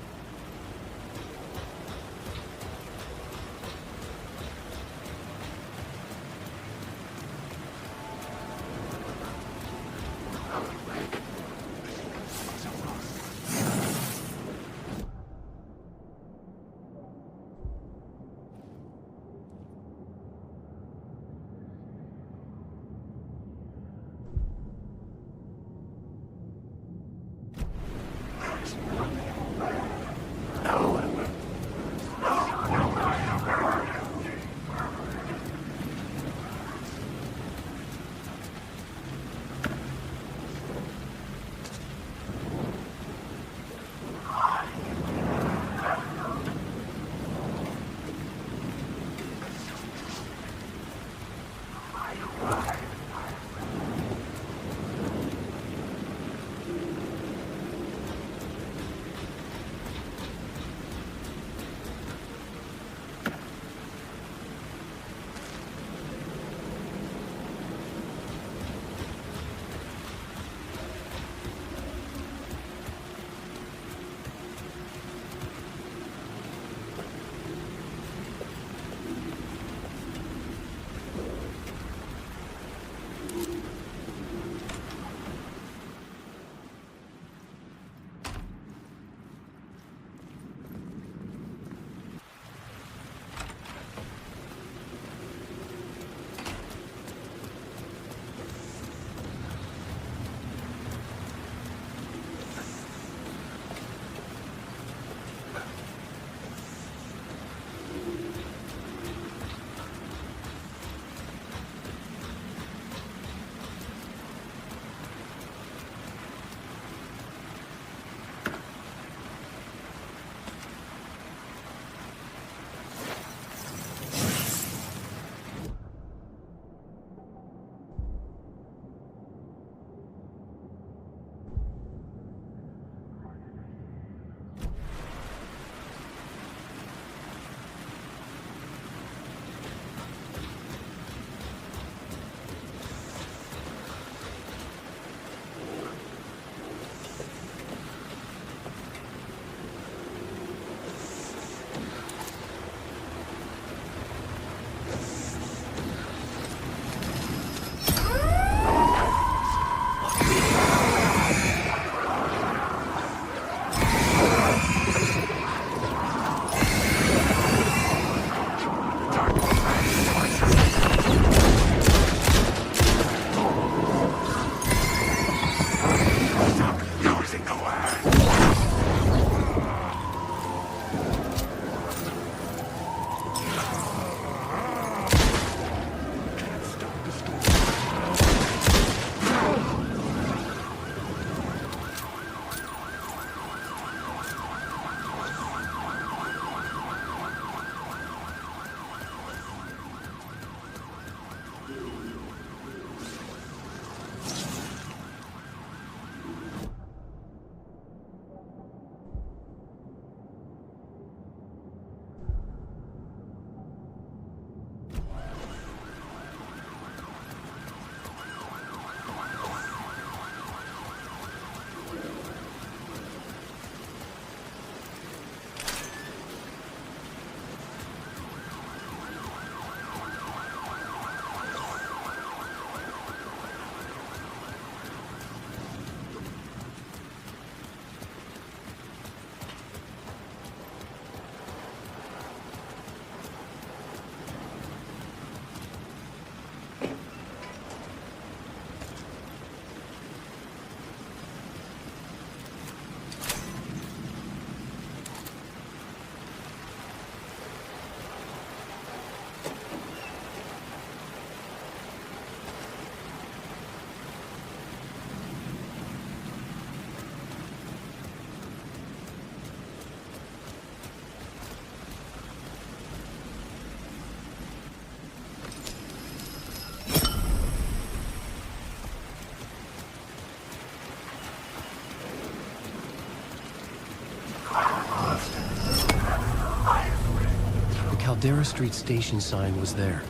Caldera Street station sign was there,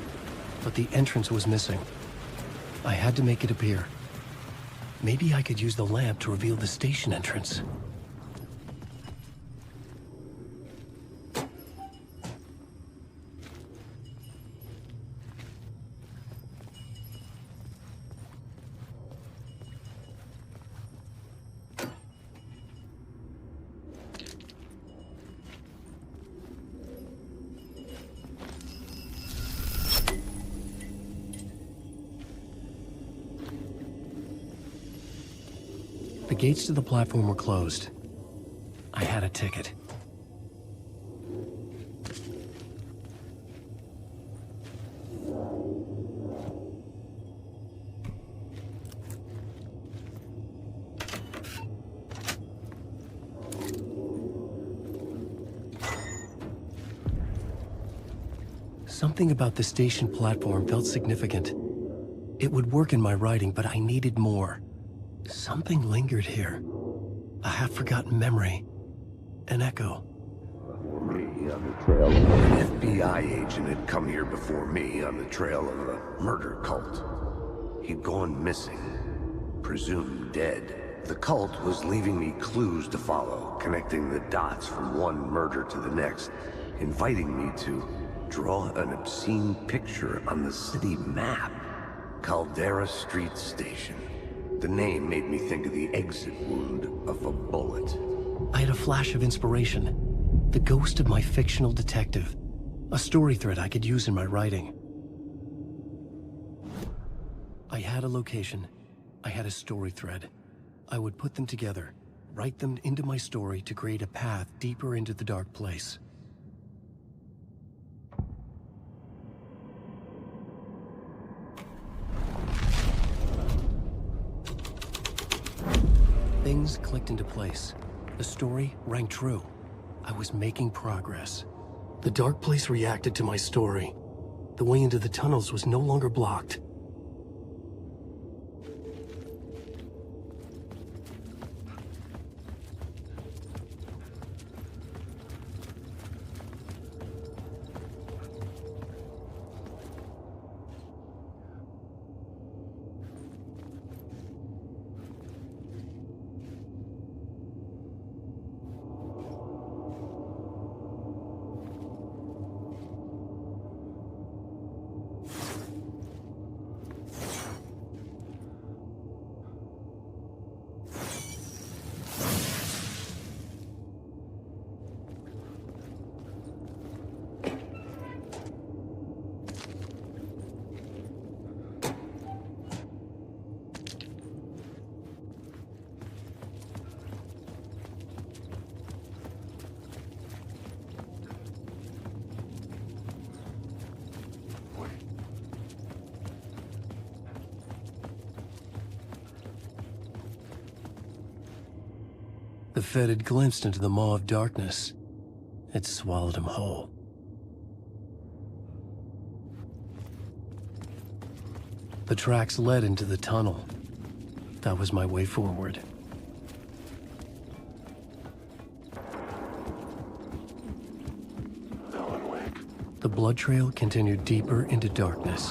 but the entrance was missing. I had to make it appear. Maybe I could use the lamp to reveal the station entrance. The gates to the platform were closed. I had a ticket. Something about the station platform felt significant. It would work in my writing, but I needed more. Something lingered here. A half-forgotten memory. An echo. Me on the trail of an FBI agent had come here before me on the trail of a murder cult. He'd gone missing, presumed dead. The cult was leaving me clues to follow, connecting the dots from one murder to the next, inviting me to draw an obscene picture on the city map. Caldera Street Station. The name made me think of the exit wound of a bullet. I had a flash of inspiration. The ghost of my fictional detective. A story thread I could use in my writing. I had a location. I had a story thread. I would put them together, write them into my story to create a path deeper into the dark place. Things clicked into place. The story rang true. I was making progress. The dark place reacted to my story. The way into the tunnels was no longer blocked. The Fed had glimpsed into the maw of darkness. It swallowed him whole. The tracks led into the tunnel. That was my way forward. The blood trail continued deeper into darkness.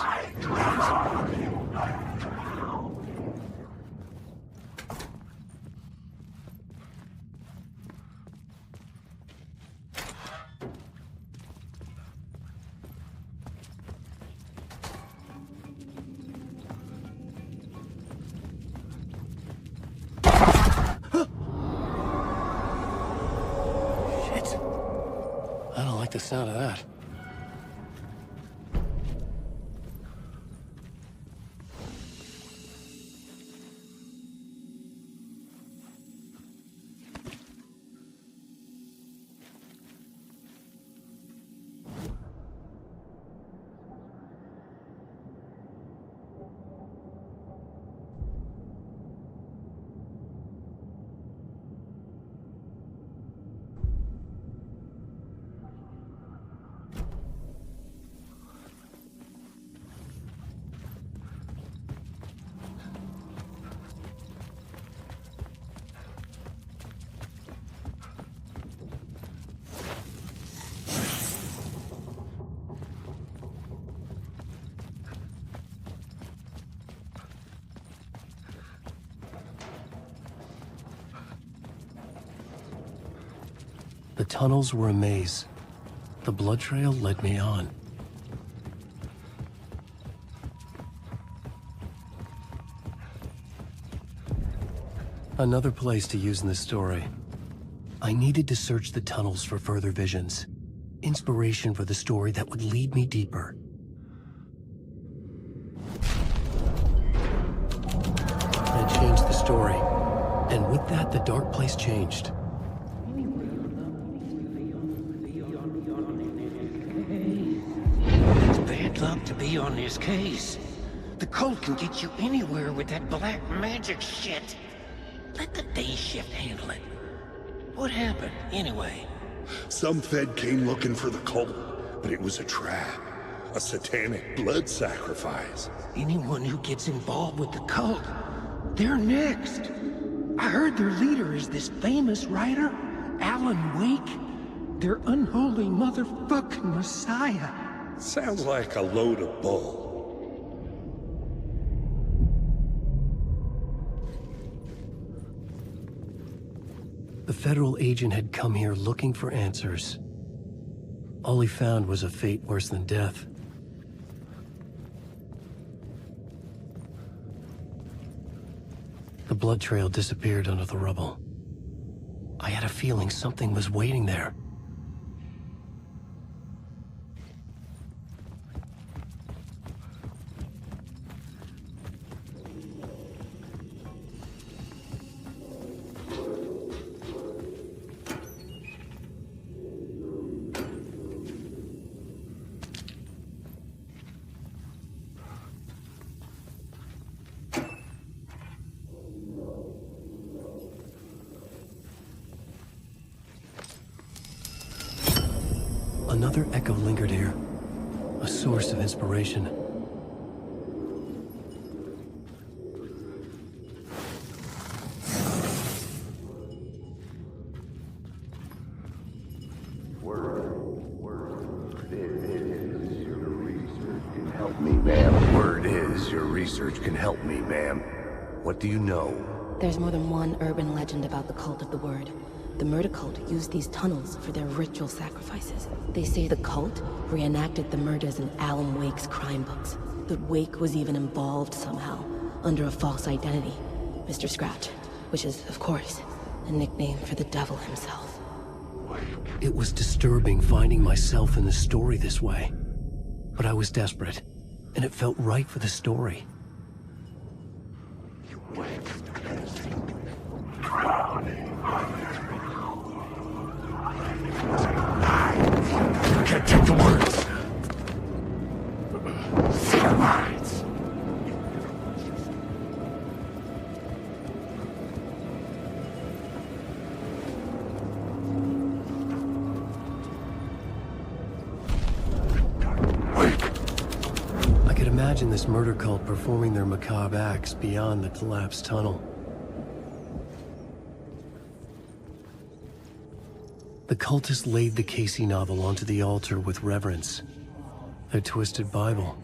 I don't like the sound of that. The tunnels were a maze. The blood trail led me on. Another place to use in this story. I needed to search the tunnels for further visions. Inspiration for the story that would lead me deeper. I changed the story. And with that, the dark place changed. It's bad luck to be on this case. The cult can get you anywhere with that black magic shit. Let the day shift handle it. What happened, anyway? Some Fed came looking for the cult, but it was a trap. A satanic blood sacrifice. Anyone who gets involved with the cult, they're next. I heard their leader is this famous writer, Alan Wake. Their unholy motherfucking messiah. Sounds like a load of bull. The federal agent had come here looking for answers. All he found was a fate worse than death. The blood trail disappeared under the rubble. I had a feeling something was waiting there. Another echo lingered here, a source of inspiration. Word is, your research can help me, ma'am. What do you know? There's more than one urban legend about the cult of the Word. The murder cult used these tunnels for their ritual sacrifices. They say the cult reenacted the murders in Alan Wake's crime books. That Wake was even involved somehow, under a false identity. Mr. Scratch, which is, of course, a nickname for the devil himself. It was disturbing finding myself in the story this way. But I was desperate, and it felt right for the story. Can't take the words. See your minds. I could imagine this murder cult performing their macabre acts beyond the collapsed tunnel. The cultists laid the Casey novel onto the altar with reverence. Their twisted Bible.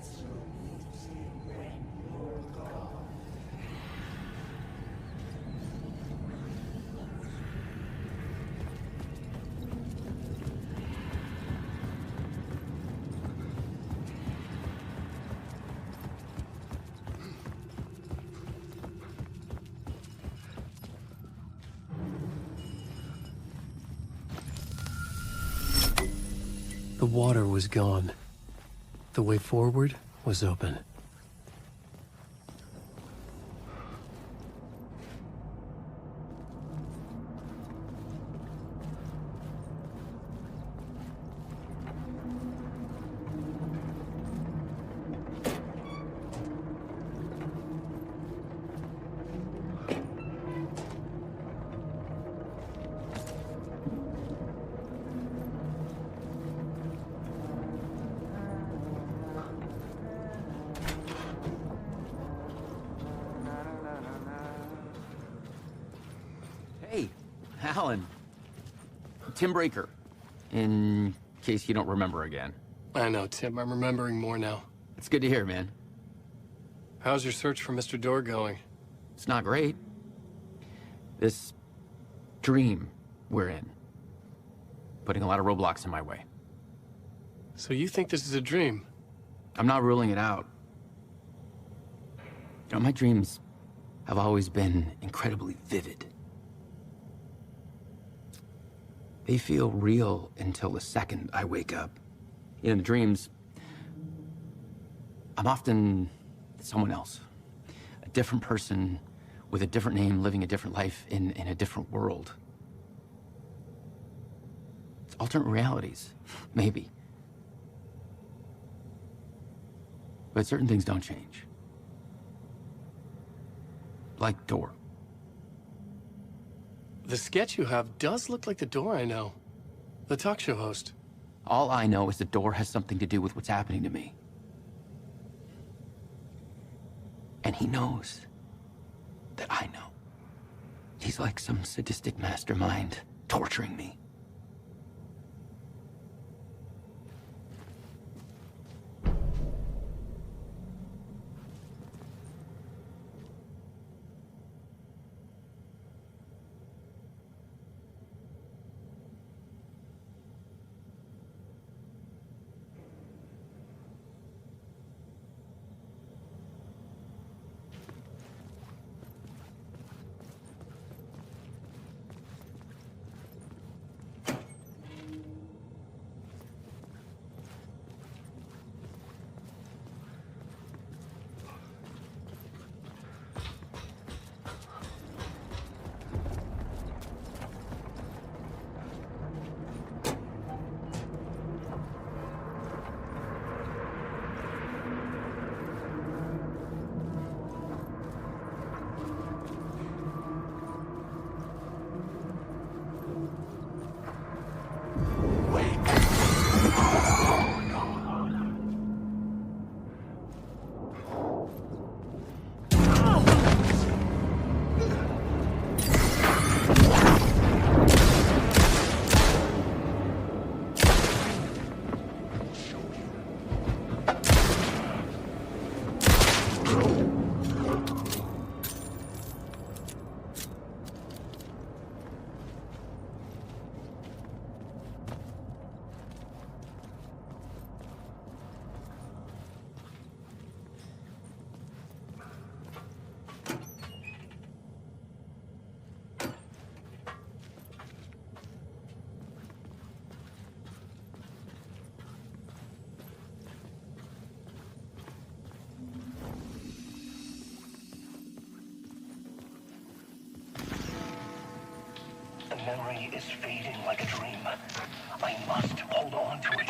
The water was gone. The way forward was open. Hey, Alan. Tim Breaker, in case you don't remember again. I know, Tim. I'm remembering more now. It's good to hear, man. How's your search for Mr. Dorr going? It's not great. This dream we're in. putting a lot of roadblocks in my way. So you think this is a dream? I'm not ruling it out. You know, my dreams have always been incredibly vivid. They feel real until the second I wake up. In the dreams, I'm often someone else. A different person with a different name, living a different life in a different world. It's alternate realities, maybe. But certain things don't change. Like Door. The sketch you have does look like the Door I know. The talk show host. All I know is the Door has something to do with what's happening to me. And he knows that I know. He's like some sadistic mastermind torturing me. The memory is fading like a dream. I must hold on to it.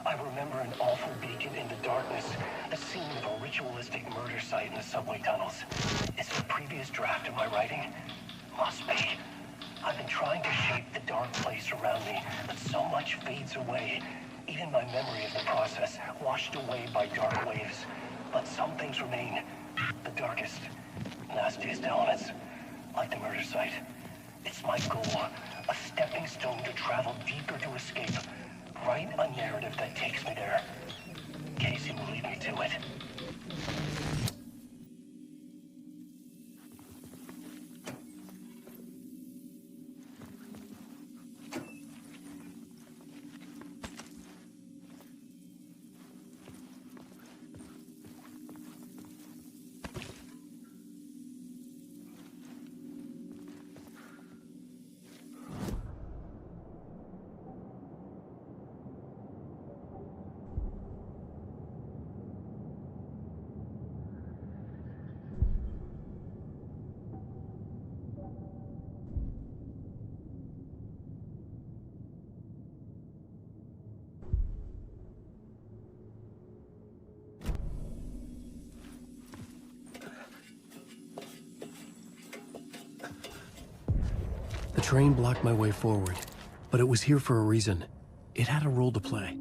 I remember an awful beacon in the darkness, the scene of a ritualistic murder site in the subway tunnels. Is it a previous draft of my writing? Must be. I've been trying to shape the dark place around me, but so much fades away. Even my memory of the process, washed away by dark waves. But some things remain. The darkest, nastiest elements, like the murder site. It's my goal, a stepping stone to travel deeper to escape. Write a narrative that takes me there. Casey will lead me to it. The train blocked my way forward, but it was here for a reason. It had a role to play.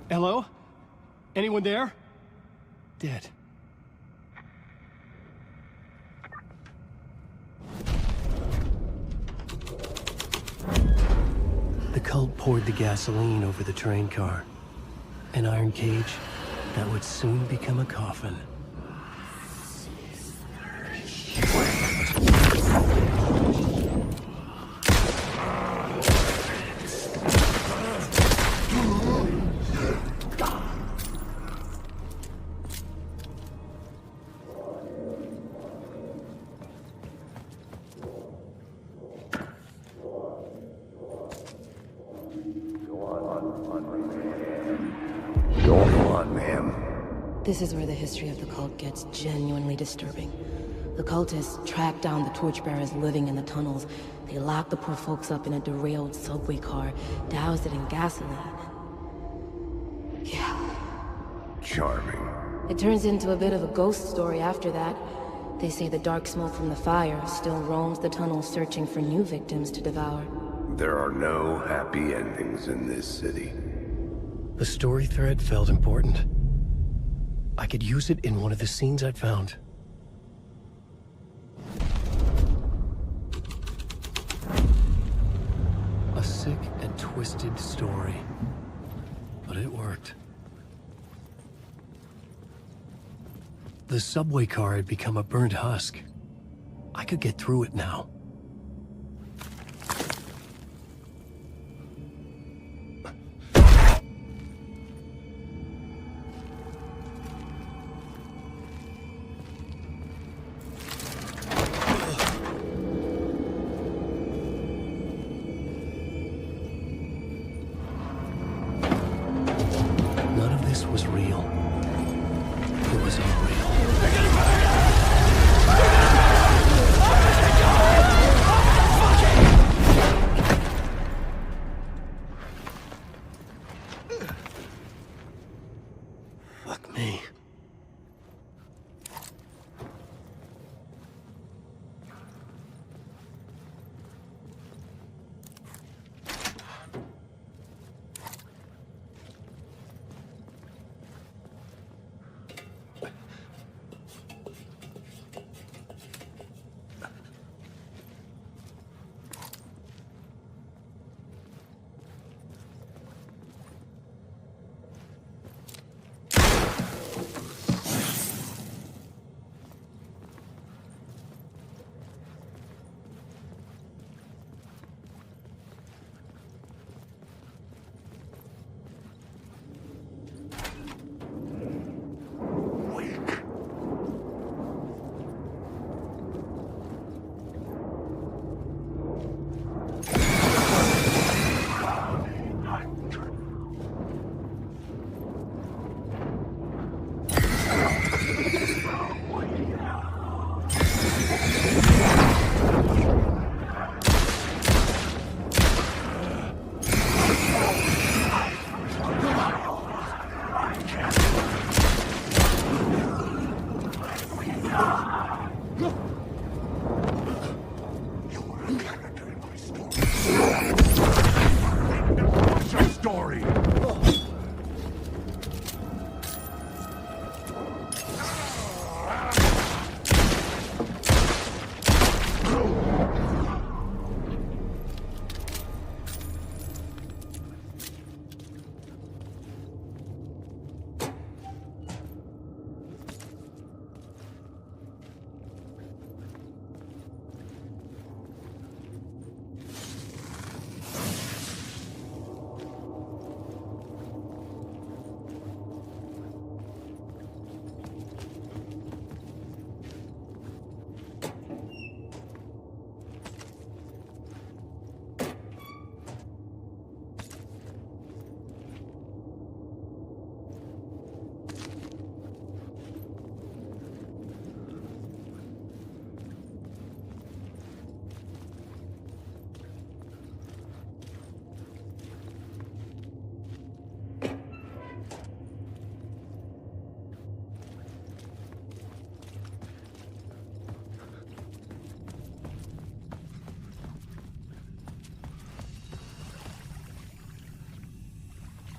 Hello? Anyone there? Dead. The cult poured the gasoline over the train car. An iron cage that would soon become a coffin. Go on, ma'am. This is where the history of the cult gets genuinely disturbing. The cultists track down the torchbearers living in the tunnels. They lock the poor folks up in a derailed subway car, douse it in gasoline. Yeah. Charming. It turns into a bit of a ghost story after that. They say the dark smoke from the fire still roams the tunnels searching for new victims to devour. There are no happy endings in this city. The story thread felt important. I could use it in one of the scenes I'd found. A sick and twisted story. But it worked. The subway car had become a burnt husk. I could get through it now. None of this was real. It was unreal. Fuck me.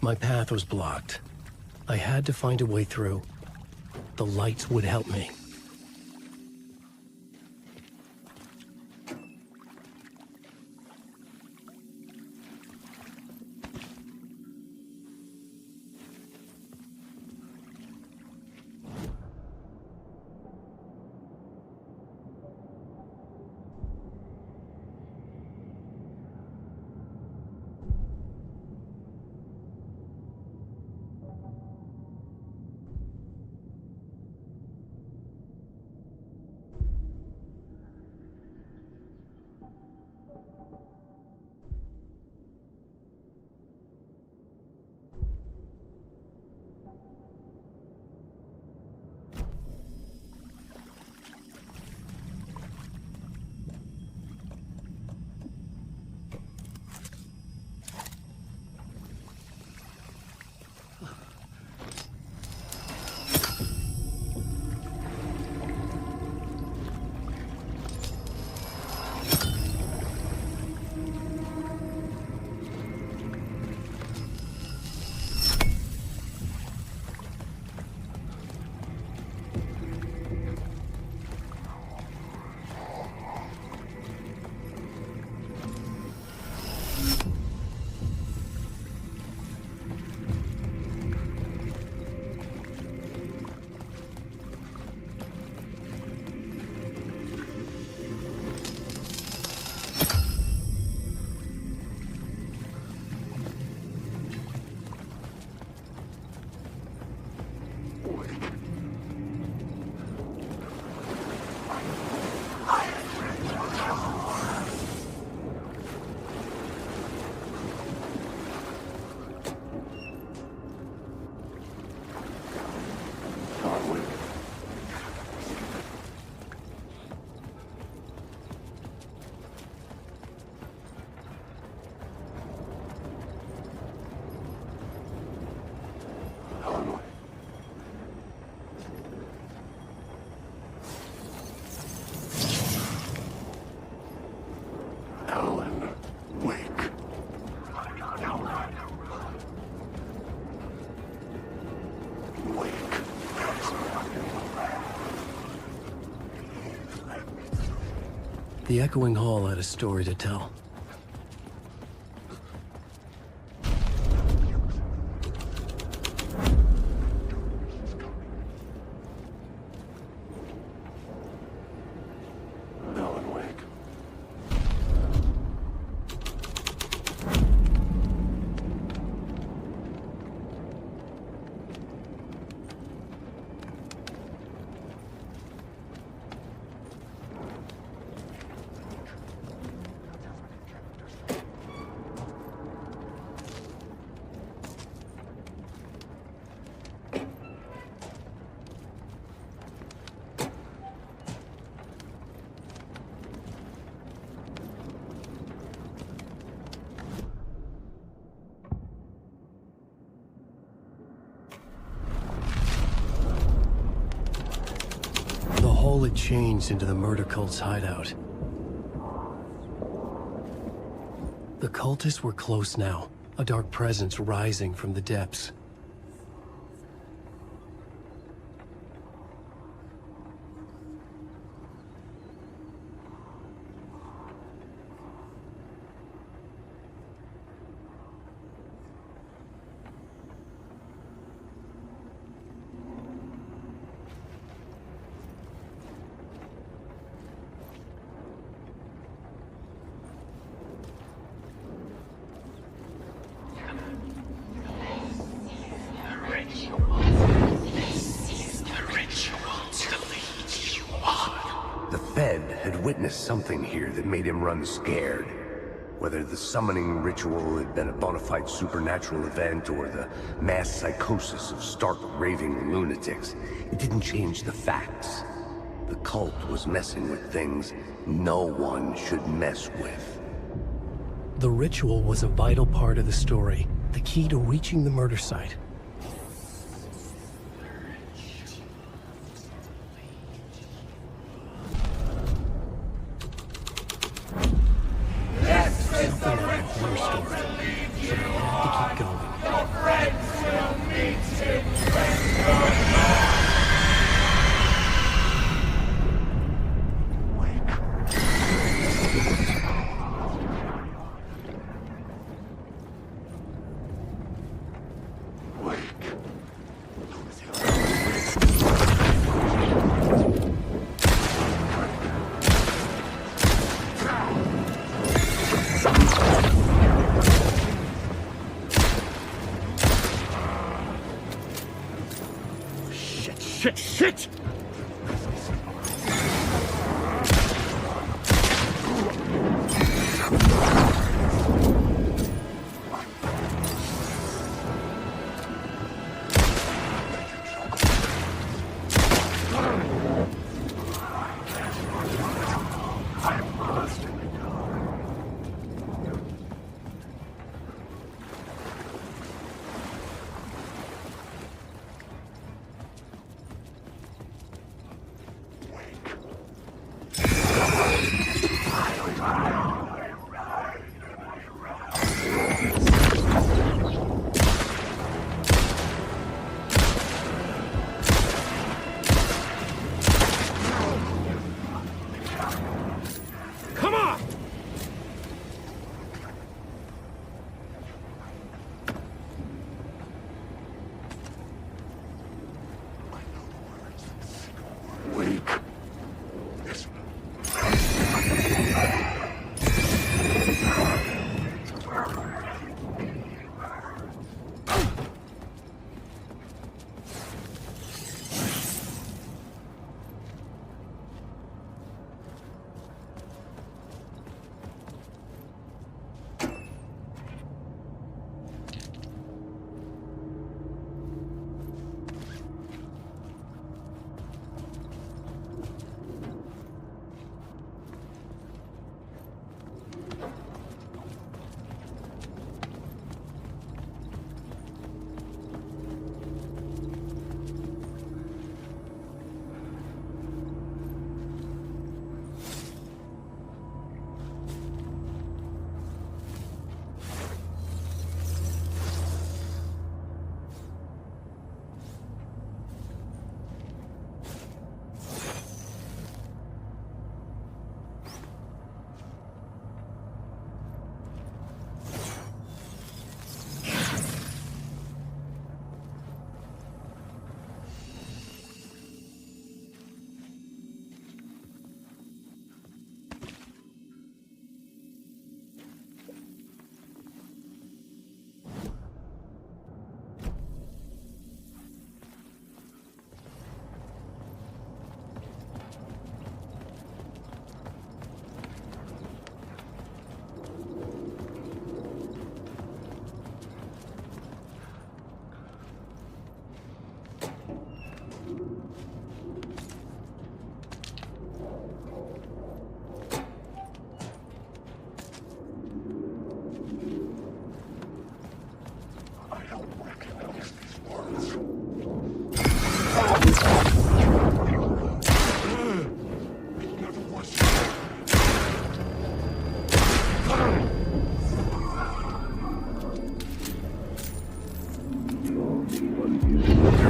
My path was blocked. I had to find a way through. The lights would help me. The echoing hall had a story to tell. Had changed into the murder cult's hideout. The cultists were close now, a dark presence rising from the depths. Witnessed something here that made him run scared. Whether the summoning ritual had been a bona fide supernatural event or the mass psychosis of stark raving lunatics, it didn't change the facts. The cult was messing with things no one should mess with. The ritual was a vital part of the story, the key to reaching the murder site. Something like a horror story, but I had to keep going. Shit!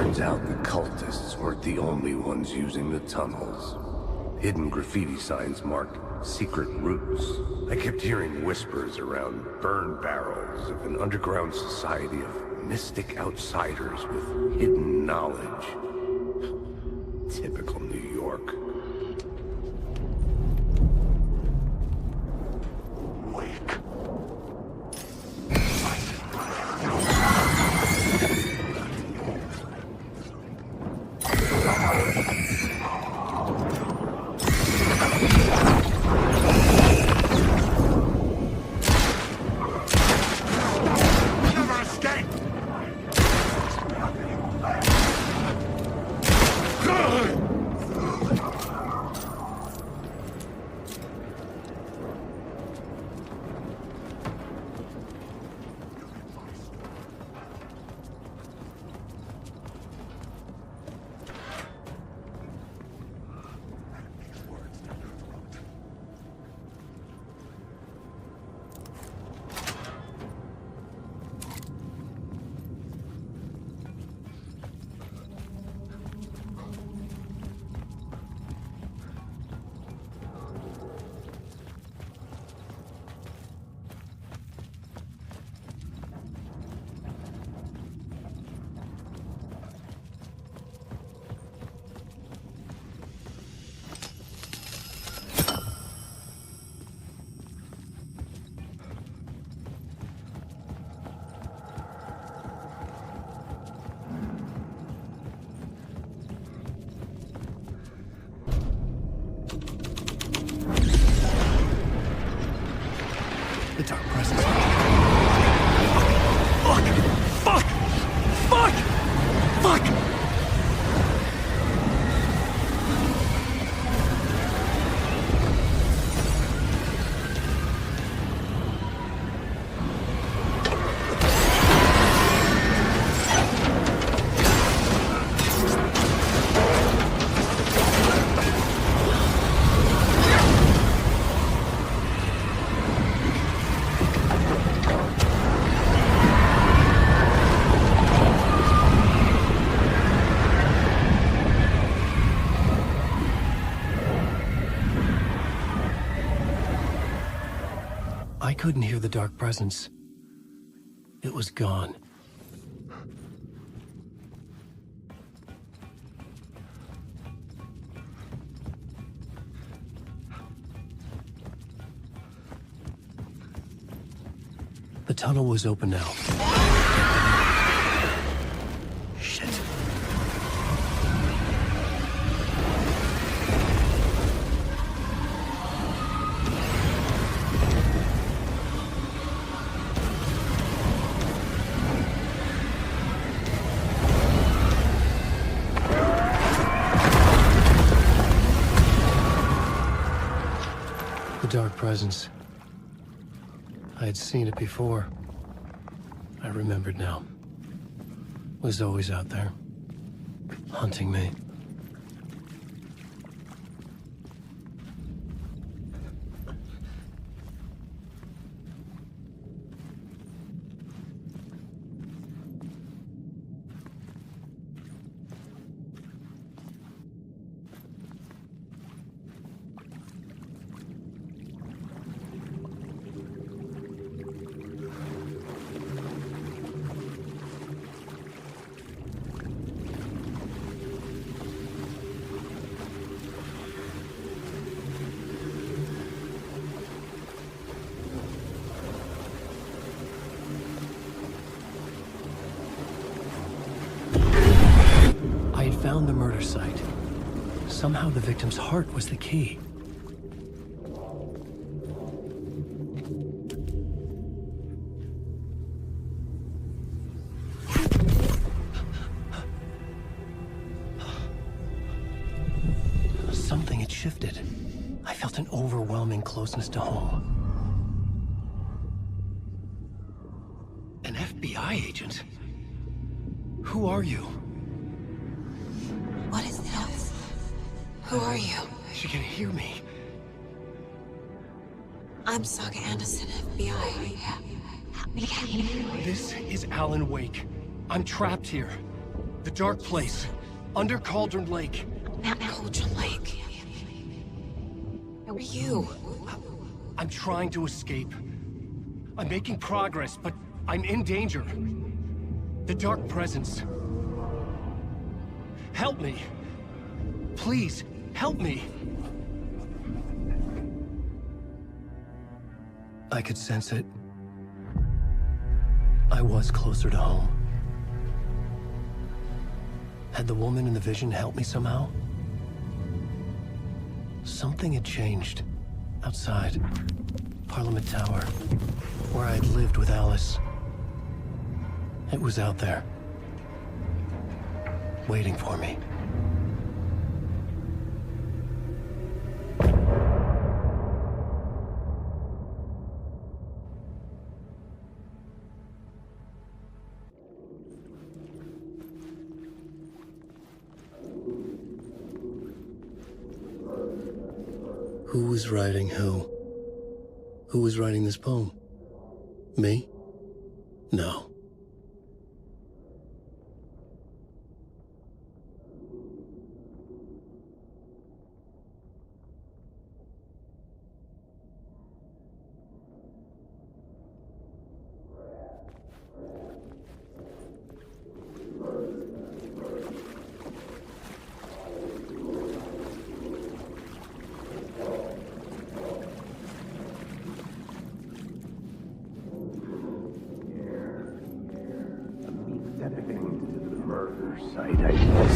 Turns out the cultists weren't the only ones using the tunnels. Hidden graffiti signs marked secret routes. I kept hearing whispers around burn barrels of an underground society of mystic outsiders with hidden knowledge. Typical New York. dark presence. Fuck! I couldn't hear the dark presence. It was gone. The tunnel was open now. Shit. The dark presence. I had seen it before. I remembered now. It was always out there, hunting me. Found the murder site. Somehow the victim's heart was the key. Something had shifted. I felt an overwhelming closeness to home. An FBI agent? Who are you? What is this? Who are you? She can hear me. I'm Saga Anderson, FBI. Help me get you. This is Alan Wake. I'm trapped here. The dark place. Under Cauldron Lake. Not Cauldron Lake. Where are you? I'm trying to escape. I'm making progress, but I'm in danger. The dark presence. Help me. Please, help me. I could sense it. I was closer to home. Had the woman in the vision helped me somehow? Something had changed. Outside. Parliament Tower. Where I'd lived with Alice. It was out there. Waiting for me. Who was writing who? Who was writing this poem? Me? No.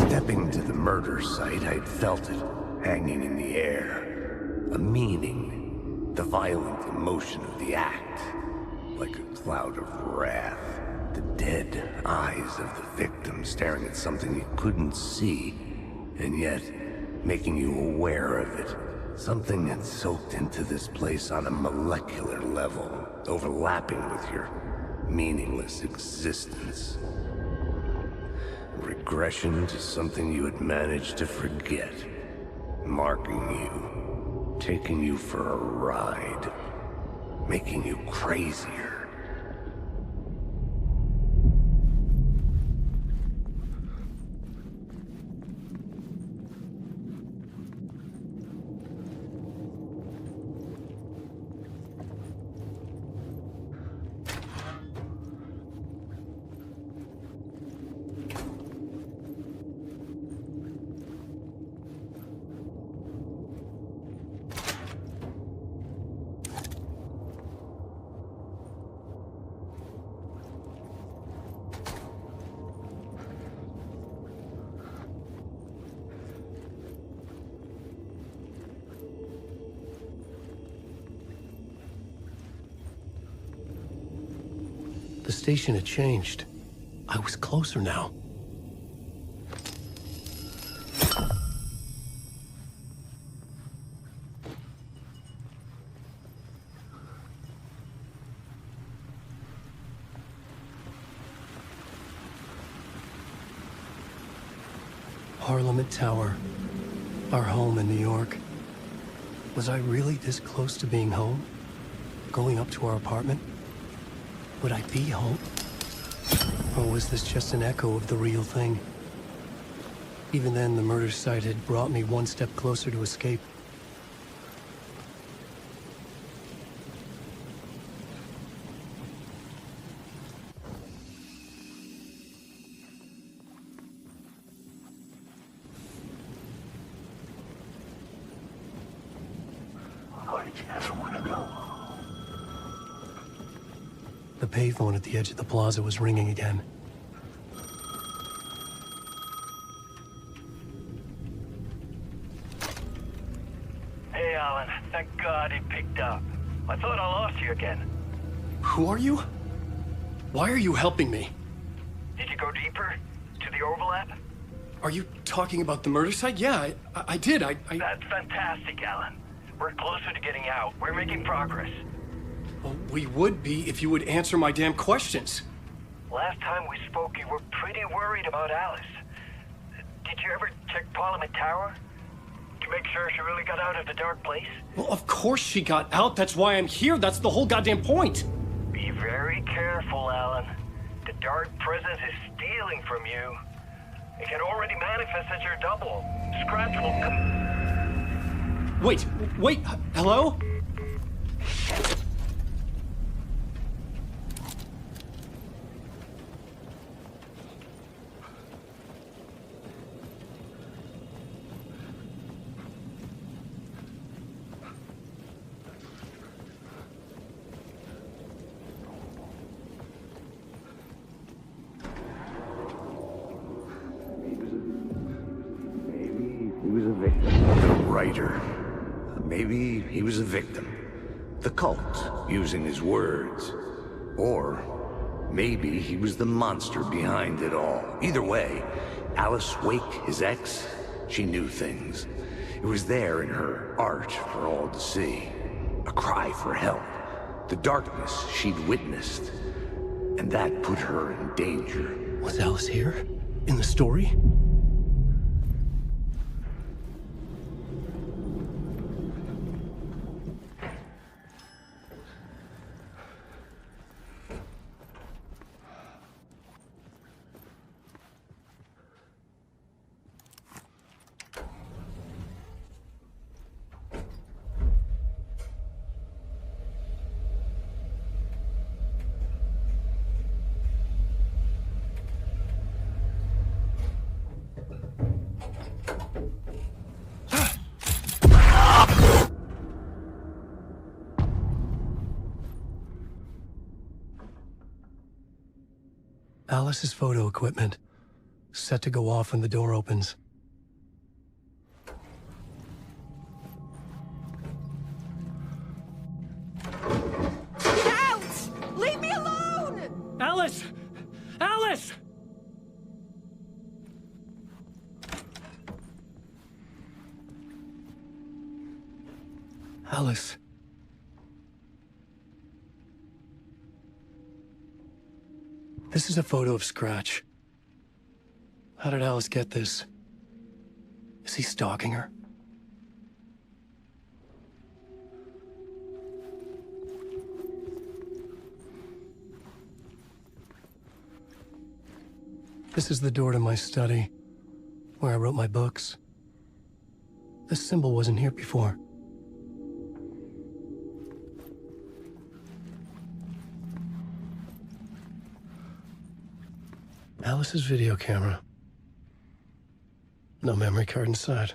Stepping to the murder site, I'd felt it hanging in the air. A meaning. The violent emotion of the act, like a cloud of wrath. The dead eyes of the victim staring at something you couldn't see, and yet making you aware of it. Something that's soaked into this place on a molecular level, overlapping with your meaningless existence. Regression to something you had managed to forget. Marking you, taking you for a ride, making you crazier. The station had changed. I was closer now. Parliament Tower. Our home in New York. Was I really this close to being home? Going up to our apartment? Would I be home? Or was this just an echo of the real thing? Even then, the murder site had brought me one step closer to escape. The payphone at the edge of the plaza was ringing again. Hey, Alan. Thank God he picked up. I thought I lost you again. Who are you? Why are you helping me? Did you go deeper? To the overlap? Are you talking about the murder site? Yeah, I did. That's fantastic, Alan. We're closer to getting out. We're making progress. Well, we would be if you would answer my damn questions. Last time we spoke, you were pretty worried about Alice. Did you ever check Parliament Tower? To make sure she really got out of the dark place? Well, of course she got out. That's why I'm here. That's the whole goddamn point. Be very careful, Alan. The dark presence is stealing from you. It can already manifest as your double. Scratch will come... Wait, hello? He was a victim. The writer. Maybe he was a victim. The cult, using his words. Or maybe he was the monster behind it all. Either way, Alice Wake, his ex, she knew things. It was there in her art for all to see. A cry for help. The darkness she'd witnessed. And that put her in danger. Was Alice here? In the story? Alice's photo equipment, set to go off when the door opens. Alice. This is a photo of Scratch. How did Alice get this? Is he stalking her? This is the door to my study, where I wrote my books. This symbol wasn't here before. Alice's video camera. No memory card inside.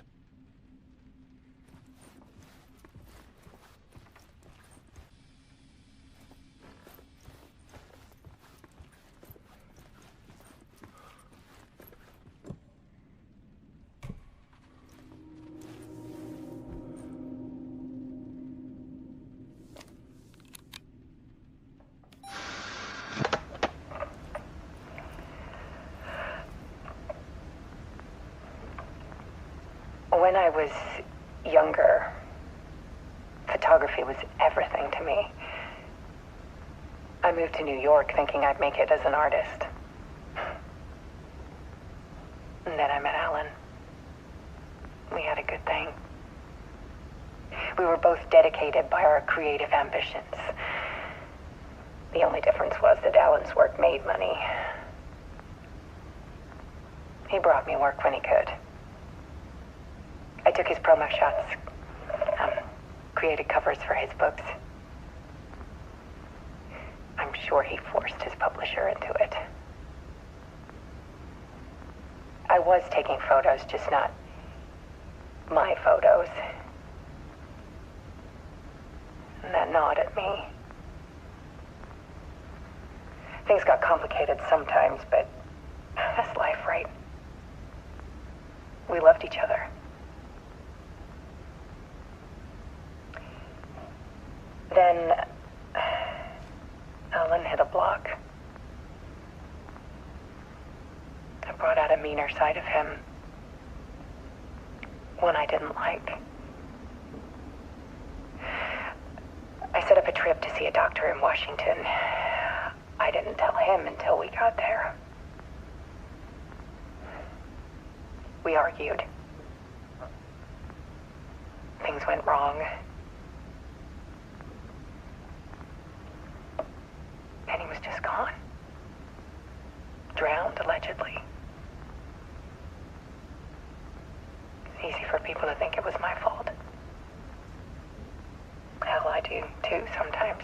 When I was younger, photography was everything to me. I moved to New York thinking I'd make it as an artist. And then I met Alan. We had a good thing. We were both dedicated by our creative ambitions. The only difference was that Alan's work made money. He brought me work when he could. I took his promo shots, created covers for his books. I'm sure he forced his publisher into it. I was taking photos, just not my photos. And that gnawed at me. Things got complicated sometimes, but that's life, right? We loved each other. Then Alan hit a block. I brought out a meaner side of him, one I didn't like. I set up a trip to see a doctor in Washington. I didn't tell him until we got there. We argued. Things went wrong. And he was just gone. Drowned, allegedly. It's easy for people to think it was my fault. Hell, I do too sometimes.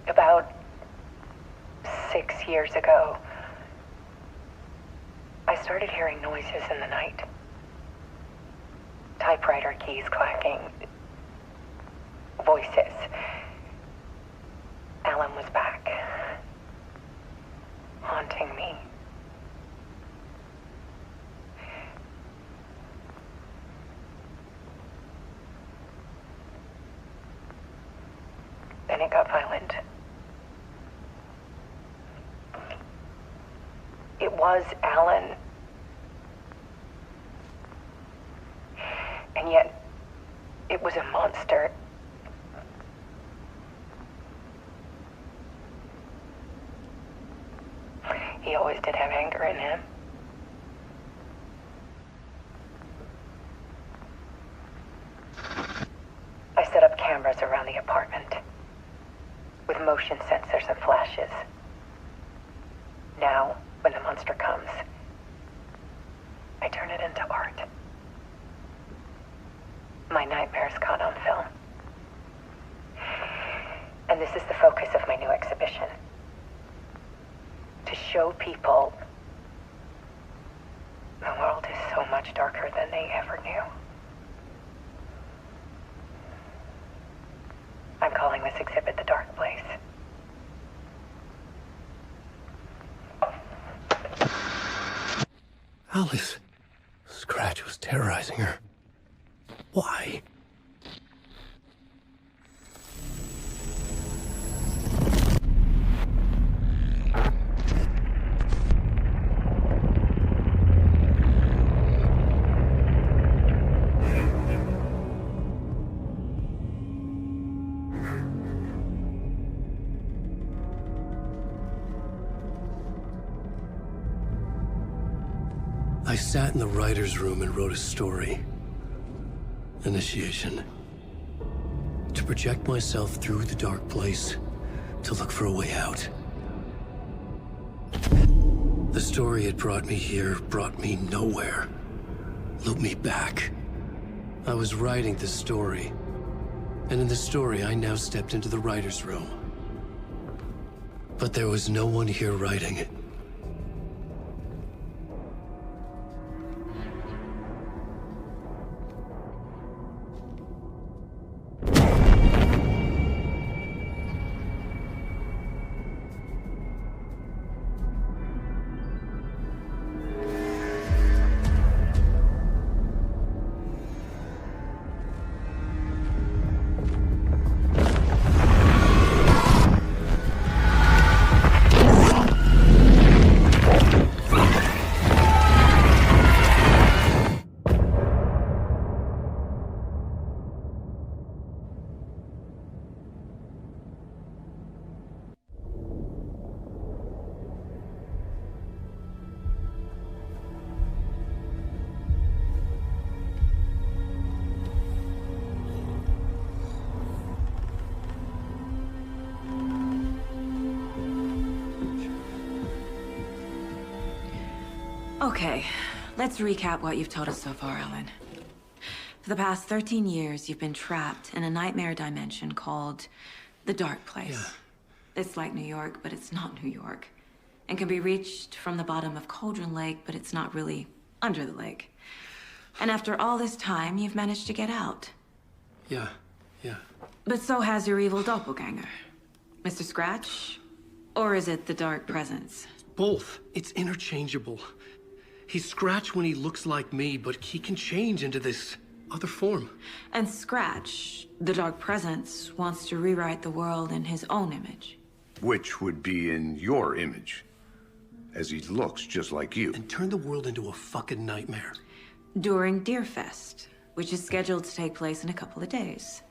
About 6 years ago, I started hearing noises in the night. Typewriter keys clacking. Voices. Alan was back. Haunting me. Then it got violent. It was Alan. And yet, it was a monster. He always did have anger in him. I set up cameras around the apartment with motion sensors and flashes. Now, when the monster comes, I turn it into art. My nightmares caught on film. And this is the focus of my new exhibition. To show people the world is so much darker than they ever knew. I'm calling this exhibit The Dark Place. Alice. Scratch was terrorizing her. Why? I sat in the writer's room and wrote a story. Initiation. To project myself through the dark place, to look for a way out. The story had brought me here, brought me nowhere. Looped me back. I was writing the story. And in the story, I now stepped into the writer's room. But there was no one here writing it. Okay, let's recap what you've told us so far, Alan. For the past 13 years, you've been trapped in a nightmare dimension called the Dark Place. Yeah. It's like New York, but it's not New York. And can be reached from the bottom of Cauldron Lake, but it's not really under the lake. And after all this time, you've managed to get out. Yeah. But so has your evil doppelganger. Mr. Scratch? Or is it the Dark Presence? Both. It's interchangeable. He's Scratch when he looks like me, but he can change into this other form. And Scratch, the Dark Presence, wants to rewrite the world in his own image. Which would be in your image, as he looks just like you. And turn the world into a fucking nightmare. During Deerfest, which is scheduled to take place in a couple of days.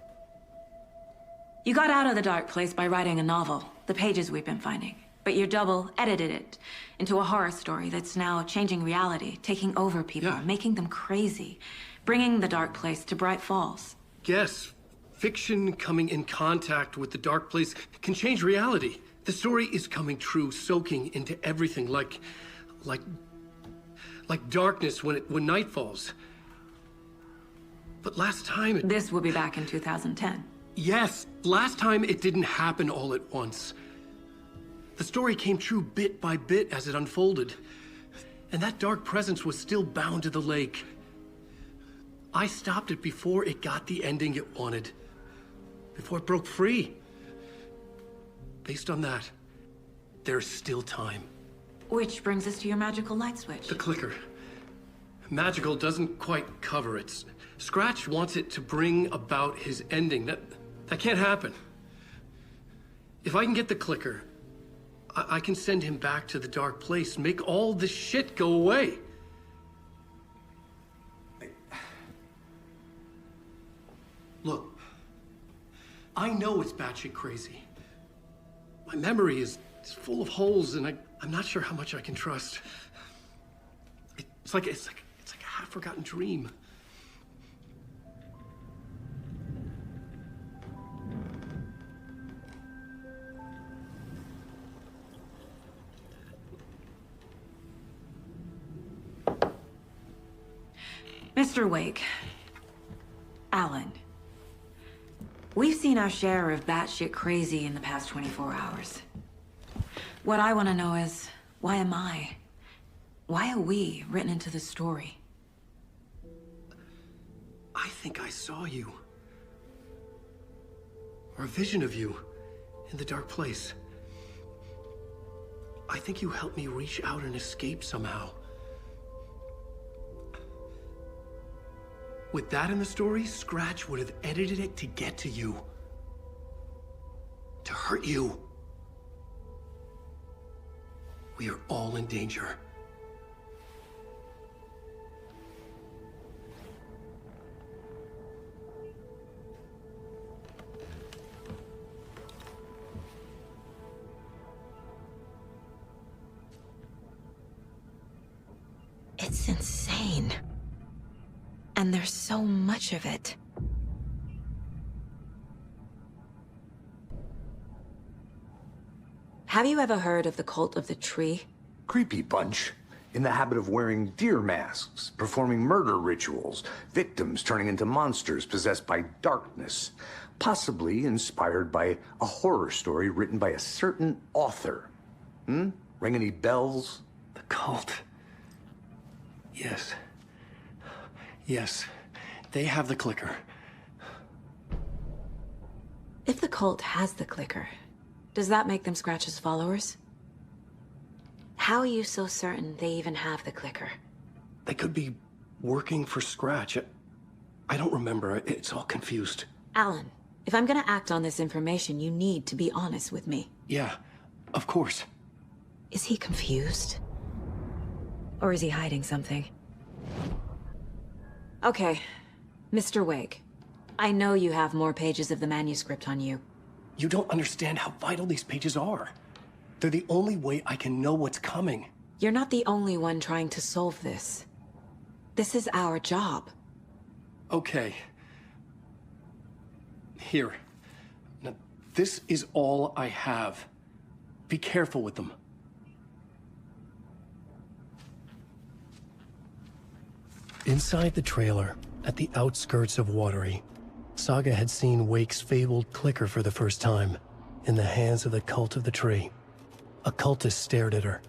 You got out of the Dark Place by writing a novel, the pages we've been finding. But your double edited it into a horror story that's now changing reality, taking over people, making them crazy, bringing the Dark Place to Bright Falls. Yes, fiction coming in contact with the Dark Place can change reality. The story is coming true, soaking into everything like darkness when night falls. But last time This will be back in 2010. Yes, last time it didn't happen all at once. The story came true bit by bit as it unfolded. And that dark presence was still bound to the lake. I stopped it before it got the ending it wanted. Before it broke free. Based on that, there's still time. Which brings us to your magical light switch. The clicker. Magical doesn't quite cover it. Scratch wants it to bring about his ending. That can't happen. If I can get the clicker, I can send him back to the Dark Place, make all this shit go away. Look, I know it's batshit crazy. My memory is full of holes, and I'm not sure how much I can trust. It's like a half-forgotten dream. Mr. Wake, Alan, we've seen our share of batshit crazy in the past 24 hours. What I want to know is, why am I? Why are we written into the story? I think I saw you. Or a vision of you in the Dark Place. I think you helped me reach out and escape somehow. With that in the story, Scratch would have edited it to get to you. To hurt you. We are all in danger. It's insane. And there's so much of it. Have you ever heard of the Cult of the Tree? Creepy bunch. In the habit of wearing deer masks, performing murder rituals, victims turning into monsters possessed by darkness, possibly inspired by a horror story written by a certain author. Ring any bells? The cult. Yes. Yes. They have the clicker. If the cult has the clicker, does that make them Scratch's followers? How are you so certain they even have the clicker? They could be working for Scratch. I don't remember. It's all confused. Alan, if I'm gonna act on this information, you need to be honest with me. Yeah, of course. Is he confused? Or is he hiding something? Okay, Mr. Wake. I know you have more pages of the manuscript on you. You don't understand how vital these pages are. They're the only way I can know what's coming. You're not the only one trying to solve this. This is our job. Okay. Here. Now, this is all I have. Be careful with them. Inside the trailer, at the outskirts of Watery, Saga had seen Wake's fabled clicker for the first time, in the hands of the Cult of the Tree. A cultist stared at her.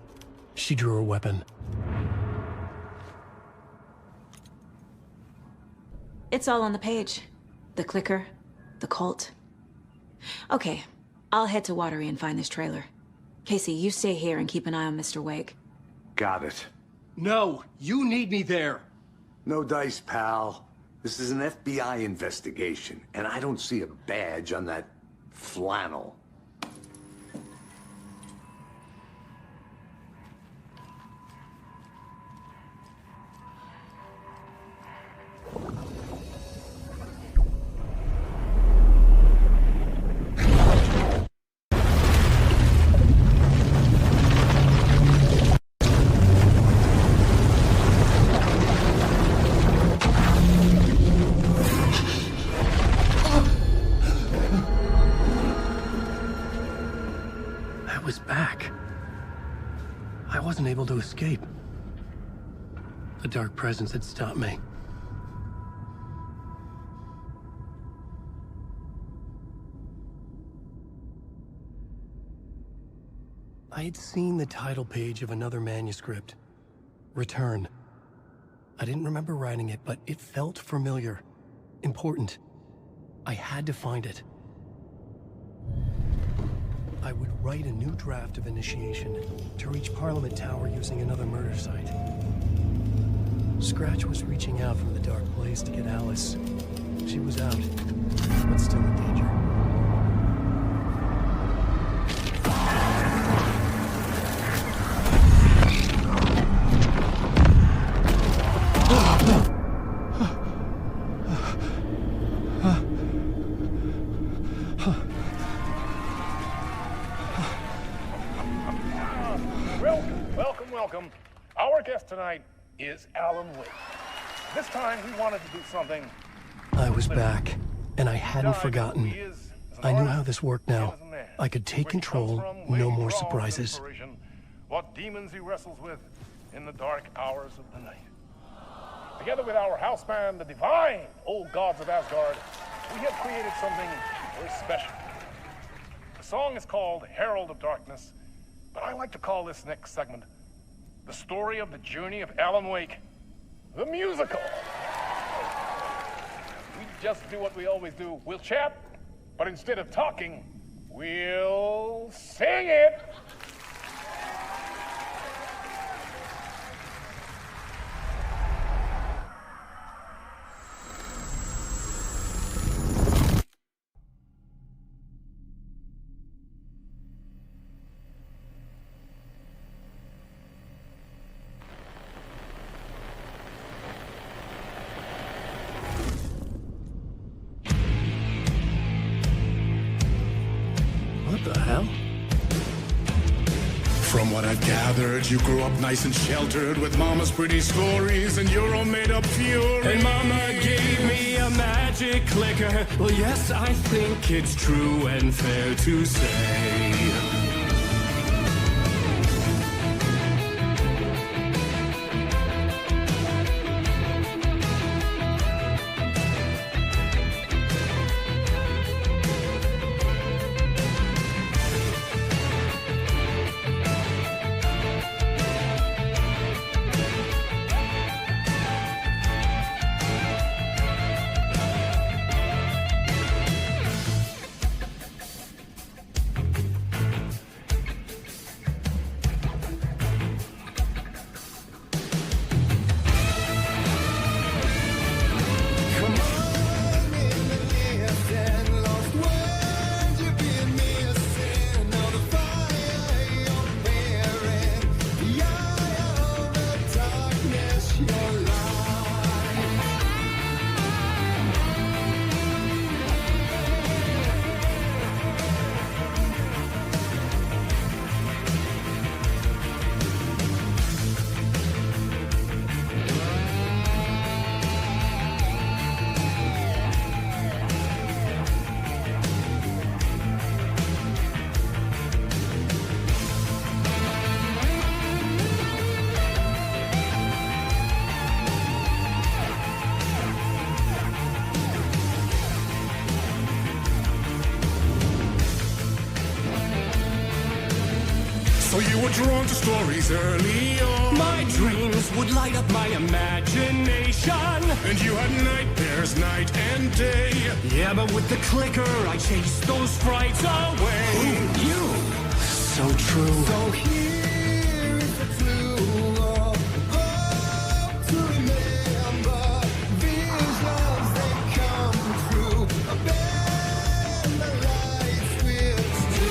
She drew her weapon. It's all on the page. The clicker, the cult. Okay, I'll head to Watery and find this trailer. Casey, you stay here and keep an eye on Mr. Wake. Got it. No, you need me there. No dice, pal. This is an FBI investigation, and I don't see a badge on that flannel. Able to escape. The dark presence had stopped me. I had seen the title page of another manuscript. Return. I didn't remember writing it, but it felt familiar. Important. I had to find it. I would write a new draft of initiation to reach Parliament Tower using another murder site. Scratch was reaching out from the dark place to get Alice. She was out, but still in danger. Welcome. Our guest tonight is Alan Wake. This time we wanted to do something. I was back, and I hadn't forgotten. I knew how this worked now. I could take control, no more surprises. What demons he wrestles with in the dark hours of the night. Together with our house band, the divine old gods of Asgard, we have created something very special. The song is called Herald of Darkness, but I like to call this next segment the story of the journey of Alan Wake, the musical. We just do what we always do. We'll chat, but instead of talking, we'll sing it. From what I've gathered, you grew up nice and sheltered with Mama's pretty stories and your own made-up fury. And Mama gave me a magic clicker. Well, yes, I think it's true and fair to say. So you were drawn to stories early on. My dreams would light up my imagination. And you had nightmares night and day. Yeah, but with the clicker, I chased those frights away. Who you? So true. So here is the clue of to remember. Visions that come true. Bend the light switch to.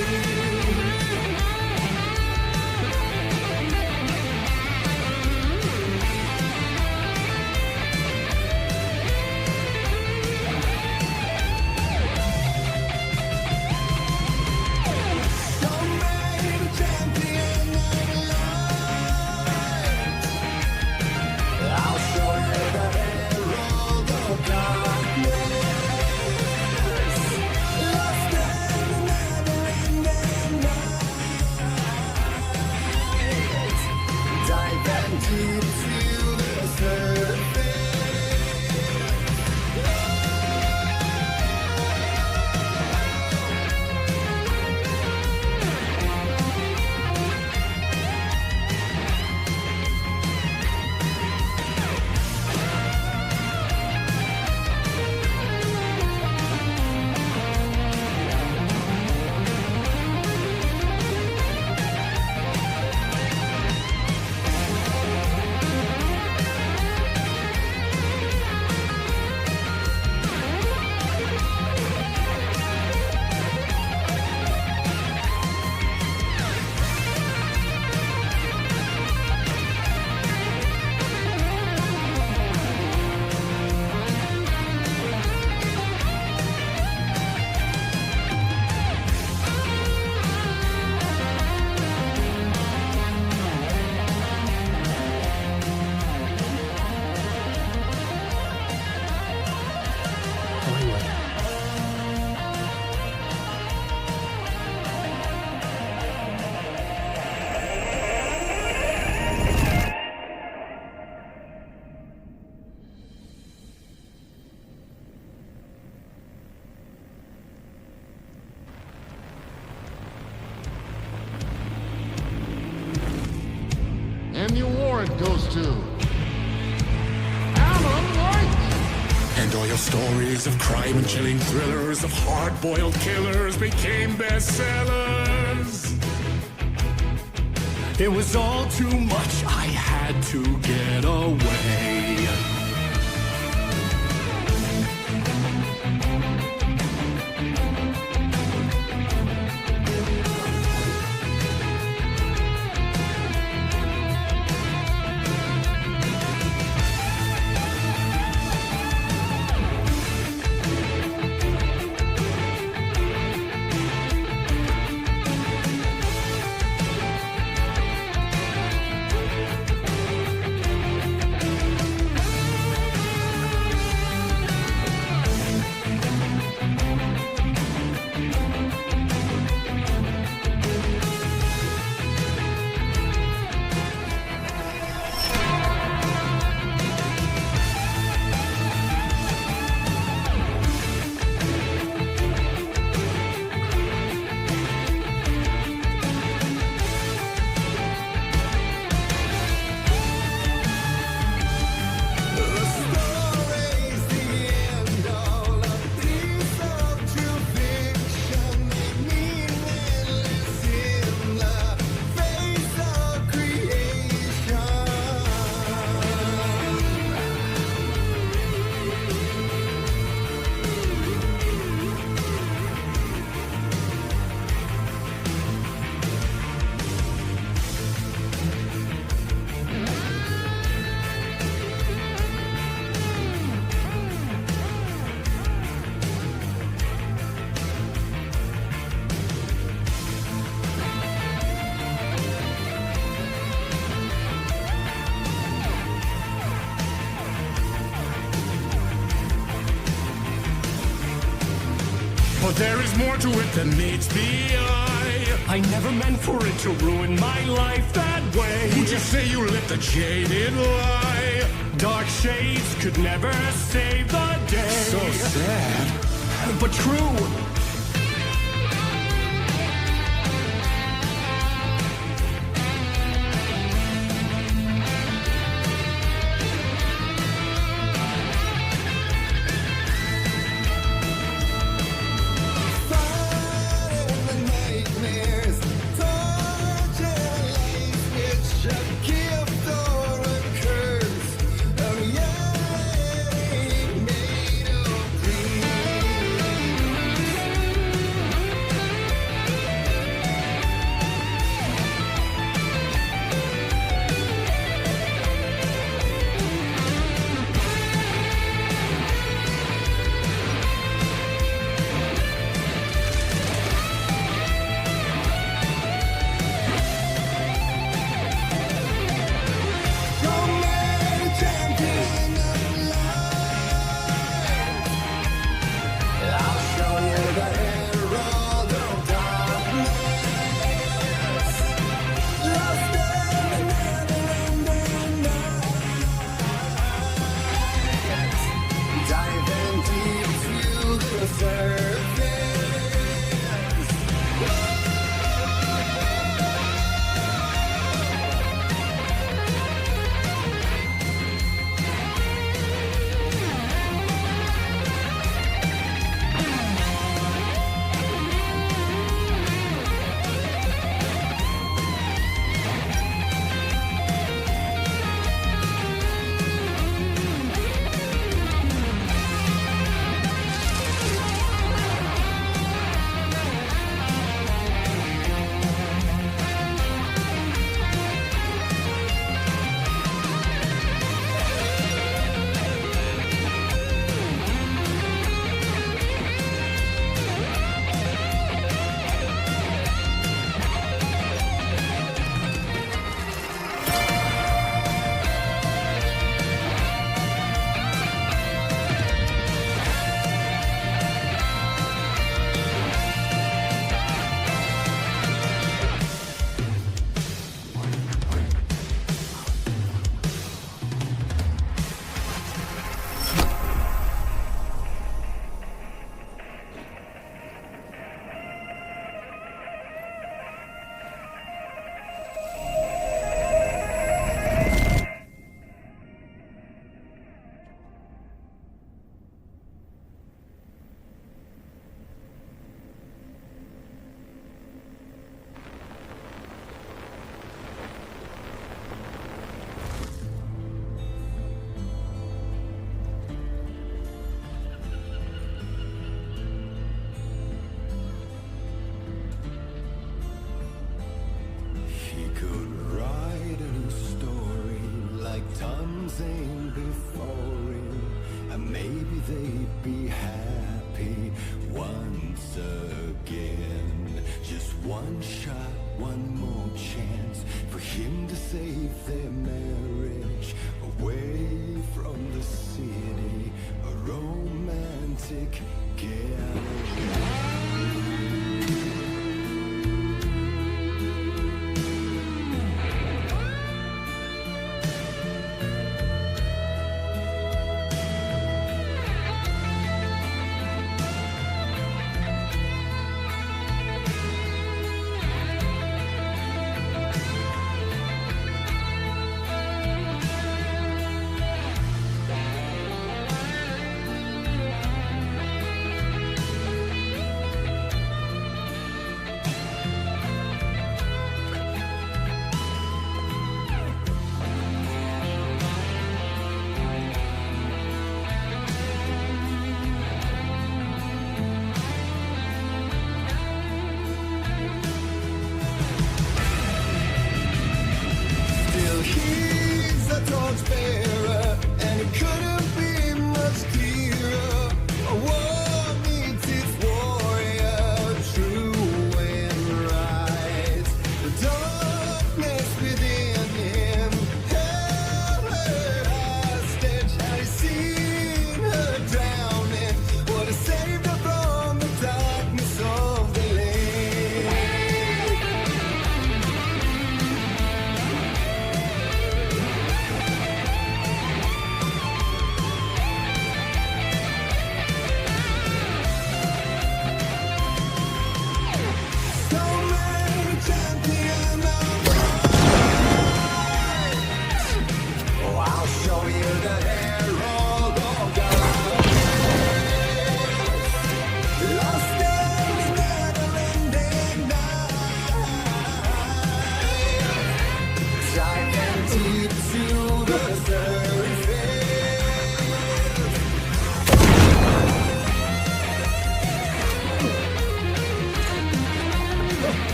And the award goes to Alan White! And all your stories of crime and chilling thrillers of hard-boiled killers became bestsellers. It was all too much, I had to get away. there is more to it than meets the eye. I never meant for it to ruin my life that way. Would you say you let the jaded lie? Dark shades could never save the day. So sad, but true.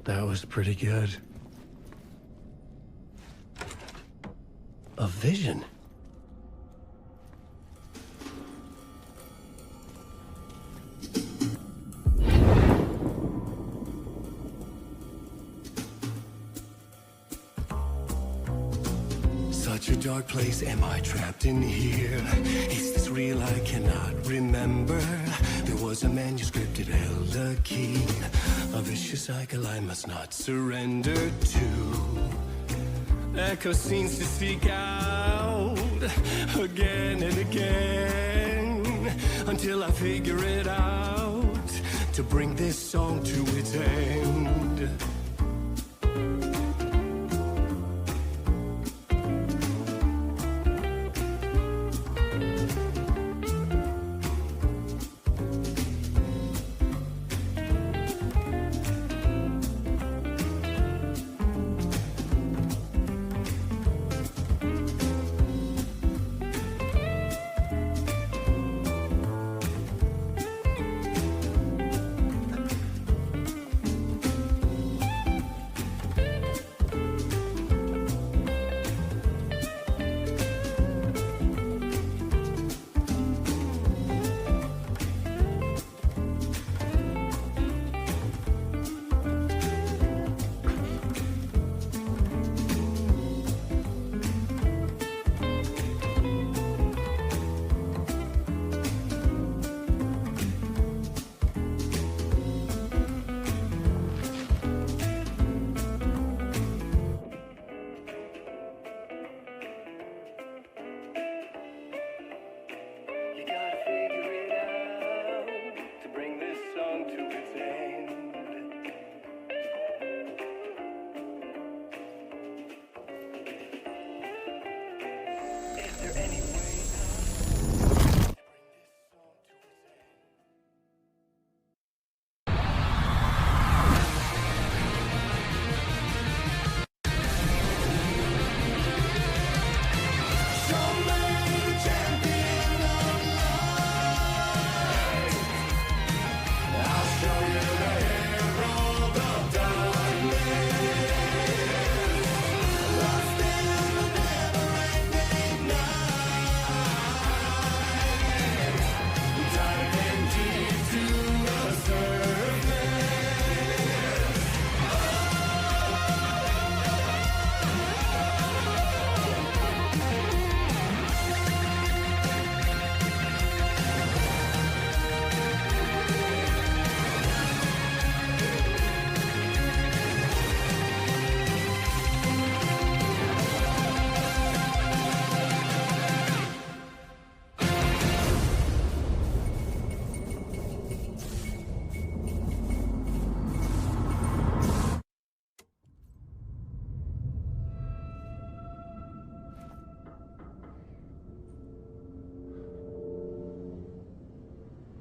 That was pretty good. A vision. Such a dark place, am I trapped in here? Is this real? I cannot remember. There was a manuscript, it held a key. A vicious cycle I must not surrender to. Echo scenes to seek out again and again until I figure it out to bring this song to its end.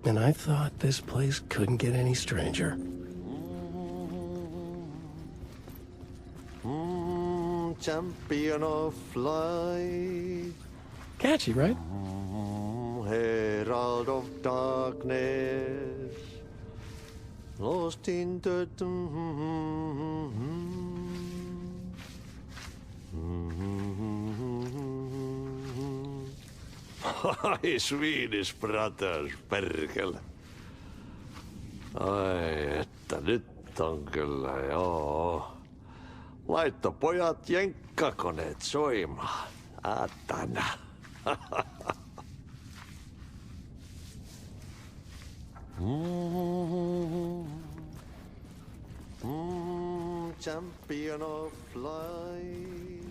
And I thought this place couldn't get any stranger. Champion of light. Catchy, right? Herald of darkness. Lost in the... Ai, Swedish Brothers, perkele. Ai, että nyt on kyllä, joo. Laitto pojat jenkkakoneet soimaan. Atana. Champion of light.